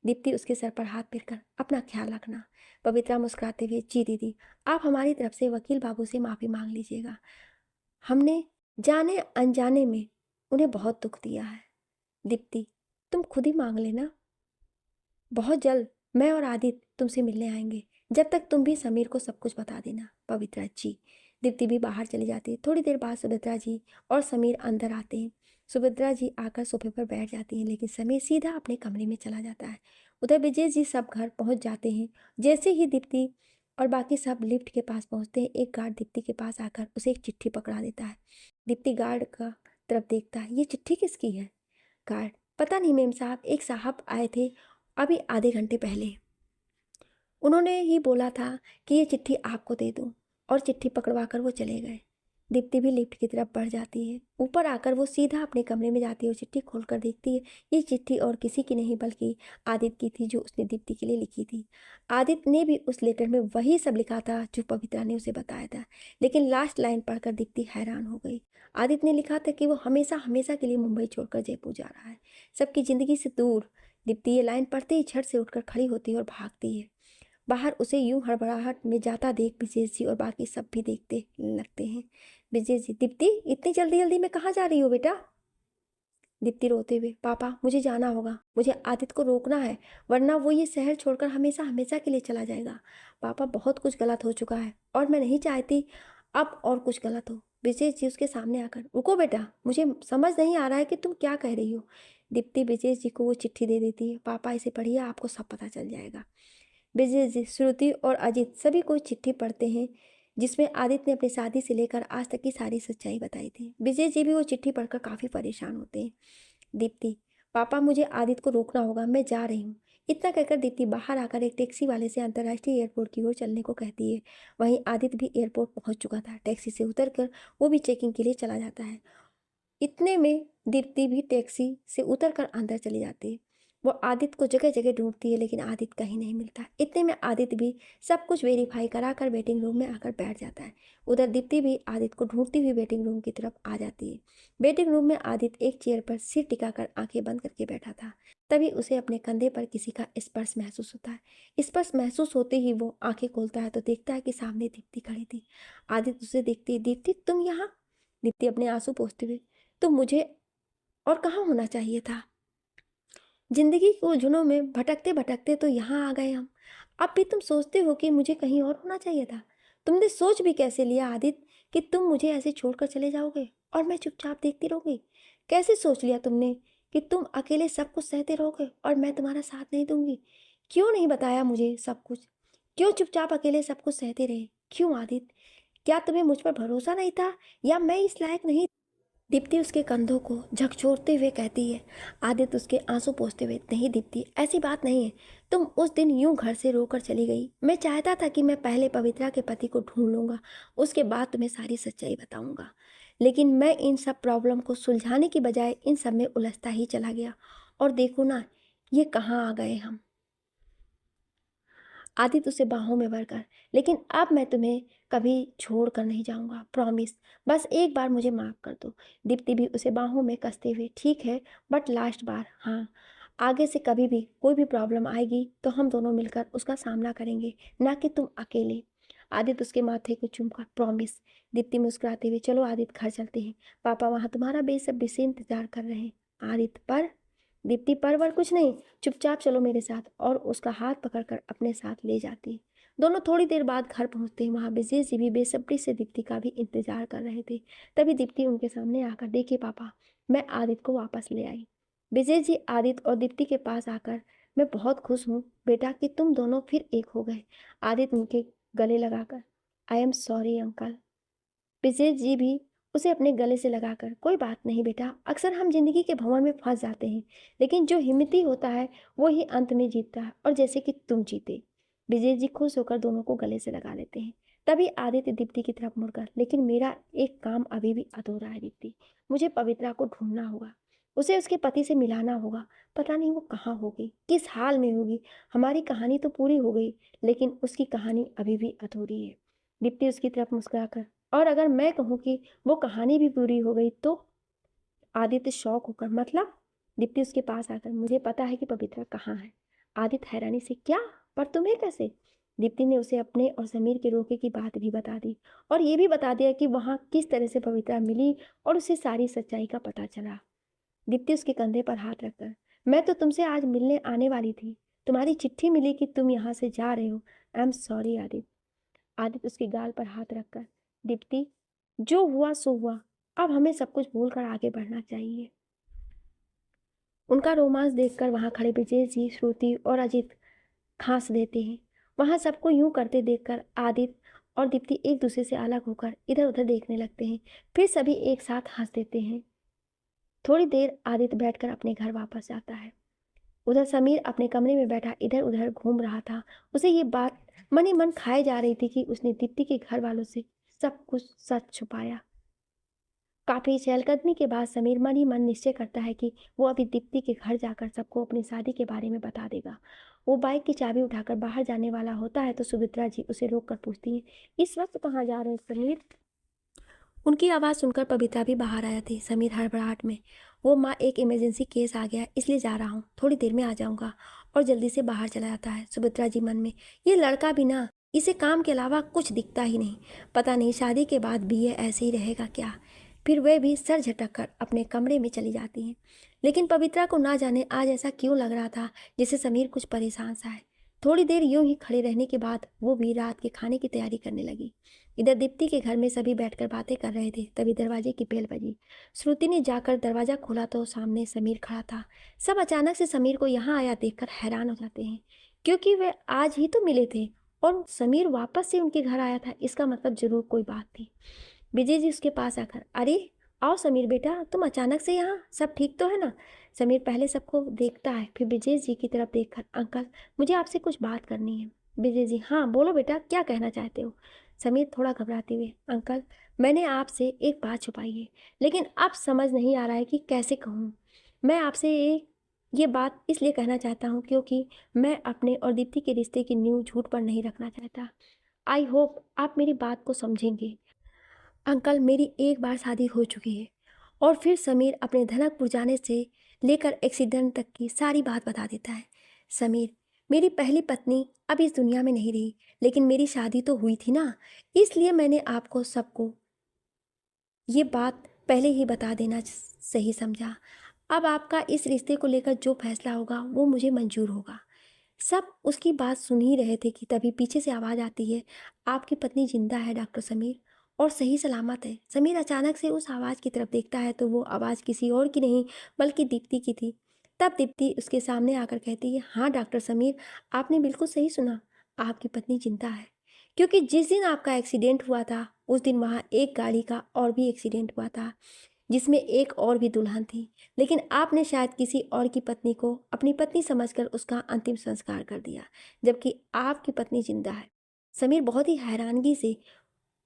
दीप्ति उसके सर पर हाथ फेरकर, अपना ख्याल रखना। पवित्रा मुस्कुराते हुए, जी दीदी, आप हमारी तरफ से वकील बाबू से माफ़ी मांग लीजिएगा, हमने जाने अनजाने में उन्हें बहुत दुख दिया है। दीप्ति, तुम खुद ही मांग लेना, बहुत जल्द मैं और आदित्य तुमसे मिलने आएंगे, जब तक तुम भी समीर को सब कुछ बता देना। पवित्रा जी। दीप्ति भी बाहर चली जाती है। थोड़ी देर बाद सुभद्रा जी और समीर अंदर आते हैं। सुभद्रा जी आकर सोफे पर बैठ जाती हैं, लेकिन समीर सीधा अपने कमरे में चला जाता है। उधर विजय जी सब घर पहुंच जाते हैं। जैसे ही दीप्ति और बाकी सब लिफ्ट के पास पहुंचते हैं, एक गार्ड दीप्ति के पास आकर उसे एक चिट्ठी पकड़ा देता है। दीप्ति गार्ड का तरफ देखता है, ये चिट्ठी किसकी है? गार्ड, पता नहीं मेम साहब, एक साहब आए थे अभी आधे घंटे पहले, उन्होंने ही बोला था कि ये चिट्ठी आपको दे दूँ, और चिट्ठी पकड़वा कर वो चले गए। दीप्ति भी लिफ्ट की तरफ बढ़ जाती है। ऊपर आकर वो सीधा अपने कमरे में जाती है और चिट्ठी खोलकर देखती है। ये चिट्ठी और किसी की नहीं बल्कि आदित्य की थी, जो उसने दीप्ति के लिए लिखी थी। आदित्य ने भी उस लेटर में वही सब लिखा था जो पवित्रा ने उसे बताया था, लेकिन लास्ट लाइन पढ़कर दीप्ति हैरान हो गई। आदित्य ने लिखा था कि वो हमेशा हमेशा के लिए मुंबई छोड़कर जयपुर जा रहा है, सबकी ज़िंदगी से दूर। दीप्ति ये लाइन पढ़ते ही झट से उठकर खड़ी होती है और भागती है। बाहर उसे यूं हड़बड़ाहट में जाता देख विजेश जी और बाकी सब भी देखते लगते हैं। विजेश जी, दीप्ति इतनी जल्दी जल्दी में कहाँ जा रही हो बेटा? दीप्ति रोते हुए, पापा मुझे जाना होगा, मुझे आदित्य को रोकना है, वरना वो ये शहर छोड़कर हमेशा हमेशा के लिए चला जाएगा। पापा बहुत कुछ गलत हो चुका है और मैं नहीं चाहती अब और कुछ गलत हो। विजेश जी उसके सामने आकर, रुको बेटा, मुझे समझ नहीं आ रहा है कि तुम क्या कह रही हो। दीप्ति विजेश जी को वो चिट्ठी दे देती है। पापा इसे पढ़िए, आपको सब पता चल जाएगा। विजय जी, श्रुति और अजित सभी कोई चिट्ठी पढ़ते हैं, जिसमें आदित्य ने अपनी शादी से लेकर आज तक की सारी सच्चाई बताई थी। विजय जी भी वो चिट्ठी पढ़कर काफ़ी परेशान होते हैं। दीप्ति, पापा मुझे आदित्य को रोकना होगा, मैं जा रही हूँ। इतना कहकर दीप्ति बाहर आकर एक टैक्सी वाले से अंतर्राष्ट्रीय एयरपोर्ट की ओर चलने को कहती है। वहीं आदित्य भी एयरपोर्ट पहुंच चुका था। टैक्सी से उतरकर वो भी चेकिंग के लिए चला जाता है। इतने में दीप्ति भी टैक्सी से उतरकर अंदर चली जाती है। वो आदित्य को जगह जगह ढूंढती है लेकिन आदित्य कहीं नहीं मिलता। इतने में आदित्य भी सब कुछ वेरीफाई कराकर वेटिंग रूम में आकर बैठ जाता है। उधर दीप्ति भी आदित्य को ढूंढती हुई वेटिंग रूम की तरफ आ जाती है। वेटिंग रूम में आदित्य एक चेयर पर सिर टिकाकर आंखें बंद करके बैठा था। तभी उसे अपने कंधे पर किसी का स्पर्श महसूस होता है। स्पर्श महसूस होते ही वो आंखें खोलता है तो देखता है कि सामने दीप्ति खड़ी थी। आदित्य उसे देखती है, दीप्ति तुम यहाँ? दीप्ति अपने आंसू पोंछते हुए, तो मुझे और कहाँ होना चाहिए था? जिंदगी के उलझनों में भटकते भटकते तो यहाँ आ गए हम। अब भी तुम सोचते हो कि मुझे कहीं और होना चाहिए था? तुमने सोच भी कैसे लिया आदित्य कि तुम मुझे ऐसे छोड़कर चले जाओगे और मैं चुपचाप देखती रहूंगी? कैसे सोच लिया तुमने कि तुम अकेले सब कुछ सहते रहोगे और मैं तुम्हारा साथ नहीं दूंगी? क्यों नहीं बताया मुझे सब कुछ? क्यों चुपचाप अकेले सब कुछ सहते रहे? क्यों आदित्य? क्या तुम्हें मुझ पर भरोसा नहीं था या मैं इस लायक नहीं? दीप्ति उसके कंधों को झकझोरते हुए कहती है। आदित्य उसके आंसू पोंछते हुए, नहीं दीप्ति, ऐसी बात नहीं है। तुम उस दिन यूं घर से रोकर चली गई। मैं चाहता था कि मैं पहले पवित्रा के पति को ढूंढ लूंगा, उसके बाद तुम्हें सारी सच्चाई बताऊंगा। लेकिन मैं इन सब प्रॉब्लम को सुलझाने की बजाय इन सब में उलझता ही चला गया। और देखो ना, ये कहाँ आ गए हम। आदित्य उसे बाहों में भरकर, लेकिन अब मैं तुम्हें कभी छोड़ कर नहीं जाऊंगा, प्रॉमिस। बस एक बार मुझे माफ़ कर दो। दीप्ति भी उसे बाहों में कसते हुए, ठीक है, बट लास्ट बार, हाँ। आगे से कभी भी कोई भी प्रॉब्लम आएगी तो हम दोनों मिलकर उसका सामना करेंगे, ना कि तुम अकेले। आदित्य उसके माथे को चूमकर, प्रॉमिस। दीप्ति मुस्कुराते हुए, चलो आदित्य घर चलते हैं, पापा वहाँ तुम्हारा बेसब्री से इंतजार कर रहे हैं। आदित्य, पर दीप्ति, परवर कुछ नहीं, चुपचाप चलो मेरे साथ, और उसका हाथ पकड़कर अपने साथ ले जाती। दोनों थोड़ी देर बाद घर पहुंचते हैं। वहाँ विजय जी भी बेसब्री से दीप्ति का भी इंतजार कर रहे थे। तभी दीप्ति उनके सामने आकर, देखिए पापा, मैं आदित्य को वापस ले आई। विजय जी आदित्य और दीप्ति के पास आकर, मैं बहुत खुश हूँ बेटा कि तुम दोनों फिर एक हो गए। आदित्य उनके गले लगाकर, आई am sorry uncle. Vijay ji भी उसे अपने गले से लगाकर, कोई बात नहीं बेटा, अक्सर हम जिंदगी के भंवर में फंस जाते हैं, लेकिन जो हिम्मती होता है वो ही अंत में जीतता है, और जैसे कि तुम जीते। विजय जी खुश होकर दोनों को गले से लगा लेते हैं। तभी आदित्य दीप्ति की तरफ मुड़कर, लेकिन मेरा एक काम अभी भी अधूरा है दीप्ति। मुझे पवित्रा को ढूंढना होगा, उसे उसके पति से मिलाना होगा। पता नहीं वो कहाँ होगी, किस हाल में होगी। हमारी कहानी तो पूरी हो गई, लेकिन उसकी कहानी अभी भी अधूरी है। दीप्ति उसकी तरफ मुस्कुराकर, और अगर मैं कहूँ कि वो कहानी भी पूरी हो गई तो? आदित्य शौक होकर, मतलब? दीप्ति उसके पास आकर, मुझे पता है कि पवित्रा कहाँ है। आदित्य हैरानी से, क्या? पर तुम्हें कैसे? दीप्ति ने उसे अपने और समीर के रोके की बात भी बता दी, और ये भी बता दिया कि वहाँ किस तरह से पवित्रा मिली और उसे सारी सच्चाई का पता चला। दीप्ति उसके कंधे पर हाथ रखकर, मैं तो तुमसे आज मिलने आने वाली थी, तुम्हारी चिट्ठी मिली कि तुम यहाँ से जा रहे हो। आई एम सॉरी आदित्य। आदित्य उसके गाल पर हाथ रखकर, दीप्ति, जो हुआ सो हुआ, अब हमें सब कुछ भूलकर आगे बढ़ना चाहिए। उनका रोमांस देखकर वहां खड़े विजय जी, श्रुति और अजीत खांस देते हैं। वहां सबको यूं करते देखकर आदित्य और दीप्ति एक दूसरे से अलग होकर इधर उधर देखने लगते हैं। फिर सभी एक साथ हंस देते हैं। थोड़ी देर आदित्य बैठकर अपने घर वापस जाता है। उधर समीर अपने कमरे में बैठा इधर उधर घूम रहा था। उसे ये बात मन ही मन खाए जा रही थी कि उसने दीप्ति के घर वालों से सब कुछ सच छुपाया। काफी चहलकदमी के बाद समीर मन ही मन निश्चय करता है कि वो अभी दीप्ति के घर जाकर सबको अपनी शादी के बारे में बता देगा। वो बाइक की चाबी उठाकर बाहर जाने वाला होता है तो सुमित्रा जी उसे रोक कर पूछती हैं, इस वक्त कहाँ जा रहे हैं समीर? उनकी आवाज़ सुनकर पवित्रा भी बाहर आया थी। समीर हड़बड़ाहट में, वो माँ, एक इमरजेंसी केस आ गया इसलिए जा रहा हूँ, थोड़ी देर में आ जाऊँगा, और जल्दी से बाहर चला जाता है। सुमित्रा जी मन में, ये लड़का भी ना, इसे काम के अलावा कुछ दिखता ही नहीं, पता नहीं शादी के बाद भी ये ऐसे ही रहेगा क्या। फिर वे भी सर झटक कर अपने कमरे में चली जाती हैं। लेकिन पवित्रा को ना जाने आज ऐसा क्यों लग रहा था जिससे समीर कुछ परेशान सा है। थोड़ी देर यूं ही खड़े रहने के बाद वो भी रात के खाने की तैयारी करने लगी। इधर दीप्ति के घर में सभी बैठकर बातें कर रहे थे। तभी दरवाजे की बेल बजी। श्रुति ने जाकर दरवाजा खोला तो सामने समीर खड़ा था। सब अचानक से समीर को यहाँ आया देखकर हैरान हो जाते हैं, क्योंकि वे आज ही तो मिले थे और समीर वापस से उनके घर आया था। इसका मतलब जरूर कोई बात थी। विजय जी उसके पास आकर, अरे आओ समीर बेटा, तुम अचानक से यहाँ, सब ठीक तो है ना? समीर पहले सबको देखता है, फिर विजय जी की तरफ देखकर, अंकल, मुझे आपसे कुछ बात करनी है। विजय जी, हाँ बोलो बेटा, क्या कहना चाहते हो? समीर थोड़ा घबराते हुए, अंकल मैंने आपसे एक बात छुपाई है, लेकिन अब समझ नहीं आ रहा है कि कैसे कहूँ। मैं आपसे ये बात इसलिए कहना चाहता हूँ क्योंकि मैं अपने और दीप्ति के रिश्ते की नींव झूठ पर नहीं रखना चाहता। आई होप आप मेरी बात को समझेंगे। अंकल, मेरी एक बार शादी हो चुकी है। और फिर समीर अपने धनकपुर जाने से लेकर एक्सीडेंट तक की सारी बात बता देता है। समीर, मेरी पहली पत्नी अब इस दुनिया में नहीं रही, लेकिन मेरी शादी तो हुई थी ना, इसलिए मैंने आपको सबको ये बात पहले ही बता देना सही समझा। अब आपका इस रिश्ते को लेकर जो फैसला होगा वो मुझे मंजूर होगा। सब उसकी बात सुन ही रहे थे कि तभी पीछे से आवाज़ आती है, आपकी पत्नी जिंदा है डॉक्टर समीर, और सही सलामत है। समीर अचानक से उस आवाज़ की तरफ देखता है तो वो आवाज़ किसी और की नहीं बल्कि दीप्ति की थी। तब दीप्ति उसके सामने आकर कहती है, हाँ डॉक्टर समीर, आपने बिल्कुल सही सुना, आपकी पत्नी जिंदा है। क्योंकि जिस दिन आपका एक्सीडेंट हुआ था उस दिन वहाँ एक गाड़ी का और भी एक्सीडेंट हुआ था, जिसमें एक और भी दुल्हन थी, लेकिन आपने शायद किसी और की पत्नी को अपनी पत्नी समझकर उसका अंतिम संस्कार कर दिया, जबकि आपकी पत्नी जिंदा है। समीर बहुत ही हैरानगी से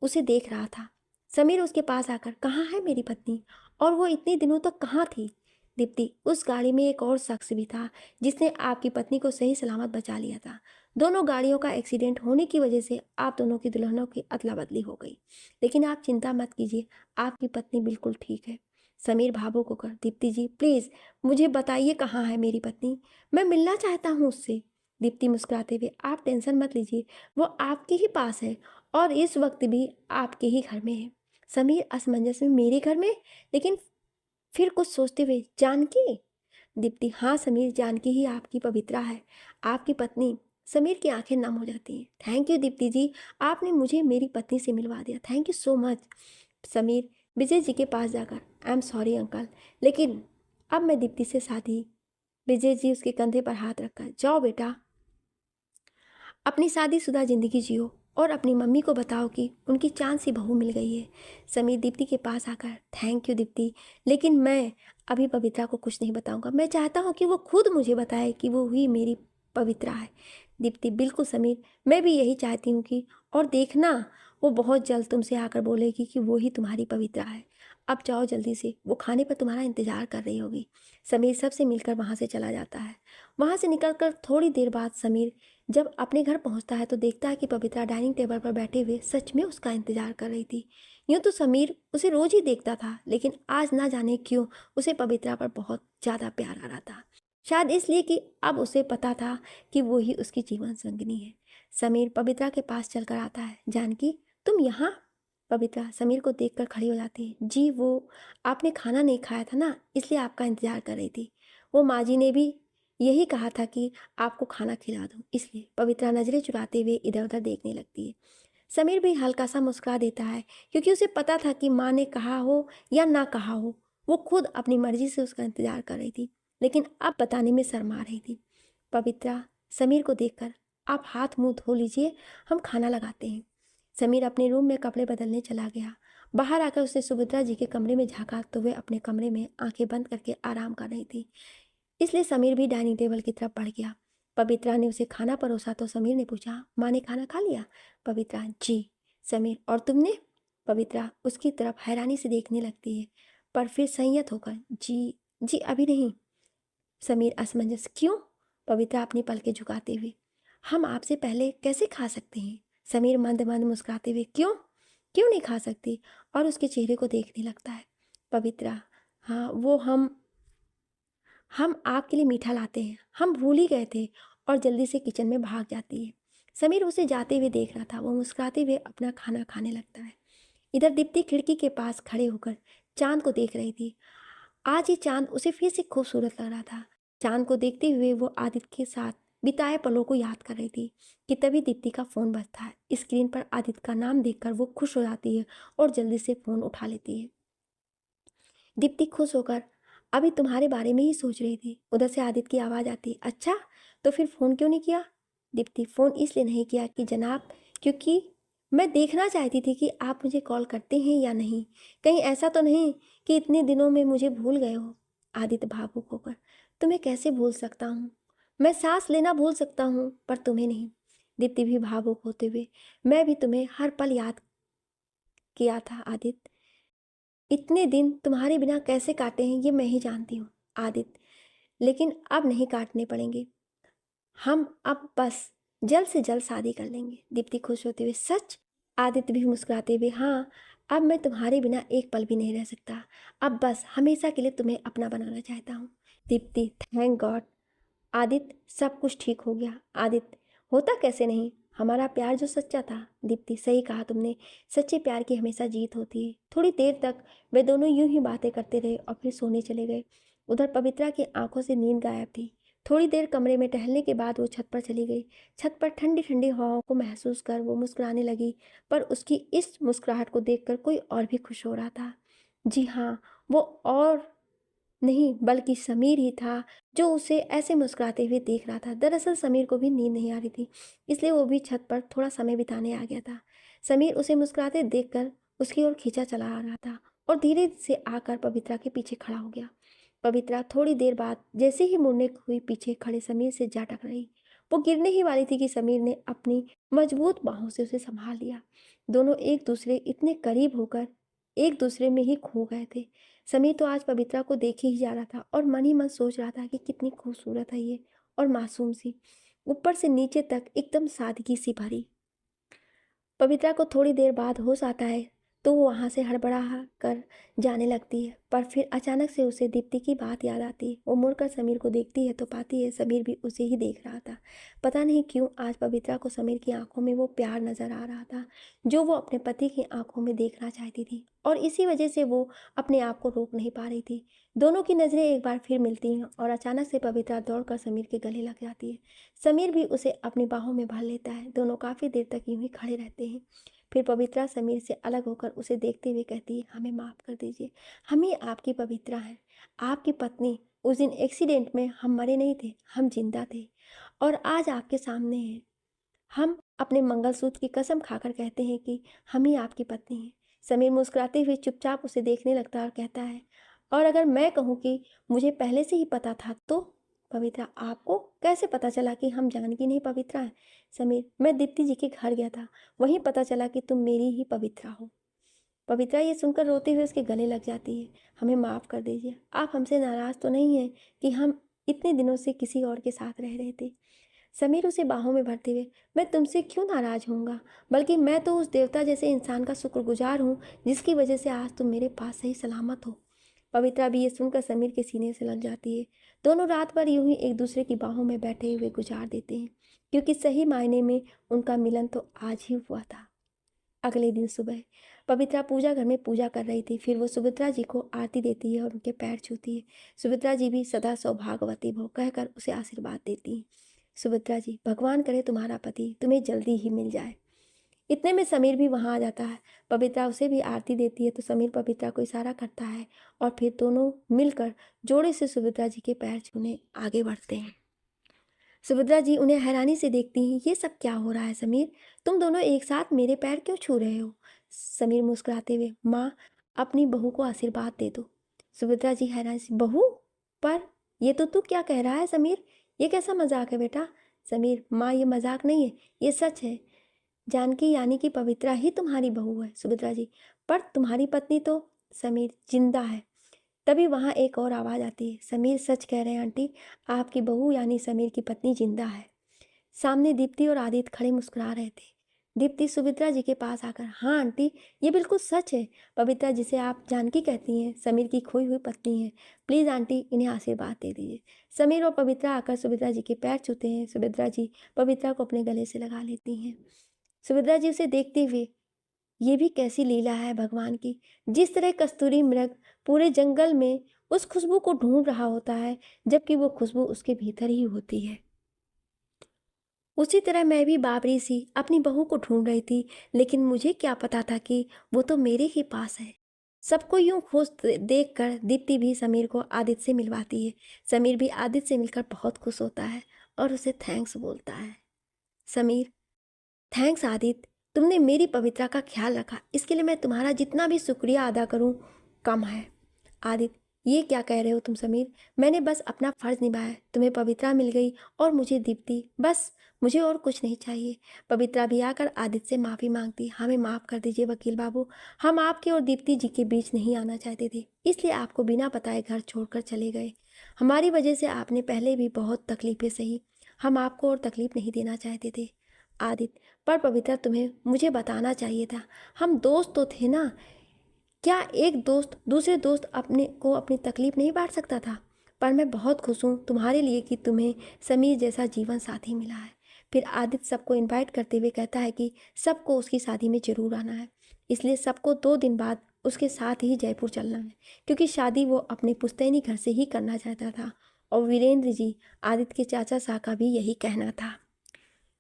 उसे देख रहा था। समीर उसके पास आकर, कहाँ है मेरी पत्नी, और वो इतने दिनों तक कहाँ थी? दीप्ति, उस गाड़ी में एक और शख्स भी था जिसने आपकी पत्नी को सही सलामत बचा लिया था। दोनों गाड़ियों का एक्सीडेंट होने की वजह से आप दोनों की दुल्हनों की अदला बदली हो गई, लेकिन आप चिंता मत कीजिए, आपकी पत्नी बिल्कुल ठीक है। समीर भावुक होकर, दीप्ति जी प्लीज़ मुझे बताइए कहाँ है मेरी पत्नी, मैं मिलना चाहता हूँ उससे। दीप्ति मुस्कुराते हुए, आप टेंशन मत लीजिए, वो आपके ही पास है और इस वक्त भी आपके ही घर में है। समीर असमंजस में, मेरे घर में? लेकिन फिर कुछ सोचते हुए, जानकी? दीप्ति, हाँ समीर, जानकी ही आपकी पवित्रा है, आपकी पत्नी। समीर की आंखें नम हो जाती हैं। थैंक यू दीप्ति जी, आपने मुझे मेरी पत्नी से मिलवा दिया, thank you so much. Sameer Vijay ji के पास जाकर, आई एम सॉरी अंकल, लेकिन अब मैं दीप्ति से शादी। विजय जी उसके कंधे पर हाथ रखकर, जाओ बेटा, अपनी शादीशुदा ज़िंदगी जियो और अपनी मम्मी को बताओ कि उनकी चांद सी बहू मिल गई है। समीर दीप्ति के पास आकर, थैंक यू दीप्ति, लेकिन मैं अभी पवित्रा को कुछ नहीं बताऊंगा, मैं चाहता हूँ कि वो खुद मुझे बताए कि वो ही मेरी पवित्रा है। दीप्ति, बिल्कुल समीर, मैं भी यही चाहती हूँ कि, और देखना वो बहुत जल्द तुमसे आकर बोलेगी कि वो ही तुम्हारी पवित्रा है। अब जाओ जल्दी से, वो खाने पर तुम्हारा इंतजार कर रही होगी। समीर सबसे मिलकर वहाँ से चला जाता है। वहाँ से निकलकर थोड़ी देर बाद समीर जब अपने घर पहुंचता है तो देखता है कि पवित्रा डाइनिंग टेबल पर बैठे हुए सच में उसका इंतजार कर रही थी। यूँ तो समीर उसे रोज ही देखता था, लेकिन आज ना जाने क्यों उसे पवित्रा पर बहुत ज़्यादा प्यार आ रहा था। शायद इसलिए कि अब उसे पता था कि वो ही उसकी जीवन संगिनी है। समीर पवित्रा के पास चलकर आता है, जानकी तुम यहाँ? पवित्रा समीर को देखकर खड़ी हो जाती है, जी वो, आपने खाना नहीं खाया था ना, इसलिए आपका इंतजार कर रही थी। वो माँ जी ने भी यही कहा था कि आपको खाना खिला दूं, इसलिए। पवित्रा नजरें चुराते हुए इधर उधर देखने लगती है। समीर भी हल्का सा मुस्कुरा देता है, क्योंकि उसे पता था कि माँ ने कहा हो या ना कहा हो, वो खुद अपनी मर्जी से उसका इंतजार कर रही थी, लेकिन अब बताने में शर्मा रही थी। पवित्रा समीर को देखकर, आप हाथ मुंह धो लीजिए, हम खाना लगाते हैं। समीर अपने रूम में कपड़े बदलने चला गया। बाहर आकर उसने सुभद्रा जी के कमरे में झांका तो वे अपने कमरे में आंखें बंद करके आराम कर रही थी, इसलिए समीर भी डाइनिंग टेबल की तरफ बढ़ गया। पवित्रा ने उसे खाना परोसा तो समीर ने पूछा, माँ ने खाना खा लिया? पवित्रा, जी। समीर, और तुमने? पवित्रा उसकी तरफ हैरानी से देखने लगती है, पर फिर संयत होकर, जी जी अभी नहीं। समीर असमंजस, क्यों? पवित्रा अपनी पलकें झुकाते हुए, हम आपसे पहले कैसे खा सकते हैं? समीर मंद मंद मुस्कुराते हुए, क्यों क्यों नहीं खा सकती, और उसके चेहरे को देखने लगता है। पवित्रा, हाँ वो हम आपके लिए मीठा लाते हैं, हम भूल ही गए थे, और जल्दी से किचन में भाग जाती है। समीर उसे जाते हुए देख रहा था, वो मुस्कुराते हुए अपना खाना खाने लगता है। इधर दीप्ति खिड़की के पास खड़े होकर चांद को देख रही थी। आज ये चांद उसे फिर से खूबसूरत लग रहा था। चांद को देखते हुए वो आदित्य के साथ बिताए पलों को याद कर रही थी कि तभी दीप्ति का फ़ोन बजता है। स्क्रीन पर आदित्य का नाम देखकर वो खुश हो जाती है और जल्दी से फ़ोन उठा लेती है। दीप्ति खुश होकर अभी तुम्हारे बारे में ही सोच रही थी। उधर से आदित्य की आवाज़ आती, अच्छा तो फिर फ़ोन क्यों नहीं किया? दीप्ति, फ़ोन इसलिए नहीं किया कि जनाब, क्योंकि मैं देखना चाहती थी कि आप मुझे कॉल करते हैं या नहीं, कहीं ऐसा तो नहीं कि इतने दिनों में मुझे भूल गए हो। आदित्य भावुक होकर, तुम्हें कैसे भूल सकता हूँ? मैं सांस लेना भूल सकता हूँ पर तुम्हें नहीं। दीप्ति भी भावुक होते हुए, मैं भी तुम्हें हर पल याद किया था आदित्य। इतने दिन तुम्हारे बिना कैसे काटे हैं ये मैं ही जानती हूँ आदित्य, लेकिन अब नहीं काटने पड़ेंगे। हम अब बस जल्द से जल्द शादी कर लेंगे। दीप्ति खुश होते हुए, सच? आदित्य भी मुस्कुराते हुए, हाँ, अब मैं तुम्हारे बिना एक पल भी नहीं रह सकता। अब बस हमेशा के लिए तुम्हें अपना बनाना चाहता हूँ। Deepti, thank God. आदित्य, सब कुछ ठीक हो गया। आदित्य, होता कैसे नहीं, हमारा प्यार जो सच्चा था। दीप्ति, सही कहा तुमने, सच्चे प्यार की हमेशा जीत होती है। थोड़ी देर तक वे दोनों यूं ही बातें करते रहे और फिर सोने चले गए। उधर पवित्रा की आंखों से नींद गायब थी। थोड़ी देर कमरे में टहलने के बाद वो छत पर चली गई। छत पर ठंडी ठंडी हवाओं को महसूस कर वो मुस्कुराने लगी, पर उसकी इस मुस्कुराहट को देखकर कोई और भी खुश हो रहा था। जी हाँ, वो और नहीं बल्कि समीर ही था जो उसे ऐसे मुस्कुराते हुए देख रहा था। दरअसल समीर को भी नींद नहीं आ रही थी, इसलिए वो भी छत पर थोड़ा समय बिताने आ गया था। समीर उसे मुस्कुराते देखकर उसकी ओर खींचा चला आ रहा था और धीरे से आकर पवित्रा के पीछे खड़ा हो गया। पवित्रा थोड़ी देर बाद जैसे ही मुड़ने हुई पीछे खड़े समीर से जा टकराई। वो गिरने ही वाली थी कि समीर ने अपनी मजबूत बाहों से उसे संभाल लिया। दोनों एक दूसरे इतने करीब होकर एक दूसरे में ही खो गए थे। समीर तो आज पवित्रा को देख ही जा रहा था और मन ही मन सोच रहा था कि कितनी खूबसूरत है ये, और मासूम सी, ऊपर से नीचे तक एकदम सादगी सी भरी। पवित्रा को थोड़ी देर बाद होश आता है तो वो वहाँ से हड़बड़ा कर जाने लगती है, पर फिर अचानक से उसे दीप्ति की बात याद आती है। वो मुड़कर समीर को देखती है तो पाती है समीर भी उसे ही देख रहा था। पता नहीं क्यों आज पवित्रा को समीर की आंखों में वो प्यार नजर आ रहा था जो वो अपने पति की आंखों में देखना चाहती थी, और इसी वजह से वो अपने आप को रोक नहीं पा रही थी। दोनों की नज़रें एक बार फिर मिलती हैं और अचानक से पवित्रा दौड़कर समीर के गले लग जाती है। समीर भी उसे अपनी बाहों में भर लेता है। दोनों काफ़ी देर तक यूं ही खड़े रहते हैं। फिर पवित्रा समीर से अलग होकर उसे देखते हुए कहती है, हमें माफ़ कर दीजिए, हम ही आपकी पवित्रा हैं, आपकी पत्नी। उस दिन एक्सीडेंट में हम मरे नहीं थे, हम जिंदा थे और आज आपके सामने हैं। हम अपने मंगलसूत्र की कसम खाकर कहते हैं कि हम ही आपकी पत्नी हैं। समीर मुस्कुराते हुए चुपचाप उसे देखने लगता है और कहता है, और अगर मैं कहूँ कि मुझे पहले से ही पता था तो? पवित्रा, आपको कैसे पता चला कि हम जानकी नहीं पवित्रा हैं? समीर, मैं दीप्ति जी के घर गया था, वहीं पता चला कि तुम मेरी ही पवित्रा हो। पवित्रा ये सुनकर रोते हुए उसके गले लग जाती है। हमें माफ़ कर दीजिए, आप हमसे नाराज़ तो नहीं हैं कि हम इतने दिनों से किसी और के साथ रह रहे थे? समीर उसे बाहों में भरते हुए, मैं तुमसे क्यों नाराज होऊंगा, बल्कि मैं तो उस देवता जैसे इंसान का शुक्रगुजार हूँ जिसकी वजह से आज तुम मेरे पास सही सलामत हो। पवित्रा भी ये सुनकर समीर के सीने से लग जाती है। दोनों रात भर यूं ही एक दूसरे की बाहों में बैठे हुए गुजार देते हैं, क्योंकि सही मायने में उनका मिलन तो आज ही हुआ था। अगले दिन सुबह पवित्रा पूजा घर में पूजा कर रही थी। फिर वो सुभद्रा जी को आरती देती है और उनके पैर छूती है। सुभद्रा जी भी सदा सौभाग्यवती भव कहकर उसे आशीर्वाद देती हैं। सुभद्रा जी, भगवान करे तुम्हारा पति तुम्हें जल्दी ही मिल जाए। इतने में समीर भी वहाँ आ जाता है। पवित्रा उसे भी आरती देती है तो समीर पवित्रा को इशारा करता है और फिर दोनों मिलकर जोड़े से सुभद्रा जी के पैर छूने आगे बढ़ते हैं। सुभद्रा जी उन्हें हैरानी से देखती हैं। ये सब क्या हो रहा है समीर, तुम दोनों एक साथ मेरे पैर क्यों छू रहे हो? समीर मुस्कुराते हुए, माँ, अपनी बहू को आशीर्वाद दे दो। सुभद्रा जी हैरानी से, बहू? पर ये तो तू क्या कह रहा है समीर, ये कैसा मजाक है बेटा? समीर, माँ, ये मजाक नहीं है, ये सच है। जानकी यानी कि पवित्रा ही तुम्हारी बहू है। सुभद्रा जी, पर तुम्हारी पत्नी तो? समीर, जिंदा है। तभी वहाँ एक और आवाज़ आती है, समीर सच कह रहे हैं आंटी, आपकी बहू यानी समीर की पत्नी जिंदा है। सामने दीप्ति और आदित्य खड़े मुस्कुरा रहे थे। दीप्ति सुमित्रा जी के पास आकर, हाँ आंटी, ये बिल्कुल सच है। पवित्रा जिसे आप जानकी कहती हैं समीर की खोई हुई पत्नी है। प्लीज़ आंटी इन्हें आशीर्वाद दे दीजिए। समीर और पवित्रा आकर सुमित्रा जी के पैर छूते हैं। सुमित्रा जी पवित्रा को अपने गले से लगा लेती हैं। सुमित्रा जी उसे देखते हुए, ये भी कैसी लीला है भगवान की, जिस तरह कस्तूरी मृग पूरे जंगल में उस खुशबू को ढूंढ रहा होता है जबकि वो खुशबू उसके भीतर ही होती है, उसी तरह मैं भी बाबरी सी अपनी बहू को ढूंढ रही थी, लेकिन मुझे क्या पता था कि वो तो मेरे ही पास है। सबको यूं खुश देखकर दीप्ति भी समीर को आदित्य से मिलवाती है। समीर भी आदित्य से मिलकर बहुत खुश होता है और उसे थैंक्स बोलता है। समीर, थैंक्स आदित्य, तुमने मेरी पवित्रा का ख्याल रखा, इसके लिए मैं तुम्हारा जितना भी शुक्रिया अदा करूं कम है। आदित्य, ये क्या कह रहे हो तुम समीर, मैंने बस अपना फर्ज निभाया, तुम्हें पवित्रा मिल गई और मुझे दीप्ति, बस मुझे और कुछ नहीं चाहिए। पवित्रा भी आकर आदित्य से माफ़ी मांगती। हमें माफ़ कर दीजिए वकील बाबू, हम आपके और दीप्ति जी के बीच नहीं आना चाहते थे, इसलिए आपको बिना बताए घर छोड़कर चले गए। हमारी वजह से आपने पहले भी बहुत तकलीफ़ें सही, हम आपको और तकलीफ़ नहीं देना चाहते थे। आदित्य, पर पवित्रा तुम्हें मुझे बताना चाहिए था, हम दोस्त तो थे ना। क्या एक दोस्त दूसरे दोस्त अपने को अपनी तकलीफ़ नहीं बांट सकता था? पर मैं बहुत खुश हूँ तुम्हारे लिए कि तुम्हें समीर जैसा जीवन साथी मिला है। फिर आदित्य सबको इनवाइट करते हुए कहता है कि सबको उसकी शादी में ज़रूर आना है, इसलिए सबको 2 दिन बाद उसके साथ ही जयपुर चलना है, क्योंकि शादी वो अपने पुश्तैनी घर से ही करना चाहता था। और वीरेंद्र जी, आदित्य के चाचा शाह का भी यही कहना था।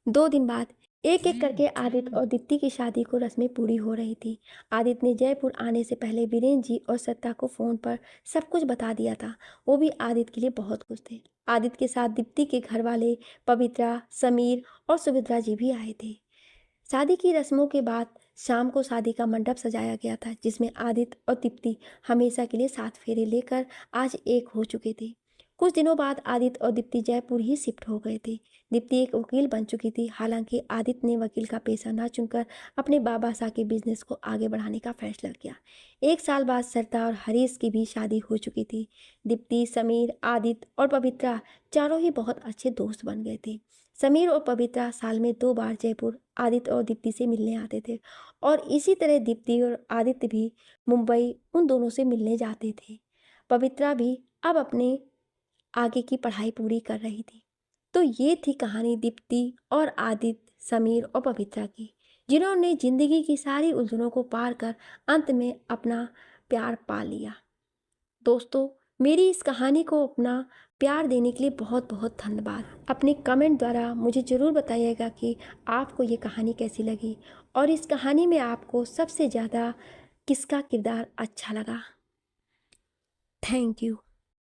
2 दिन बाद एक एक करके आदित्य और दीप्ति की शादी को रस्में पूरी हो रही थी। आदित्य ने जयपुर आने से पहले वीरेंद्र जी और सत्ता को फ़ोन पर सब कुछ बता दिया था। वो भी आदित्य के लिए बहुत खुश थे। आदित्य के साथ दीप्ति के घर वाले पवित्रा, समीर और सुभद्रा जी भी आए थे। शादी की रस्मों के बाद शाम को शादी का मंडप सजाया गया था, जिसमें आदित्य और दीप्ति हमेशा के लिए 7 फेरे लेकर आज एक हो चुके थे। कुछ दिनों बाद आदित्य और दीप्ति जयपुर ही शिफ्ट हो गए थे। दीप्ति एक वकील बन चुकी थी। हालांकि आदित्य ने वकील का पेशा ना चुनकर अपने बाबा साहब के बिजनेस को आगे बढ़ाने का फैसला किया। 1 साल बाद सरता और हरीश की भी शादी हो चुकी थी। दीप्ति, समीर, आदित्य और पवित्रा चारों ही बहुत अच्छे दोस्त बन गए थे। समीर और पवित्रा साल में 2 बार जयपुर आदित्य और दीप्ति से मिलने आते थे, और इसी तरह दीप्ति और आदित्य भी मुंबई उन दोनों से मिलने जाते थे। पवित्रा भी अब अपने आगे की पढ़ाई पूरी कर रही थी। तो ये थी कहानी दीप्ति और आदित्य, समीर और पवित्रा की, जिन्होंने जिंदगी की सारी उलझनों को पार कर अंत में अपना प्यार पा लिया। दोस्तों, मेरी इस कहानी को अपना प्यार देने के लिए बहुत बहुत धन्यवाद। अपने कमेंट द्वारा मुझे ज़रूर बताइएगा कि आपको ये कहानी कैसी लगी, और इस कहानी में आपको सबसे ज़्यादा किसका किरदार अच्छा लगा। Thank you.